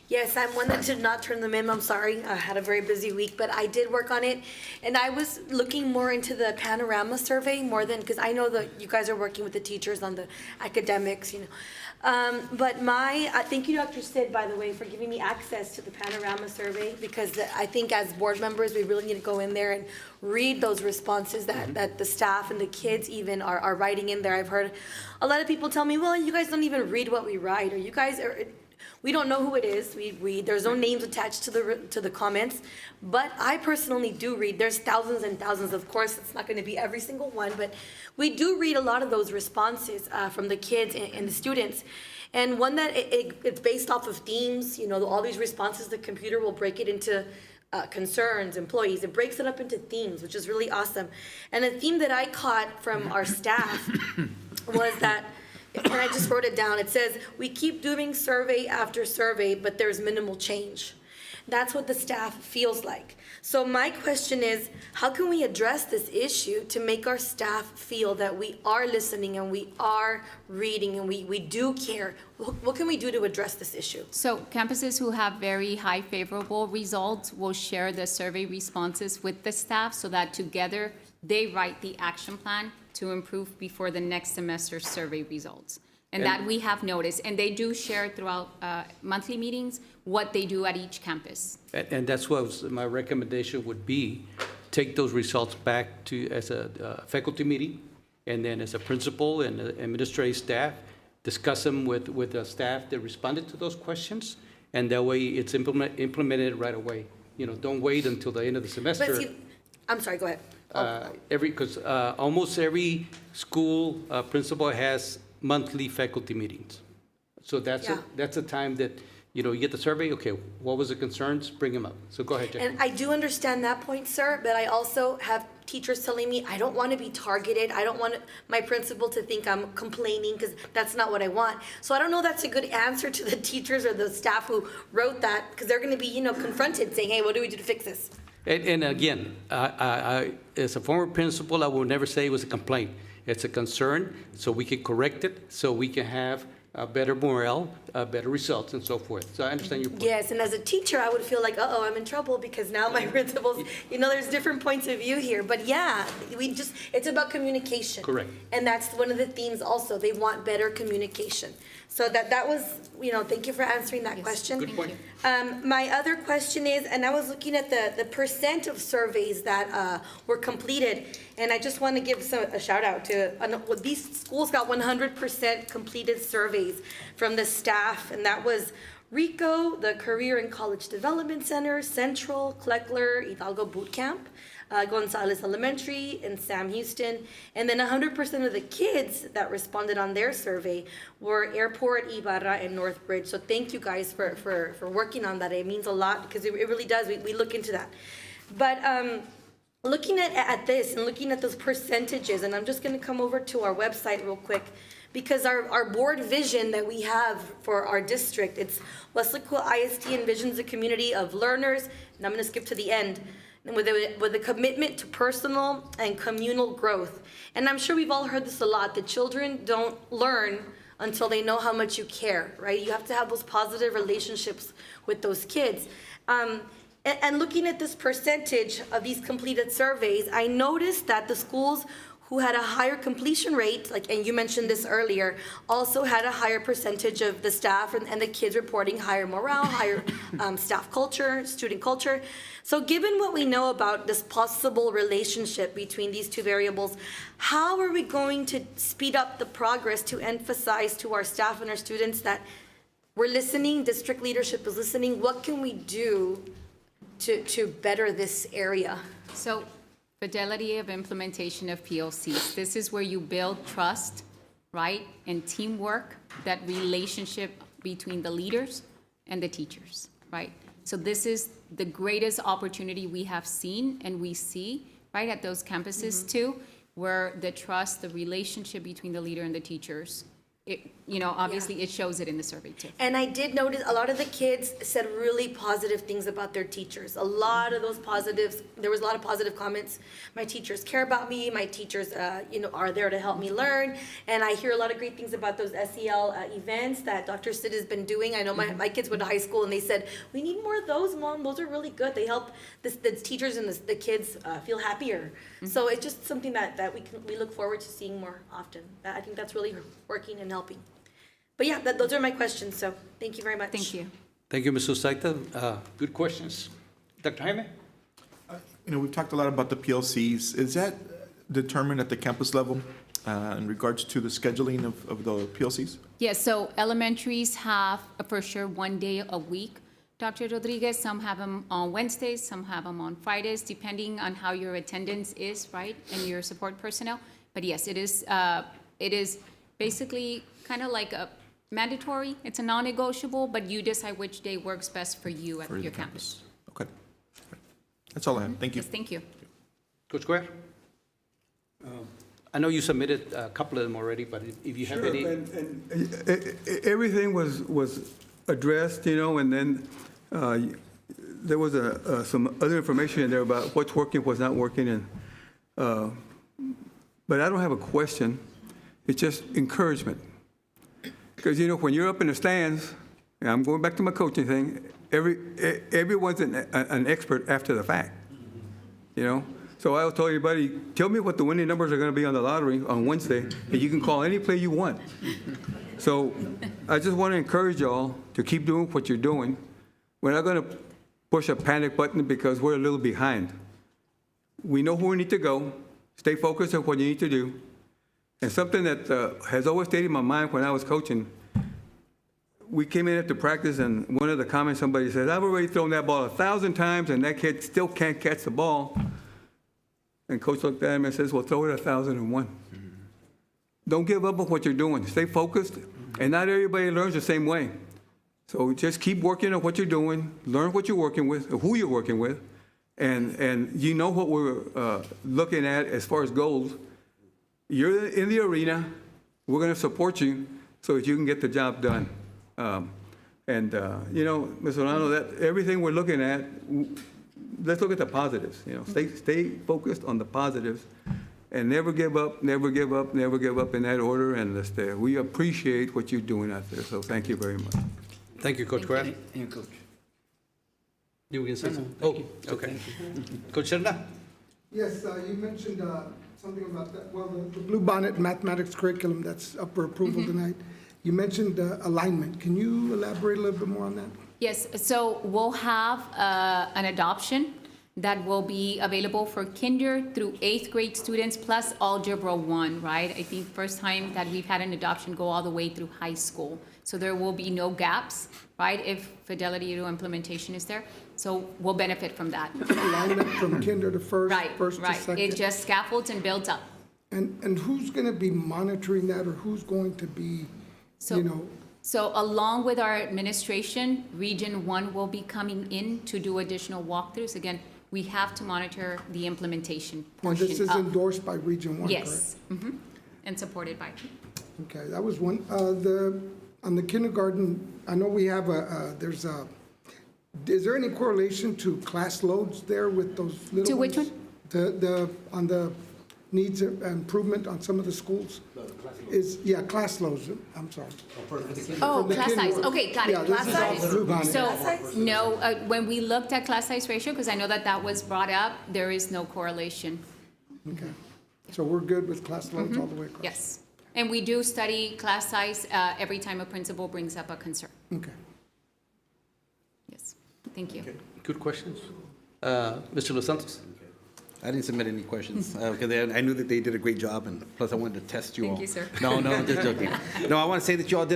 Yes, I'm one that did not turn them in. I'm sorry. I had a very busy week, but I did work on it. And I was looking more into the panorama survey more than, because I know that you guys are working with the teachers on the academics, But thank you, Dr. Sid, by the way, for giving me access to the panorama survey, because I think as board members, we really need to go in there and read those responses that the staff and the kids even are writing in there. I've heard a lot of people tell me, well, you guys don't even read what we write, or you guys we don't know who it is. There's no names attached to the comments, but I personally do read. There's thousands and thousands. Of course, it's not going to be every single one, but we do read a lot of those responses from the kids and the students. And one that it's based off of themes. All these responses, the computer will break it into concerns, employees. It breaks it up into themes, which is really awesome. And a theme that I caught from our staff was that. And I just wrote it down. It says, we keep doing survey after survey, but there's minimal change. That's what the staff feels like. So my question is, how can we address this issue to make our staff feel that we are listening and we are reading and we do care? What can we do to address this issue? So campuses who have very high favorable results will share the survey responses with the staff so that together they write the action plan to improve before the next semester's survey results. And that we have noticed. And they do share throughout monthly meetings what they do at each campus. And that's what my recommendation would be. Take those results back to as a faculty meeting, and then as a principal and administrative staff, discuss them with the staff that responded to those questions, and that way it's implemented right away. Don't wait until the end of the semester. But see, I'm sorry, go ahead. Because almost every school principal has monthly faculty meetings. So that's a time that, you get the survey, okay, what was the concerns, bring them up. So go ahead, Jackie. And I do understand that point, sir, but I also have teachers telling me, I don't want to be targeted. I don't want my principal to think I'm complaining, because that's not what I want. So I don't know if that's a good answer to the teachers or the staff who wrote that, because they're going to be, confronted saying, hey, what do we do to fix this? And again, I, as a former principal, I will never say it was a complaint. It's a concern, so we can correct it, so we can have better morale, better results, and so forth. So I understand your point. Yes, and as a teacher, I would feel like, uh-oh, I'm in trouble because now my principals, there's different points of view here. But yeah, it's about communication. Correct. And that's one of the themes also. They want better communication. So that was, thank you for answering that question. Good point. My other question is, and I was looking at the percent of surveys that were completed, and I just want to give a shout out to, these schools got 100% completed surveys from the staff, and that was RICO, the Career and College Development Center, Central, Kleckler, Hidalgo Boot Camp, Gonzales Elementary, and Sam Houston. And then 100% of the kids that responded on their survey were Airport, Ibarra, and Northbridge. So thank you guys for working on that. It means a lot because it really does. We look into that. But looking at this and looking at those percentages, and I'm just going to come over to our website real quick, because our board vision that we have for our district, it's Weslaco ISD envisions a community of learners, and I'm going to skip to the end, and with a commitment to personal and communal growth. And I'm sure we've all heard this a lot, that children don't learn until they know how much you care, right? You have to have those positive relationships with those kids. And looking at this percentage of these completed surveys, I noticed that the schools who had a higher completion rate, and you mentioned this earlier, also had a higher percentage of the staff and the kids reporting higher morale, higher staff culture, student culture. So given what we know about this possible relationship between these two variables, how are we going to speed up the progress to emphasize to our staff and our students that we're listening, district leadership is listening? What can we do to better this area? So, fidelity of implementation of PLCs. This is where you build trust, right, and teamwork, that relationship between the leaders and the teachers, right? So this is the greatest opportunity we have seen and we see, right, at those campuses too, where the trust, the relationship between the leader and the teachers, obviously it shows it in the survey too. And I did notice a lot of the kids said really positive things about their teachers. A lot of those positives, there was a lot of positive comments. My teachers care about me. My teachers, are there to help me learn. And I hear a lot of great things about those SEL events that Dr. Sid has been doing. I know my kids went to high school and they said, we need more of those, Mom. Those are really good. They help the teachers and the kids feel happier. So it's just something that we look forward to seeing more often. I think that's really working and helping. But yeah, those are my questions, so thank you very much. Thank you. Thank you, Ms. Usaita. Good questions. Dr. Jaime? We've talked a lot about the PLCs. Is that determined at the campus level in regards to the scheduling of the PLCs? Yes, so elementaries have for sure 1 day a week, Dr. Rodriguez. Some have them on Wednesdays, some have them on Fridays, depending on how your attendance is, right, and your support personnel. But yes, it is basically kind of like a mandatory. It's a non-negotiable, but you decide which day works best for you at your campus. Okay. That's all I have. Thank you. Yes, thank you. Coach Guerra? I know you submitted a couple of them already, but if you have any. And everything was addressed, and then there was some other information in there about what's working, what's not working, and but I don't have a question. It's just encouragement. Because, when you're up in the stands, and I'm going back to my coaching thing, everyone's an expert after the fact, So I'll tell everybody, tell me what the winning numbers are going to be on the lottery on Wednesday, and you can call any play you want. So I just want to encourage y'all to keep doing what you're doing. We're not going to push a panic button because we're a little behind. We know where we need to go. Stay focused on what you need to do. And something that has always stayed in my mind when I was coaching, we came in after practice, and one of the comments somebody said, I've already thrown that ball 1,000 times, and that kid still can't catch the ball. And coach looked at him and says, well, throw it 1,001. Don't give up on what you're doing. Stay focused, and not everybody learns the same way. So just keep working on what you're doing, learn what you're working with, who you're working with, and you know what we're looking at as far as goals. You're in the arena. We're going to support you so that you can get the job done. Ms. Solano, that everything we're looking at, let's look at the positives. Stay focused on the positives, and never give up, never give up, never give up in that order. And we appreciate what you're doing out there. So thank you very much. Thank you, Coach Grant. And Coach. You were going to say No, something? thank Oh, you. okay. Thank you. Coach Serna? Yes, you mentioned something about that, well, the Blue Bonnet mathematics curriculum that's up for approval tonight. You mentioned alignment. Can you elaborate a little bit more on that? Yes, so we'll have an adoption that will be available for kinder through 8th grade students plus Algebra 1, right? I think first time that we've had an adoption go all the way through high school. So there will be no gaps, right, if fidelity to implementation is there. So we'll benefit from that. Alignment from kinder to first, Right, first to right. second? It just scaffolds and builds up. And who's going to be monitoring that, or who's going to be, So- you know? So along with our administration, Region 1 will be coming in to do additional walkthroughs. Again, we have to monitor the implementation And portion this is of. endorsed by Region 1, correct? Yes, and supported by. Okay, that was one. On the kindergarten, I know we have is there any correlation to class loads there with those little ones? To which one? On the needs improvement on some of the schools? Class loads, I'm sorry. Oh, the class size, kindergarten. okay, got it, Yeah, class this is all size. Blue Bonnet. So, no, when we looked at class size ratio, because I know that was brought up, there is no correlation. Okay, so we're good with class loads all the way across? Yes, and we do study class size every time a principal brings up a concern. Okay. Yes, thank you. Good questions. Mr. Los Santos? I didn't submit any questions because I knew that they did a great job, and plus I wanted to test you all. Thank you, sir. No, I'm just joking. No, I want to say that you all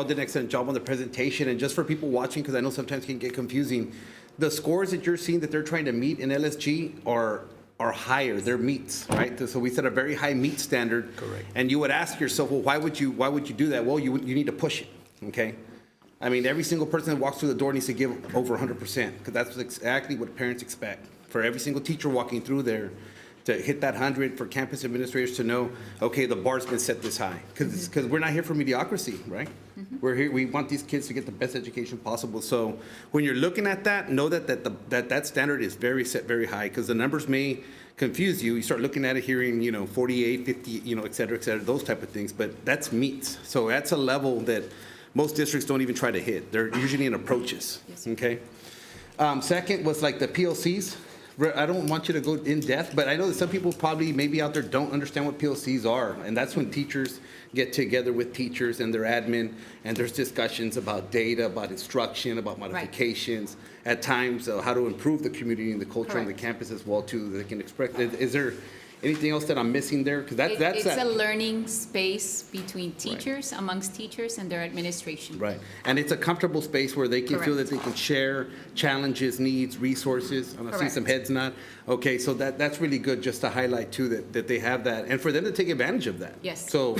did an excellent job on the presentation, and just for people watching, because I know sometimes it can get confusing, the scores that you're seeing that they're trying to meet in LSG are higher. They're meets, right? So we set a very high meet standard. Correct. And you would ask yourself, well, why would you do that? Well, you need to push it, okay? I mean, every single person that walks through the door needs to give over 100%, because that's exactly what parents expect. For every single teacher walking through there to hit that 100, for campus administrators to know, okay, the bar's been set this high. Because we're not here for mediocrity, right? We're here, we want these kids to get the best education possible. So when you're looking at that, know that standard is set very high, because the numbers may confuse you. You start looking at it, hearing, 48, 50, et cetera, those type of things. But that's meets. So that's a level that most districts don't even try to hit. They're usually in approaches, okay? Second was like the PLCs. I don't want you to go in depth, but I know that some people probably maybe out there don't understand what PLCs are. And that's when teachers get together with teachers and their admin, and there's discussions about data, about instruction, about modifications, at times how to improve the community and the culture on the campus as well too. They can express. Is there anything else that I'm missing there? Because that's It's a learning space between teachers, amongst teachers and their administration. right, and it's a comfortable space where they can feel that Correct. they can share challenges, needs, resources. I see Correct. some heads nod. Okay, so that's really good just to highlight too that they have that, and for them to take advantage of that. Yes. So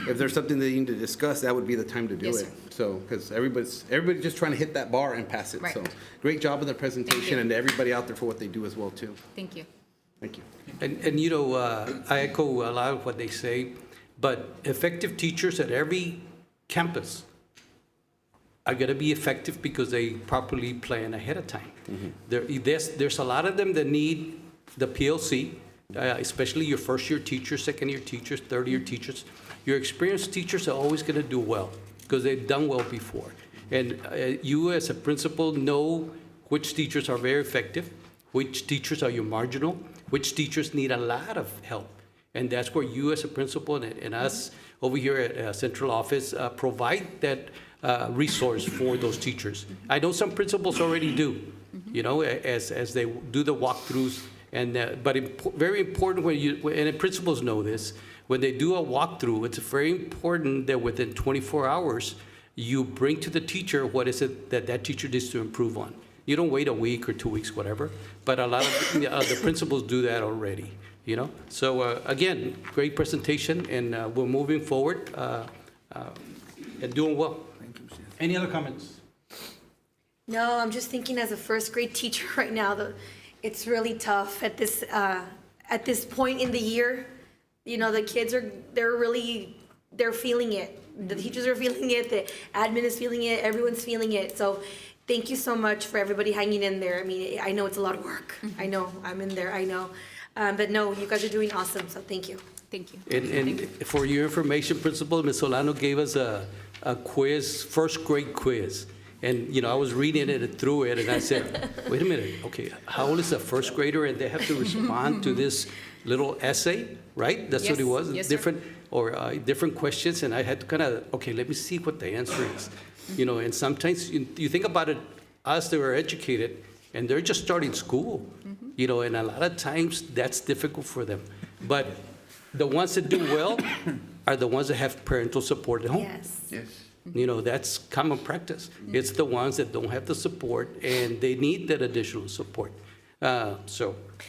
if there's something they need to discuss, that would be the time to do Yes, it. sir. So because everybody's just trying to hit that bar and pass it. Right. So great job on the presentation, you. and to everybody out there for what they do as well too. Thank you. Thank you. And I echo a lot of what they say, but effective teachers at every campus are going to be effective because they properly plan ahead of time. There's a lot of them that need the PLC, especially your first-year teachers, second-year teachers, third-year teachers. Your experienced teachers are always going to do well because they've done well before. And you as a principal know which teachers are very effective, which teachers are your marginal, which teachers need a lot of help. And that's where you as a principal and us over here at Central Office provide that resource for those teachers. I know some principals already do, as they do the walkthroughs. But very important and principals know this, when they do a walkthrough, it's very important that within 24 hours, you bring to the teacher what is it that teacher needs to improve on. You don't wait a week or 2 weeks, whatever, but a lot of the principals do that already, So again, great presentation, and we're moving forward and doing well. Any other comments? No, I'm just thinking as a first grade teacher right now, it's really tough at this point in the year. The kids they're feeling it. The teachers are feeling it, the admin is feeling it, everyone's feeling it. So thank you so much for everybody hanging in there. I mean, I know it's a lot of work. I know, I'm in there, I know. But no, you guys are doing awesome, so thank you. Thank you. And for your information, Principal, Ms. Solano gave us a quiz, first grade quiz. And, I was reading it through it, and I said, wait a minute, okay, how old is a first grader? And they have to respond to this little essay, right? That's what it Yes. was? Yes, sir. Different questions, and I had to kind of, okay, let me see what the answer is. And sometimes you think about it, us that were educated, and they're just starting school, and a lot of times that's difficult for them. But the ones that do well are the ones that have parental support at home. Yes. Yes. That's common practice. It's the ones that don't have the support and they need that additional support.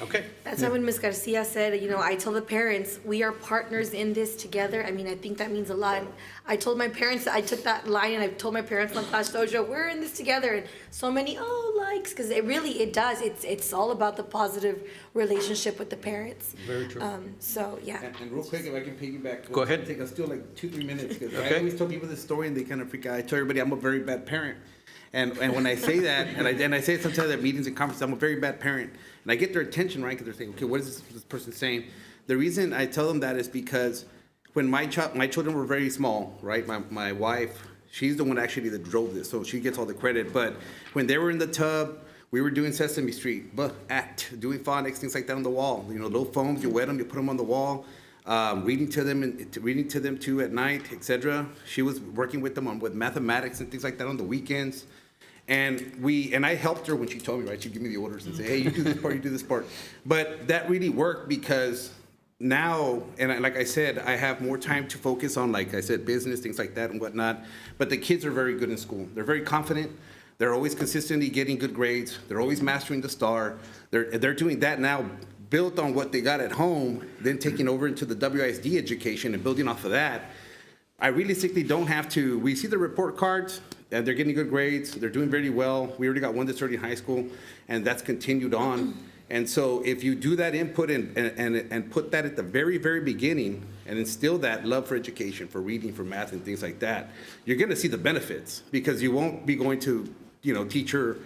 Okay. That's why when Ms. Garcia said, I tell the parents, we are partners in this together. I mean, I think that means a lot. I told my parents, I took that line and I told my parents on Clash Dojo, we're in this together. And so many, likes, because it does. It's all about the positive relationship with the parents. Very true. So, yeah. And real quick, if I can piggyback. Go ahead. Take us still like 2-3 minutes, because I Okay. always tell people this story and they kind of freak out. I tell everybody I'm a very bad parent. And when I say that, and I say it sometimes at meetings and conferences, I'm a very bad parent. And I get their attention, right? Because they're saying, okay, what is this person saying? The reason I tell them that is because when my children were very small, right? My wife, she's the one actually that drove this, so she gets all the credit. But when they were in the tub, we were doing Sesame Street, doing phonics, things like that on the wall. Little foams, you wet them, you put them on the wall. Reading to them too at night, etc. She was working with them with mathematics and things like that on the weekends. And I helped her when she told me, right? She'd give me the orders and say, hey, you do this part, you do this part. But that really worked because now, and like I said, I have more time to focus on, like I said, business, things like that and whatnot. But the kids are very good in school. They're very confident. They're always consistently getting good grades. They're always mastering the STAR. They're doing that now, built on what they got at home, then taking over into the WISD education and building off of that. I realistically don't have to, we see the report cards, and they're getting good grades, they're doing very well. We already got one that's already in high school, and that's continued on. And so if you do that input and put that at the very, very beginning, and instill that love for education, for reading, for math, and things like that, you're gonna see the benefits, because you won't be going to, teacher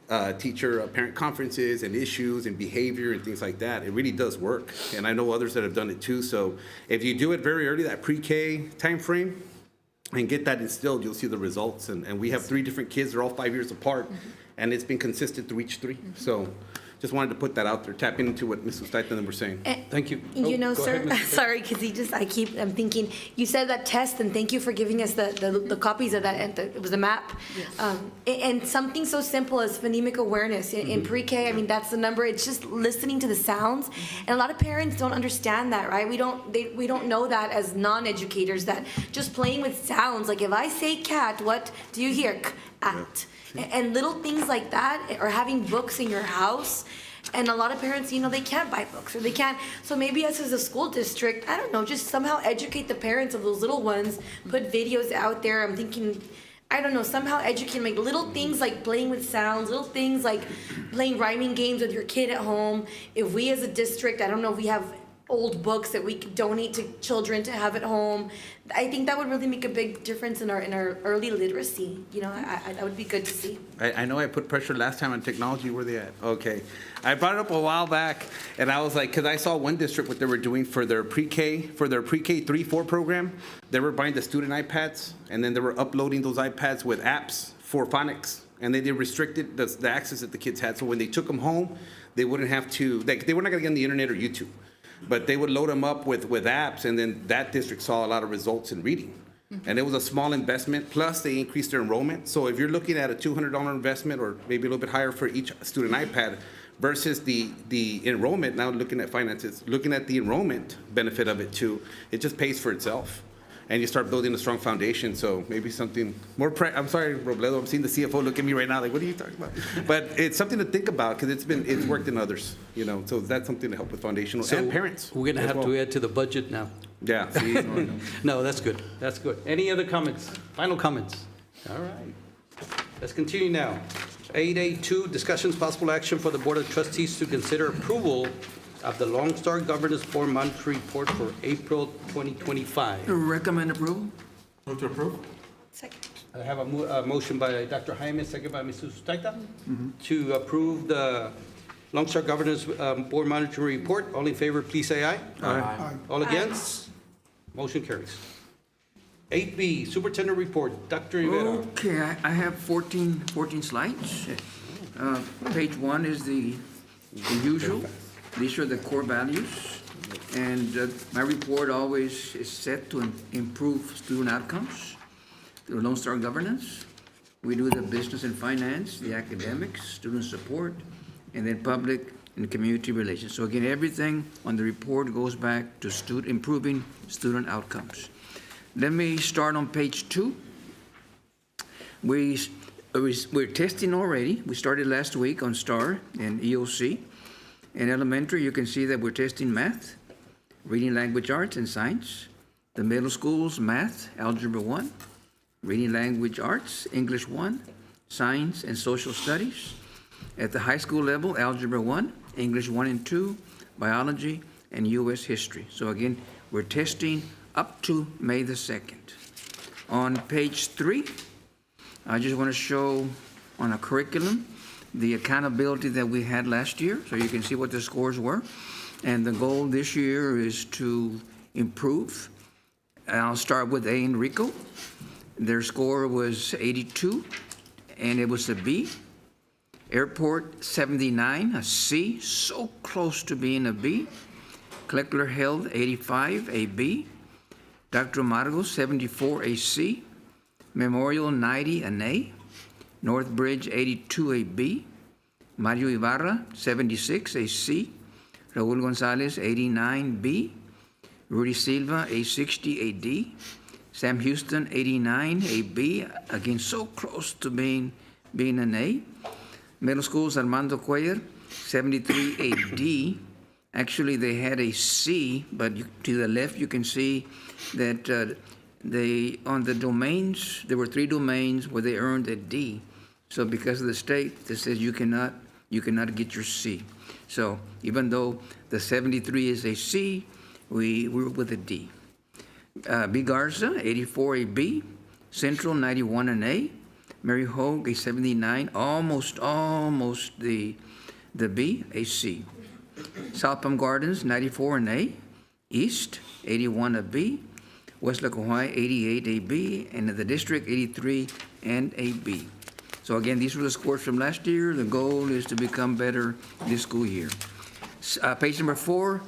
parent conferences and issues and behavior and things like that. It really does work, and I know others that have done it too. So if you do it very early, that pre-K timeframe, and get that instilled, you'll see the results. And we have 3 different kids, they're all 5 years apart, and it's been consistent through each 3. So just wanted to put that out there, tapping into what Ms. Ustaiten was saying. Thank you. Go Go sir, ahead, Mr. sorry, because I'm thinking, you said that test, and thank you for giving us the copies of that, and it was a map. And something so simple as phonemic awareness in pre-K, I mean, that's the number, it's just listening to the sounds. And a lot of parents don't understand that, right? We don't know that as non-educators, that just playing with sounds, like if I say cat, what do you hear? At. And little things like that, or having books in your house. And a lot of parents, they can't buy books, or they can't. So maybe us as a school district, I don't know, just somehow educate the parents of those little ones, put videos out there. I'm thinking, I don't know, somehow educate, like little things like playing with sounds, little things like playing rhyming games with your kid at home. If we as a district, I don't know if we have old books that we could donate to children to have at home. I think that would really make a big difference in our early literacy. That would be good to see. I know I put pressure last time on technology. Where they at? Okay. I brought it up a while back, and I was like, because I saw one district what they were doing for their pre-K 3-4 program. They were buying the student iPads, and then they were uploading those iPads with apps for phonics. And they restricted the access that the kids had. So when they took them home, they wouldn't have to, they were not going to get on the internet or YouTube. But they would load them up with apps, and then that district saw a lot of results in reading. And it was a small investment, plus they increased their enrollment. So if you're looking at a $200 investment, or maybe a little bit higher for each student iPad, versus the enrollment, now looking at finances, looking at the enrollment benefit of it too, it just pays for itself. And you start building a strong foundation. So maybe something more, I'm sorry, Robledo, I'm seeing the CFO look at me right now like, what are you talking about? But it's something to think about, because it's worked in others, so that's something to help with foundational and parents. We're going to have to add to the budget now. Yeah. See? No, that's good. That's good. Any other comments? Final comments? All right. Let's continue now. 8A2, discussions, possible action for the Board of Trustees to consider approval of the Lone Star Governance Board monthly report for April 2025. Recommend approval? Move to approve? Second. I have a motion by Dr. Jaime, second by Mrs. Ustaita, to approve the Lone Star Governance Board Monitoring Report. All in favor, please say aye. Aye. All against? Motion carries. 8B, Superintendent Report. Dr. Rivera. Okay, I have 14 slides. Page 1 is the usual. These are the core values. And my report always is set to improve student outcomes through Lone Star Governance. We do the business and finance, the academics, student support, and then public and community relations. So again, everything on the report goes back to improving student outcomes. Let me start on page 2. We're testing already. We started last week on STAR and EOC. In elementary, you can see that we're testing math, reading, language, arts, and science. The middle schools, math, algebra 1, reading, language, arts, English 1, science, and social studies. At the high school level, algebra 1, English 1 and 2, biology, and U.S. history. So again, we're testing up to May the 2nd. On page 3, I just want to show on a curriculum the accountability that we had last year, so you can see what the scores were. And the goal this year is to improve. I'll start with A and Rico. Their score was 82, and it was a B. Airport, 79, a C, so close to being a B. Kleckler Health, 85, a B. Dr. Amargo, 74, a C. Memorial, 90, an A. Northbridge, 82, a B. Mario Ibarra, 76, a C. Raul Gonzalez, 89, B. Rudy Silva, a 60, a D. Sam Houston, 89, a B. Again, so close to being an A. Middle schools, Armando Cuellar, 73, a D. Actually, they had a C, but to the left, you can see that on the domains, there were 3 domains where they earned a D. So because of the state, that says you cannot get your C. So even though the 73 is a C, we were with a D. B. Garza, 84, a B. Central, 91, an A. Mary Hogue, a 79, almost the B, a C. South Palm Gardens, 94, an A. East, 81, a B. Weslaco High, 88, a B. And the district, 83, and a B. So again, these were the scores from last year. The goal is to become better this school year. Page number 4,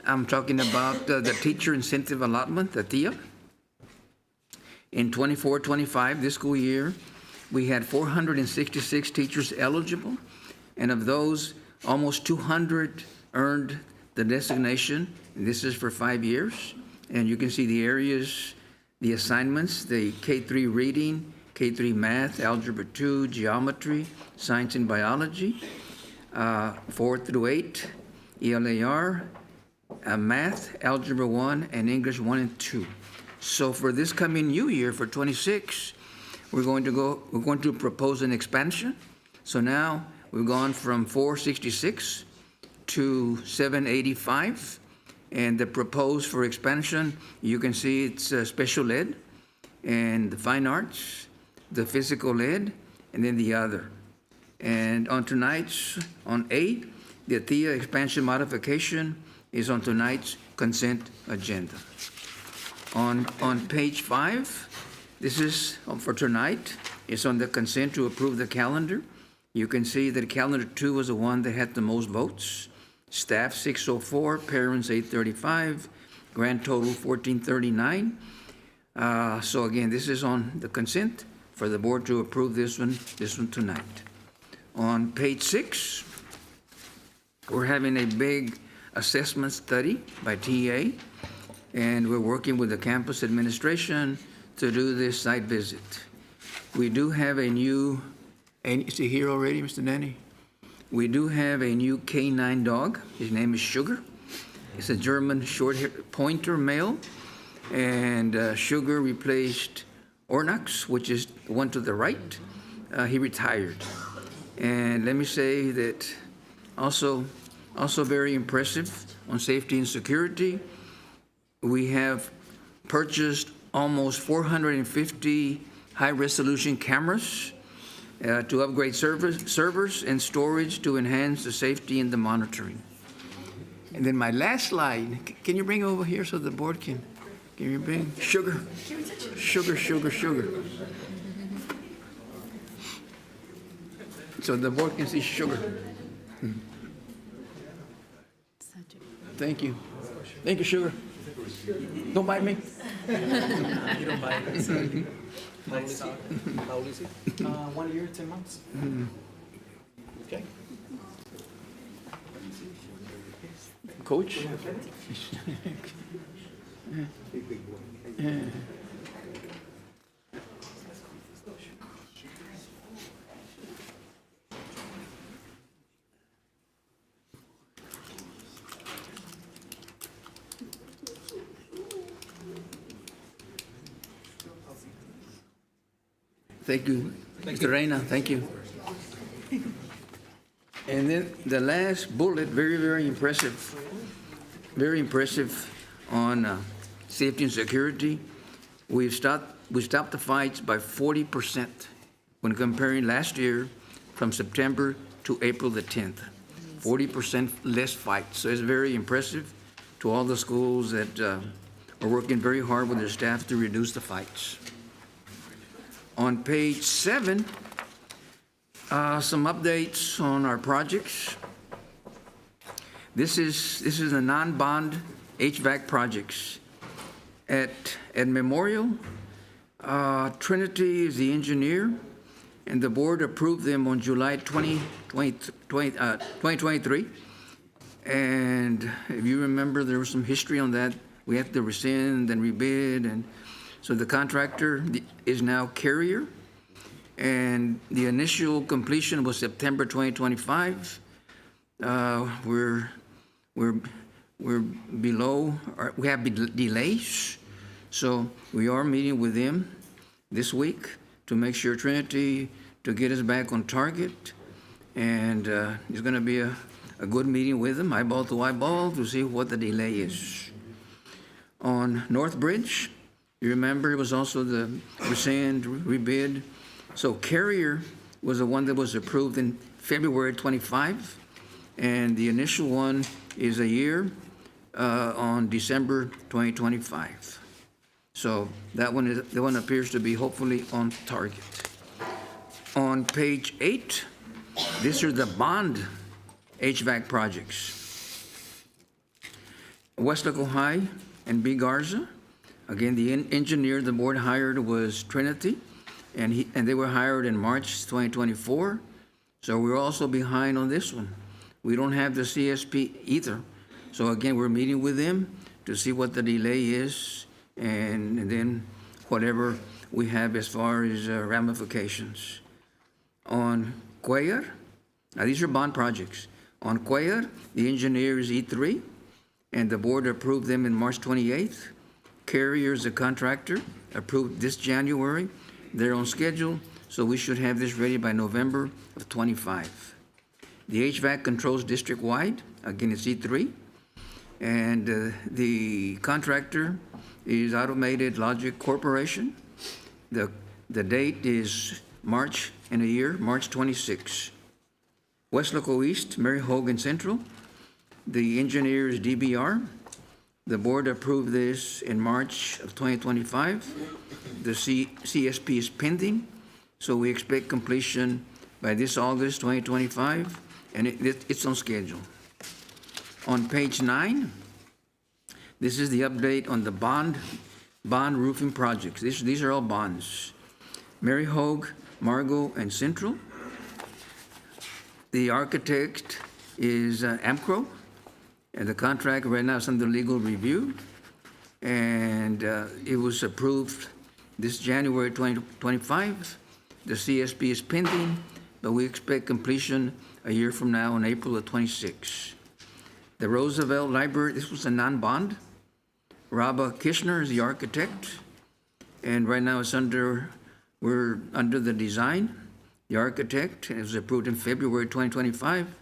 I'm talking about the teacher incentive allotment, the TIA. In 24-25, this school year, we had 466 teachers eligible, and of those, almost 200 earned the designation, and this is for 5 years. And you can see the areas, the assignments, the K3 reading, K3 math, algebra 2, geometry, science and biology, 4 through 8, ELAR, math, algebra 1, and English 1 and 2. So for this coming new year, for 26, we're going to propose an expansion. So now we've gone from 466 to 785. And the proposed for expansion, you can see it's special ed and the fine arts, the physical ed, and then the other. And on tonight's, on 8, the TIA expansion modification is on tonight's consent agenda. On page 5, this is for tonight. It's on the consent to approve the calendar. You can see that calendar 2 was the one that had the most votes. Staff 604, parents 835, grand total 1439. So again, this is on the consent for the board to approve this one tonight. On page 6, we're having a big assessment study by TA, and we're working with the campus administration to do this site visit. We do have a new, and is he here already, Mr. Nanny? We do have a new K9 dog. His name is Sugar. It's a German short-haired pointer male, and Sugar replaced Ornax, which is the one to the right. He retired. And let me say that also very impressive on safety and security. We have purchased almost 450 high-resolution cameras, to upgrade servers and storage to enhance the safety and the monitoring. And then my last slide, can you bring it over here so the board can you bring sugar? Sugar. So the board can see sugar. Thank you. Thank you, sugar. Don't bite me. You don't buy it. How old is he? 1 year, 10 months. Okay. Coach? Thank you, Mr. Reyna, thank you. And then the last bullet, very impressive. Very impressive on safety and security. We stopped the fights by 40% when comparing last year from September to April the 10th. 40% less fights. So it's very impressive to all the schools that are working very hard with their staff to reduce the fights. On page 7, some updates on our projects. This is the non-bond HVAC projects. At Memorial, Trinity is the engineer, and the board approved them on July 2023. And if you remember, there was some history on that. We had to rescind and rebid, and so the contractor is now Carrier, and the initial completion was September 2025. We're below, or we have delays, so we are meeting with them this week to make sure Trinity, to get us back on target, and it's going to be a good meeting with them, eyeball to eyeball, to see what the delay is. On North Bridge, you remember it was also the rescind, rebid. So Carrier was the one that was approved in February 25, and the initial one is a year on December 2025. So that one appears to be hopefully on target. On page 8, these are the bond HVAC projects. Weslaco High and B. Garza. Again, the engineer the board hired was Trinity, and they were hired in March 2024. So we're also behind on this one. We don't have the CSP either. So again, we're meeting with them to see what the delay is, and then whatever we have as far as ramifications. On Cuellar, now these are bond projects. On Cuellar, the engineer is E3, and the board approved them in March 28th. Carrier is the contractor, approved this January. They're on schedule, so we should have this ready by November of 25. The HVAC controls district-wide, again, it's E3. And the contractor is Automated Logic Corporation. The date is March in a year, March 26. Weslaco East, Mary Hogan Central. The engineer is DBR. The board approved this in March of 2025. The CSP is pending, so we expect completion by this August 2025, and it's on schedule. On page 9, this is the update on the bond roofing projects. These are all bonds. Mary Hogue, Margot, and Central. The architect is Amcro. And the contract right now is under legal review, and it was approved this January 2025. The CSP is pending, but we expect completion a year from now on April of 26. The Roosevelt Library, this was a non-bond. Rabba Kishner is the architect, and right now we're under the design. The architect, it was approved in February 2025.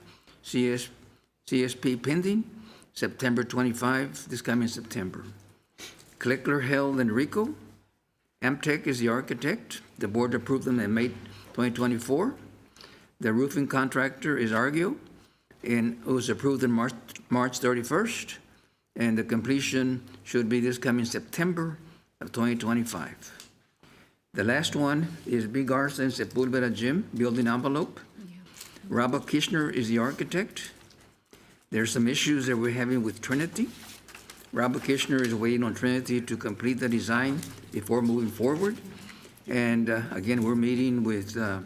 CSP pending. September 25, this coming September. Kleckler, Held, and Rico. Amtech is the architect. The board approved them in May 2024. The roofing contractor is Argio, and it was approved on March 31st, and the completion should be this coming September of 2025. The last one is B. Garza and Sepulveda Gym, building envelope. Robert Kishner is the architect. There's some issues that we're having with Trinity. Robert Kishner is waiting on Trinity to complete the design before moving forward. And again, we're meeting with the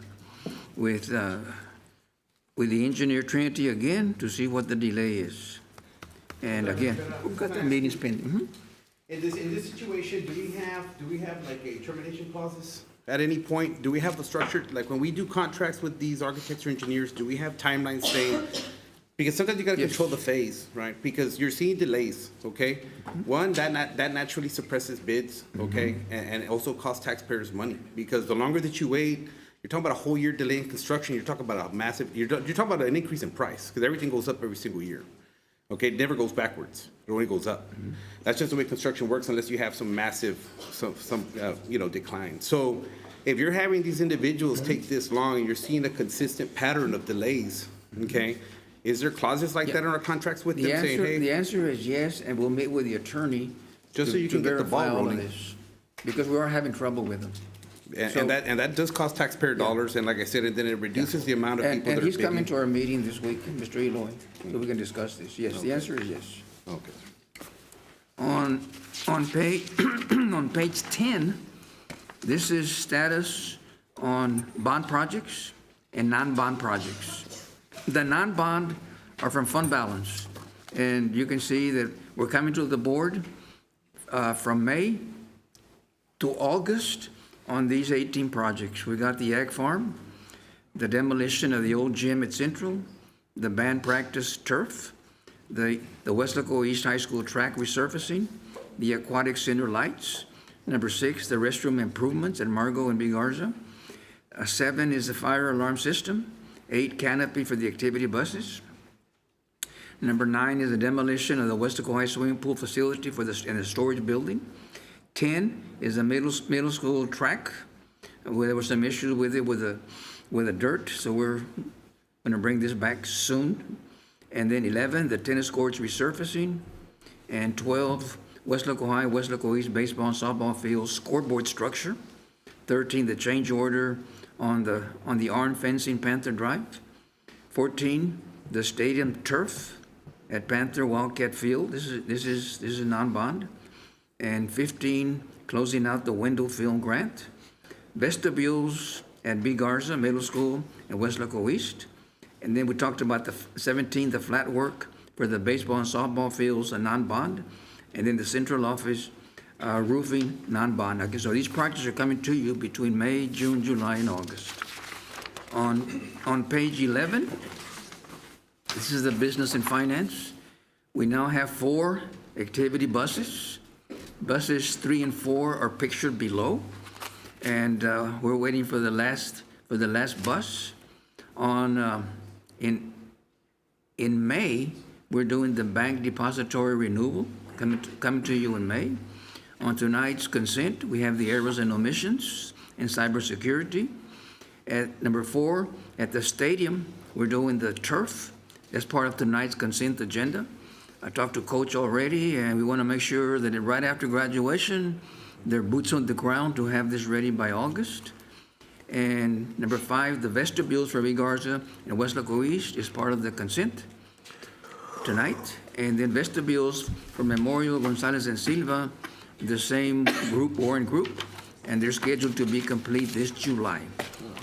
engineer Trinity again to see what the delay is. And again, we've got the meetings pending. Mhm. In this situation, do we have like a termination clauses? At any point, do we have the structure, like when we do contracts with these architects or engineers, do we have timelines saying? Because sometimes you gotta control the phase, right? Because you're seeing delays, okay? One, that naturally suppresses bids, okay? And it also costs taxpayers money, because the longer that you wait, you're talking about a whole year delay in construction, you're talking about a massive, you're talking about an increase in price, because everything goes up every single year. Okay, it never goes backwards, it only goes up. That's just the way construction works unless you have some massive, decline. So if you're having these individuals take this long and you're seeing a consistent pattern of delays, okay? Is there clauses like that in our contracts with them saying, hey? The answer is yes, and we'll meet with the attorney Just so you to can get the ball verify all of rolling. this, because we are having trouble with them. And that does cost taxpayer dollars, and like I said, and then it reduces the amount of people that are And he's coming bidding. to our meeting this week, Mr. Eloy, so we can discuss this. Yes, the answer is yes. Okay. On page, on page 10, this is status on bond projects and non-bond projects. The non-bond are from fund balance, and you can see that we're coming to the board from May to August on these 18 projects. We got the ag farm, the demolition of the old gym at Central, the band practice turf, the Weslaco East High School track resurfacing, the aquatic center lights. Number 6, the restroom improvements at Margot and Big Garza. 7 is the fire alarm system. 8, canopy for the activity buses. Number 9 is the demolition of the Weslaco High swimming pool facility in the storage building. 10 is the middle school track, where there were some issues with it with the dirt, so we're gonna bring this back soon. And then 11, the tennis courts resurfacing, and 12, Weslaco High, Weslaco East baseball and softball field scoreboard structure. 13, the change order on the arm fencing Panther Drive. 14, the stadium turf at Panther Wildcat Field. This is a non-bond. And 15, closing out the window film grant. Vestibules at B. Garza Middle School and Weslaco East. And then we talked about the 17, the flat work for the baseball and softball fields, a non-bond. And then the central office roofing, non-bond. Okay, so these projects are coming to you between May, June, July, and August. On page 11, this is the business and finance. We now have 4 activity buses. Buses 3 and 4 are pictured below, and we're waiting for the last bus. In May, we're doing the bank depository renewal, coming to you in May. On tonight's consent, we have the errors and omissions and cybersecurity. At number 4, at the stadium, we're doing the turf. That's part of tonight's consent agenda. I talked to Coach already, and we want to make sure that right after graduation, they're boots on the ground to have this ready by August. And number 5, the vestibules for Big Garza and Weslaco East is part of the consent tonight. And then vestibules for Memorial, Gonzalez, and Silva, the same group, Warren Group, and they're scheduled to be complete this July.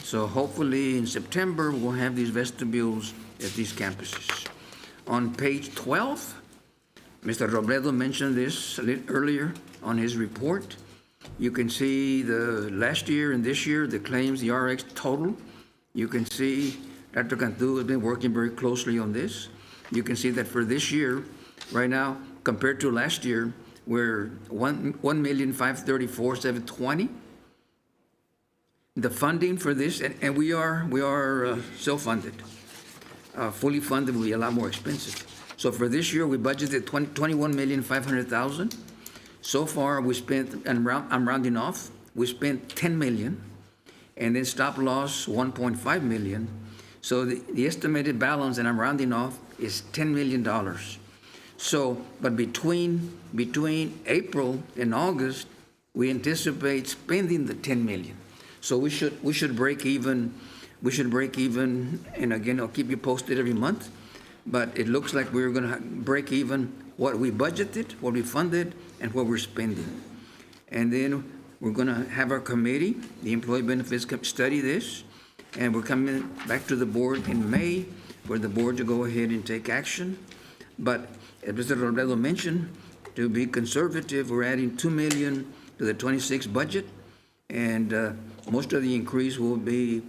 So hopefully in September, we'll have these vestibules at these campuses. On page 12, Mr. Robledo mentioned this a little earlier on his report. You can see the last year and this year, the claims, the RX total. You can see Dr. Cantu has been working very closely on this. You can see that for this year, right now, compared to last year, we're 1,534,720. The funding for this, and we are self-funded. Fully funded will be a lot more expensive. So for this year, we budgeted 21,500,000. So far, we spent, and I'm rounding off, we spent 10 million. and then stop loss, 1.5 million. So the estimated balance, and I'm rounding off, is $10 million. So, but between April and August, we anticipate spending the 10 million. So we should break even, and again, I'll keep you posted every month, but it looks like we're gonna break even what we budgeted, what we funded, and what we're spending. And then we're gonna have our committee, the Employee Benefits, study this, and we're coming back to the board in May for the board to go ahead and take action. But as Mr. Robledo mentioned, to be conservative, we're adding 2 million to the 26 budget, and most of the increase will be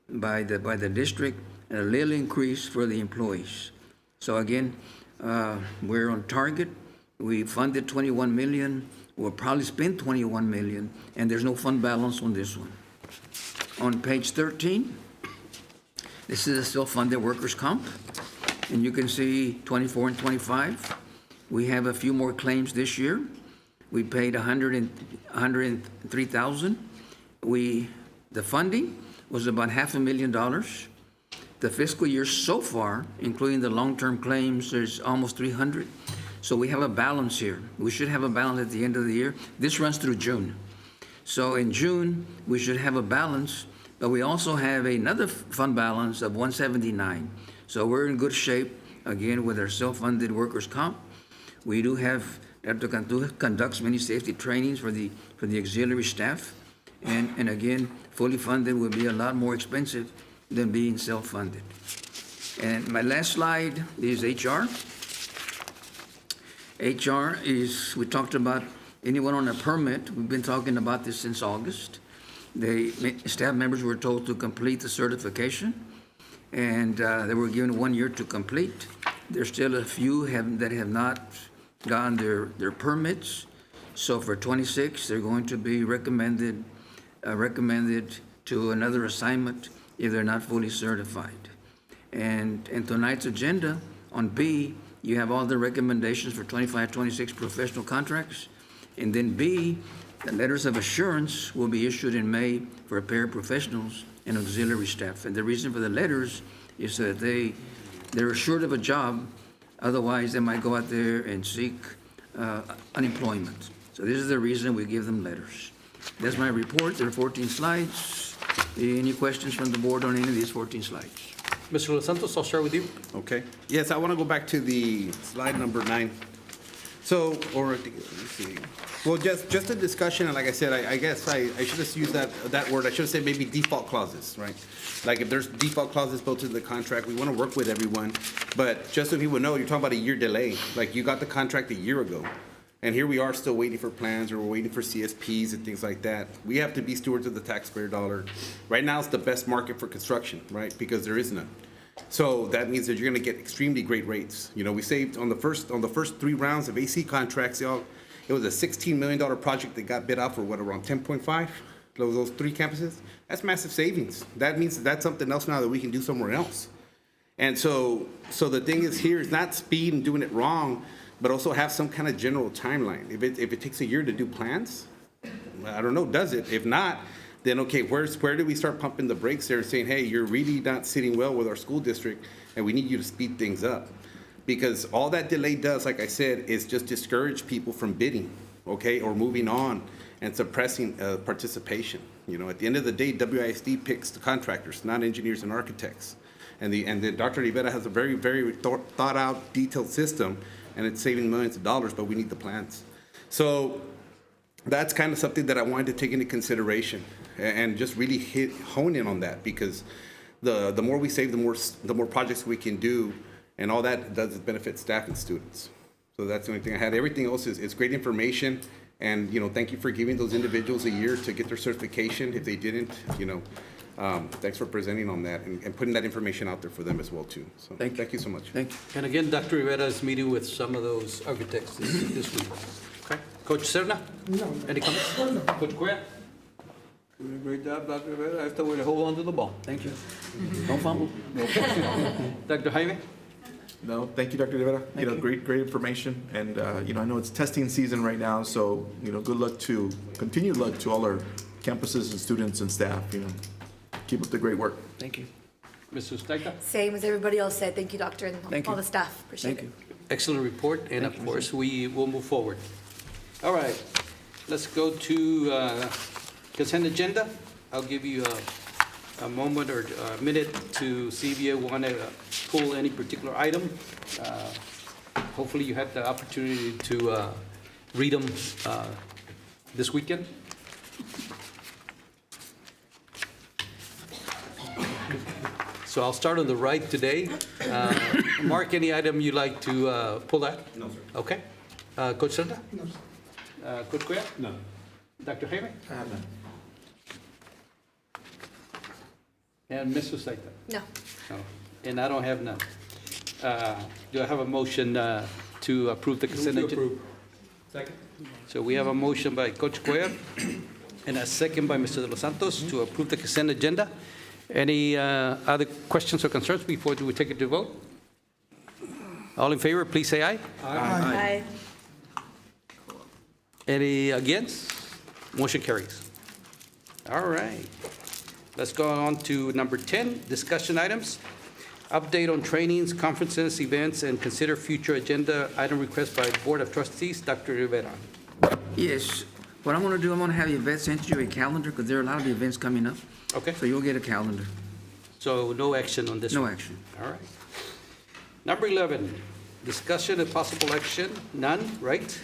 by the district, and a little increase for the employees. So again, we're on target. We funded 21 million. We'll probably spend 21 million, and there's no fund balance on this one. On page 13, this is a self-funded workers' comp, and you can see 24 and 25. We have a few more claims this year. We paid 103,000. The funding was about $500,000. The fiscal year so far, including the long-term claims, there's almost 300. So we have a balance here. We should have a balance at the end of the year. This runs through June. So in June, we should have a balance, but we also have another fund balance of 179. So we're in good shape, again, with our self-funded workers' comp. We do have to conduct many safety trainings for the auxiliary staff. And again, fully funded will be a lot more expensive than being self-funded. And my last slide is HR. HR is, we talked about anyone on a permit. We've been talking about this since August. Staff members were told to complete the certification, and they were given 1 year to complete. There's still a few that have not gotten their permits. So for 26, they're going to be recommended to another assignment if they're not fully certified. And tonight's agenda on B, you have all the recommendations for 25, 26 professional contracts. And then B, the letters of assurance will be issued in May for paraprofessionals and auxiliary staff. And the reason for the letters is that they're assured of a job, otherwise they might go out there and seek unemployment. So this is the reason we give them letters. That's my report. There are 14 slides. Any questions from the board on any of these 14 slides? Mr. Los Santos, I'll start with you. Okay. Yes, I want to go back to the slide number 9. So, or let me see. Well, just a discussion, and like I said, I guess I should have used that word. I should have said maybe default clauses, right? Like if there's default clauses built into the contract, we want to work with everyone. But just so people know, you're talking about a year delay. Like you got the contract a year ago. And here we are still waiting for plans, or we're waiting for CSPs and things like that. We have to be stewards of the taxpayer dollar. Right now, it's the best market for construction, right? Because there is none. So that means that you're going to get extremely great rates. You know, we saved on the first 3 rounds of AC contracts, y'all. It was a $16 million project that got bid out for what, around 10.5? Those 3 campuses. That's massive savings. That means that's something else now that we can do somewhere else. And so the thing is here is not speed and doing it wrong, but also have some kind of general timeline. If it takes a year to do plans, I don't know, does it? If not, then okay, where do we start pumping the brakes there and saying, hey, you're really not sitting well with our school district and we need you to speed things up? Because all that delay does, like I said, is just discourage people from bidding, okay, or moving on and suppressing participation. You know, at the end of the day, WISD picks the contractors, not engineers and architects. And Dr. Rivera has a very, very thought out, detailed system, and it's saving millions of dollars, but we need the plans. So that's kind of something that I wanted to take into consideration and just really hone in on that, because the more we save, the more projects we can do, and all that does is benefit staff and students. So that's the only thing I had. Everything else is great information, and you know, thank you for giving those individuals a year to get their certification if they didn't. You know, thanks for presenting on that and putting that information out there for them as well too. So thank you so much. Thank you. And again, Dr. Rivera is meeting with some of those architects this week. Okay. Coach Serna? No. Any comments? No. Coach Correa? Doing a great job, Dr. Rivera. That's the way to hold on to the ball. Thank you. Don't fumble. Dr. Jaime? No, thank you, Dr. Rivera. You know, great information. And, you know, I know it's testing season right now, so, you know, continued luck to all our campuses and students and staff, you know. Keep up the great work. Thank you. Mr. Ustaita? Same as everybody else said. Thank you, doctor, and Thank all you. the staff. Appreciate Thank it. you. Excellent report, and of course, we will move forward. All right, let's go to consent agenda. I'll give you a moment or a minute to see if you want to pull any particular item. Hopefully, you had the opportunity to read them this weekend. So I'll start on the right today. Mark, any item you'd like to pull out? No, sir. Okay. Coach Senda? No, sir. Coach Cuellar? No. Dr. Jaime? I have none. And Mr. Saita? No. No. And I don't have none. Do I have a motion to approve the consent agenda? Second. So we have a motion by Coach Cuellar and a second by Mr. De Los Santos to approve the consent agenda. Any other questions or concerns before we take it to vote? All in favor, please say aye. Aye. Any against? Motion carries. All right. Let's go on to number 10, discussion items. Update on trainings, conferences, events, and consider future agenda item request by Board of Trustees. Dr. Rivera. Yes, what I'm gonna do, I'm gonna have Yvette send you a calendar, because there are a lot of events coming up, Okay, so you'll get a calendar. so no action on this No one? action. All right. Number 11, discussion and possible action, none, right?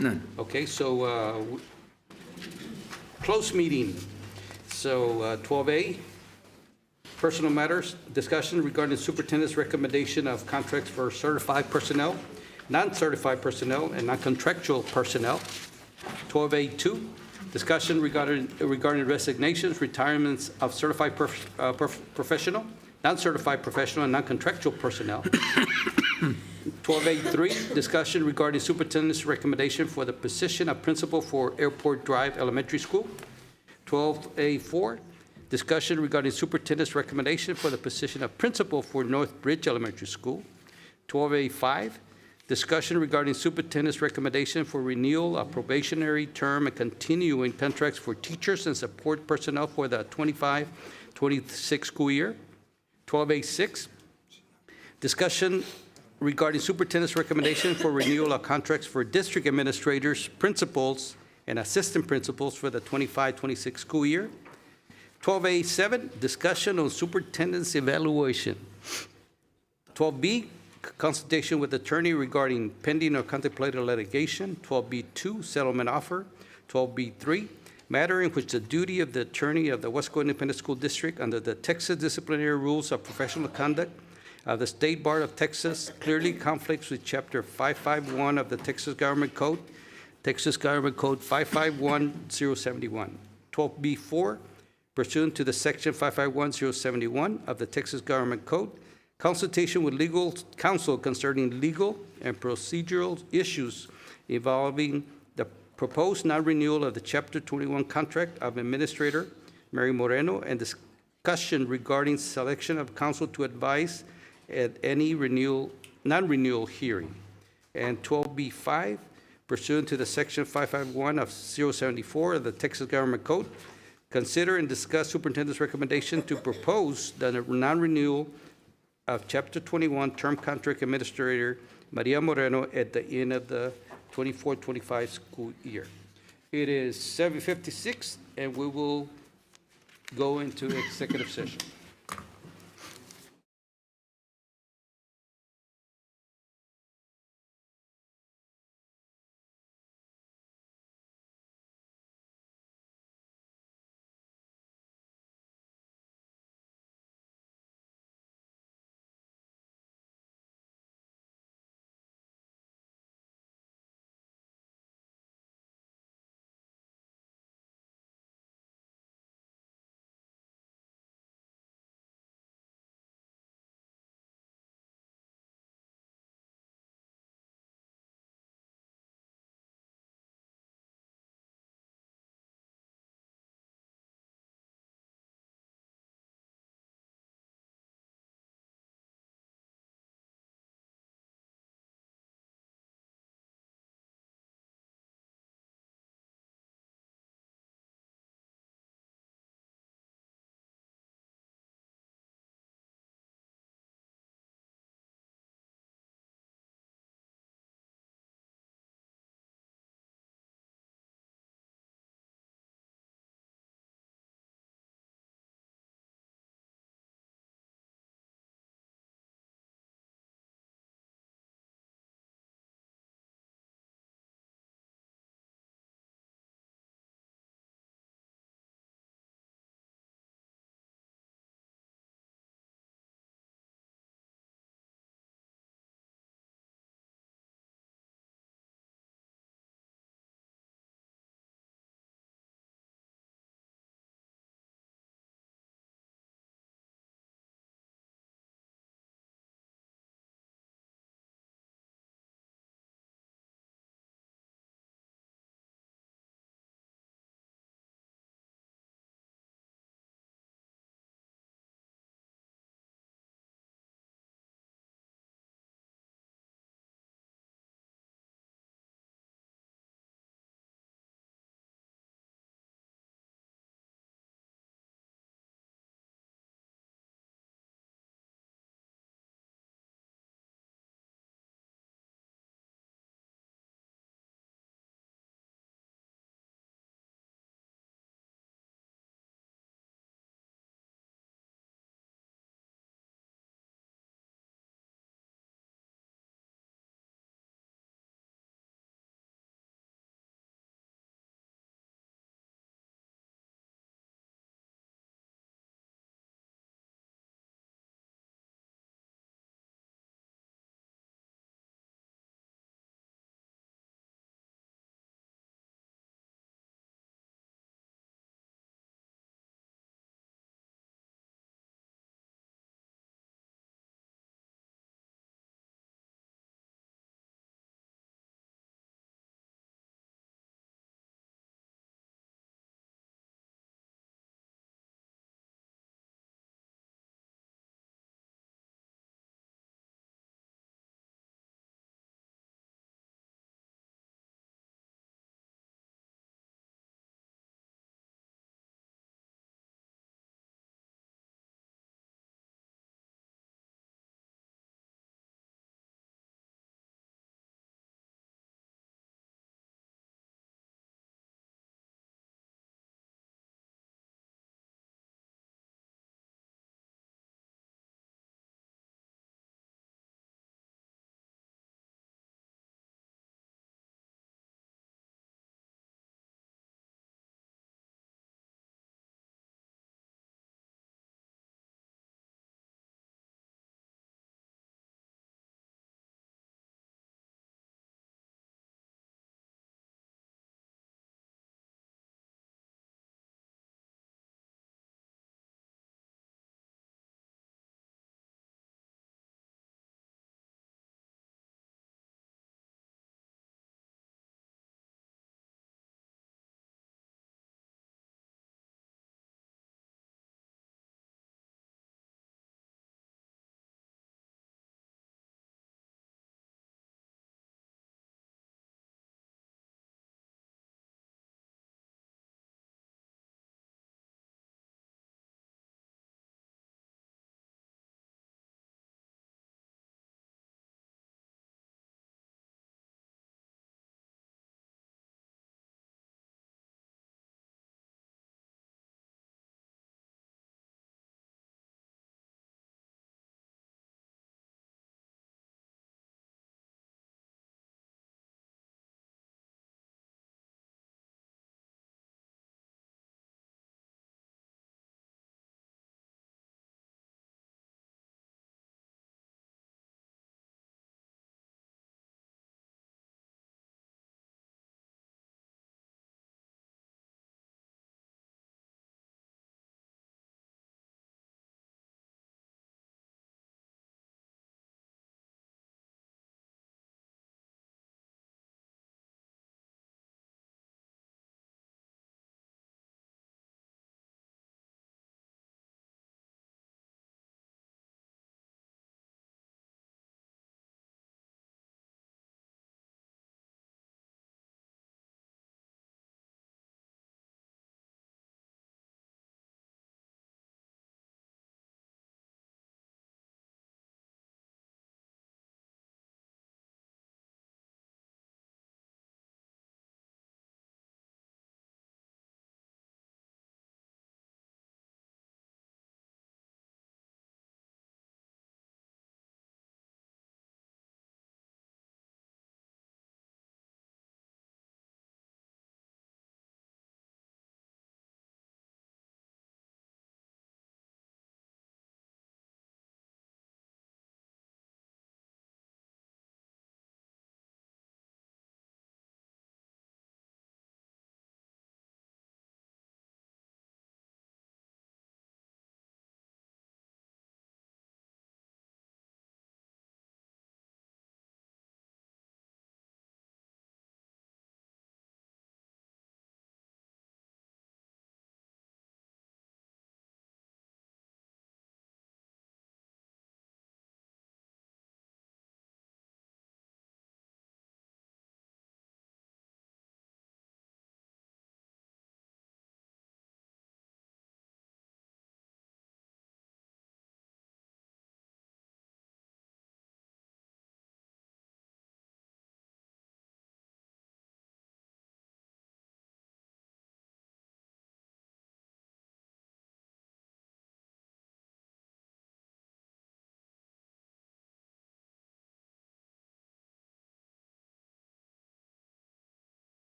None. Okay, so closed meeting. So 12A, personal matters, discussion regarding superintendent's recommendation of contracts for certified personnel, non-certified personnel, and non-contractual personnel. 12A2, discussion regarding resignations, retirements of certified professional, non-certified professional, and non-contractual personnel. 12A3, discussion regarding superintendent's recommendation for the position of principal for Airport Drive Elementary School. 12A4, discussion regarding superintendent's recommendation for the position of principal for North Bridge Elementary School. 12A5, discussion regarding superintendent's recommendation for renewal of probationary term and continuing contracts for teachers and support personnel for the 25-26 school year. 12A6, discussion regarding superintendent's recommendation for renewal of contracts for district administrators, principals, and assistant principals for the 25-26 school year. 12A7, discussion on superintendent's evaluation. 12B, consultation with attorney regarding pending or contemplated litigation. 12B2, settlement offer. 12B3, matter in which the duty of the attorney of the Weslaco Independent School District under the Texas Disciplinary Rules of Professional Conduct of the State Bar of Texas clearly conflicts with Chapter 551 of the Texas Government Code, Texas Government Code 551071. 12B4, pursuant to the Section 551071 of the Texas Government Code, consultation with legal counsel concerning legal and procedural issues involving the proposed non-renewal of the Chapter 21 contract of Administrator Mary Moreno and discussion regarding selection of counsel to advise at any non-renewal hearing. And 12B5, pursuant to the Section 551 of 074 of the Texas Government Code, consider and discuss superintendent's recommendation to propose the non-renewal of Chapter 21 Term Contract Administrator Maria Moreno at the end of the 24-25 school year. It is 7:56, and we will go into executive session.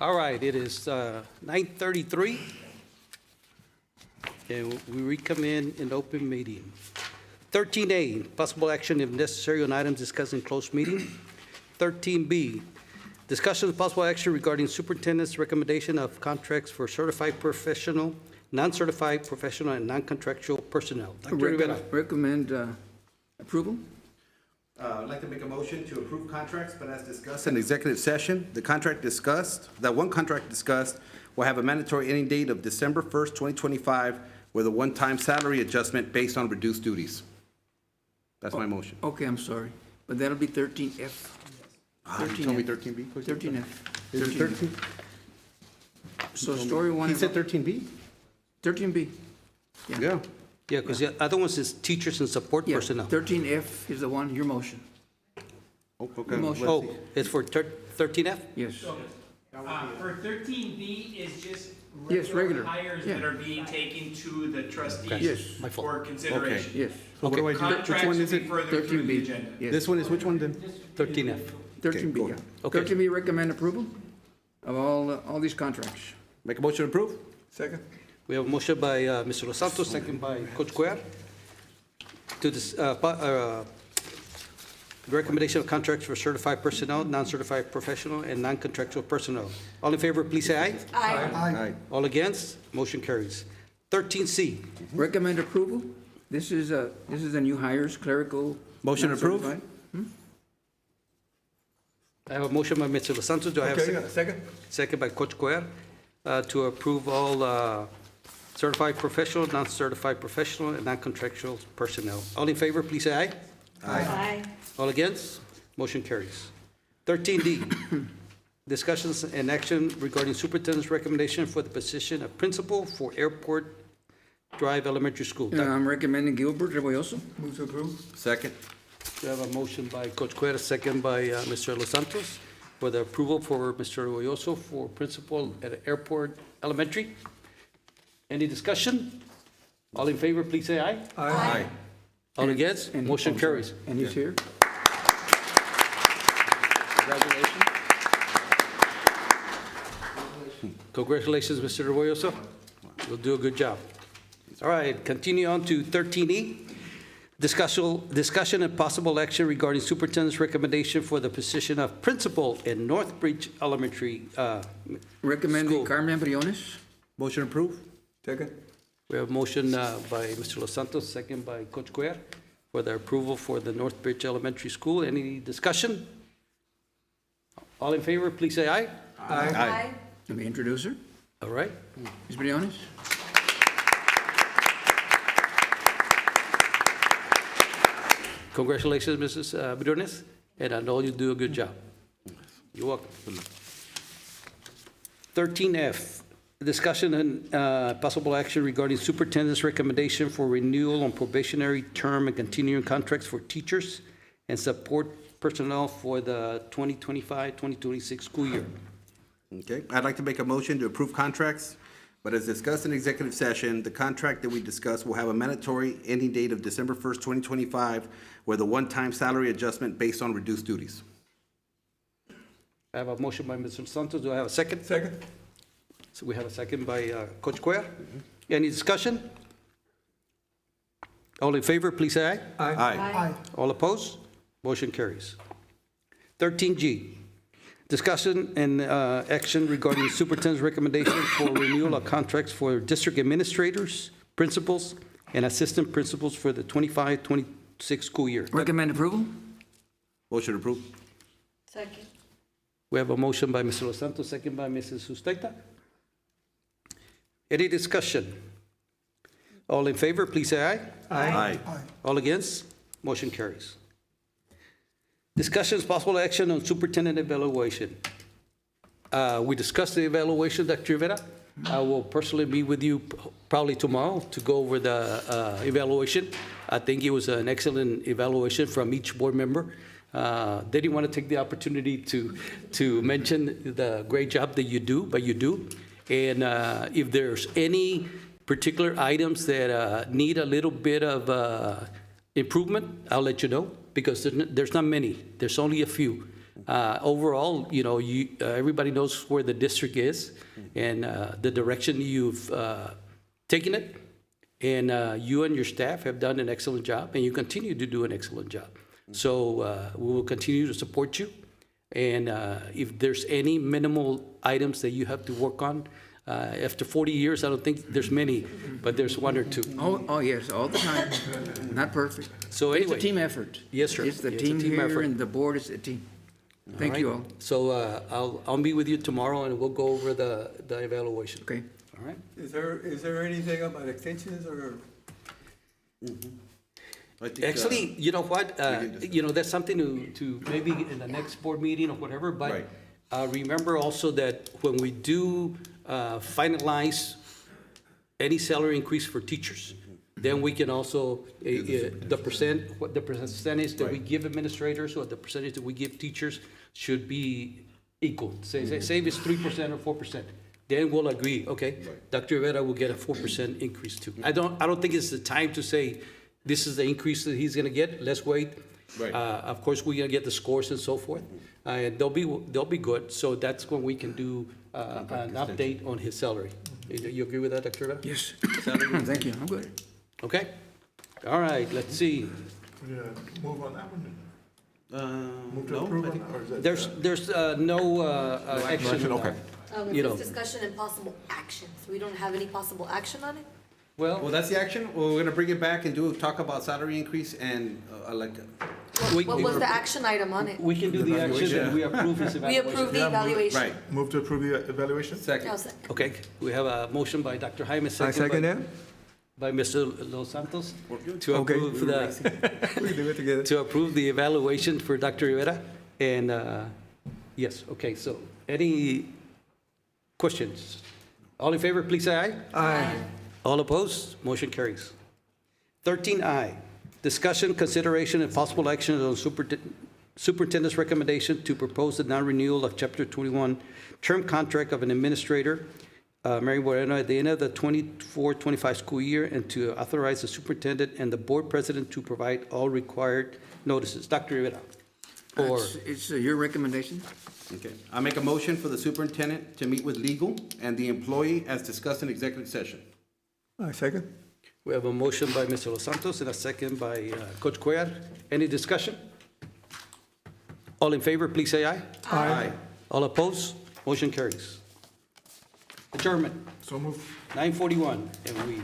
All right, it is 9:33, and we reconvene in open meeting. 13A, possible action if necessary on items discussed in closed meeting. 13B, discussion of possible action regarding superintendent's recommendation of contracts for certified professional, non-certified professional, and non-contractual personnel. Dr. Rivera. Recommend approval? I'd like to make a motion to approve contracts, but as discussed in executive session, that one contract discussed will have a mandatory ending date of December 1st, 2025, with a one-time salary adjustment based on reduced duties. That's my motion. Okay, I'm sorry, but that'll be 13F. You told me 13B? 13F. Is it 13? So story one. He said 13B? 13B. Yeah. Yeah, because the other one is teachers and support Yeah, personnel. 13F is the one, your motion. Okay. Motion. let's Oh, see. it's for 13F? Yes. For 13B is just Yes, regular. hires Yeah. that are being taken to the trustees Yes. My fault. for consideration. Yes. So what do I do? Which Contracts one will is be it? further through the 13B. agenda. Yes. This one is which one then? 13F. 13B, go yeah. ahead. Okay. 13B, recommend approval of all these contracts. Make a motion to approve? Second? We have a motion by Mr. Los Santos, second by Coach Cuellar, to this, recommendation of contracts for certified personnel, non-certified professional, and non-contractual personnel. All in favor, please say aye. Aye. All against? Motion carries. 13C, Recommend approval. This is the new hires, clerical. Motion approved? non-certified. I have a motion by Mr. Los Santos. Do I have a Okay, second? second? Second by Coach Cuellar, to approve all certified professional, non-certified professional, and non-contractual personnel. All in favor, please say aye. Aye. All against? Motion carries. 13D, discussions and action regarding superintendent's recommendation for the position of principal for Airport Drive Elementary School. I'm recommending Gilbert Rebolloso. Move to approve? Second. We have a motion by Coach Cuellar, second by Mr. Los Santos, for the approval for Mr. Arroyoso for principal at Airport Elementary. Any discussion? All in favor, please say aye. Aye. All against? Motion carries. And he's here. Congratulations. Congratulations, Mr. Arroyoso. You'll do a good job. All right, continue on to 13E. Discussion and possible action regarding superintendent's recommendation for the position of principal in Northbridge Elementary. Recommending School. Carmen Briones. Motion approved? Second? We have a motion by Mr. Los Santos, second by Coach Cuellar, for the approval for the Northbridge Elementary School. Any discussion? All in favor, please say aye. Aye. Let me introduce her. All right. Ms. Briones. Congratulations, Mrs. Briones, and I know you do a good job. You're welcome. 13F, discussion and possible action regarding superintendent's recommendation for renewal on probationary term and continuing contracts for teachers and support personnel for the 2025-2026 school year. Okay, I'd like to make a motion to approve contracts, but as discussed in executive session, the contract that we discussed will have a mandatory ending date of December 1st, 2025, with a one-time salary adjustment based on reduced duties. I have a motion by Mr. Santos. Do I have a second? Second? So we have a second by Coach Cuellar. Any discussion? All in favor, please say aye. Aye. All opposed? Motion carries. 13G, discussion and action regarding superintendent's recommendation for renewal of contracts for district administrators, principals, and assistant principals for the 25-26 school year. Recommend approval. Motion approved? Second. We have a motion by Mr. Los Santos, second by Mrs. Sustaita. Any discussion? All in favor, please say aye. Aye. All against? Motion carries. Discussions, possible action on superintendent evaluation. We discussed the evaluation, Dr. Rivera. I will personally meet with you probably tomorrow to go over the evaluation. I think it was an excellent evaluation from each board member. They didn't want to take the opportunity to mention the great job that you do, but you do. And if there's any particular items that need a little bit of improvement, I'll let you know, because there's not many. There's only a few. Overall, everybody knows where the district is and the direction you've taken it. And you and your staff have done an excellent job, and you continue to do an excellent job. So we will continue to support you. And if there's any minimal items that you have to work on, after 40 years, I don't think there's many, but there's one or two. Oh, yes, all the time. Not perfect. So It's anyway. a team effort. Yes, sir. It's the It's a team team here effort. and the board is a team. Thank you all. So I'll meet with you tomorrow, and we'll go over the evaluation. Okay. All right? Is there anything about extensions or? Actually, you know what, that's something to maybe in the next board meeting or whatever, but remember also that when we do finalize any salary increase for teachers, then we can also, the percentage that we give administrators or the percentage that we give teachers should be equal. Say if it's 3% or 4%. Then we'll agree, okay, Dr. Rivera will get a 4% increase too. I don't think it's the time to say, this is the increase that he's gonna get, let's wait. Of course, we're gonna get the scores and so forth, and they'll be good, so that's when we can do an update on his salary. You agree with that, Dr. Rivera? Yes. Salary? Thank you, I'm good. Okay, all right, let's see. Move on that one? Move to No, approve I on- think- or is that- There's no action on okay. that. You know. It's discussion and possible action, so we don't have any possible action on it? Well, that's the action. Well, we're gonna bring it back and talk about salary increase and What was the action item on it? We can do the action and we approve his We evaluation. approve the evaluation. Right. Move to approve the evaluation? I'll Second. second. Okay, we have a motion by Dr. Jaime, I second that. by Mr. Los Santos to Okay. approve We do it together. to approve the evaluation for Dr. Rivera. And, yes, okay, so any questions? All in favor, please say aye. Aye. All opposed? Motion carries. 13I, discussion, consideration, and possible action on superintendent's recommendation to propose the non-renewal of Chapter 21 term contract of an administrator, Mary Moreno, at the end of the 24-25 school year, and to authorize the superintendent and the board president to provide all required notices. Dr. Rivera, or, It's your recommendation? Okay. I make a motion for the superintendent to meet with legal and the employee as discussed in executive session. I second. we have a motion by Mr. Los Santos and a second by Coach Cuellar. Any discussion? All in favor, please say aye. Aye. All opposed? Motion carries. Adjournment, So move. 9:41, and we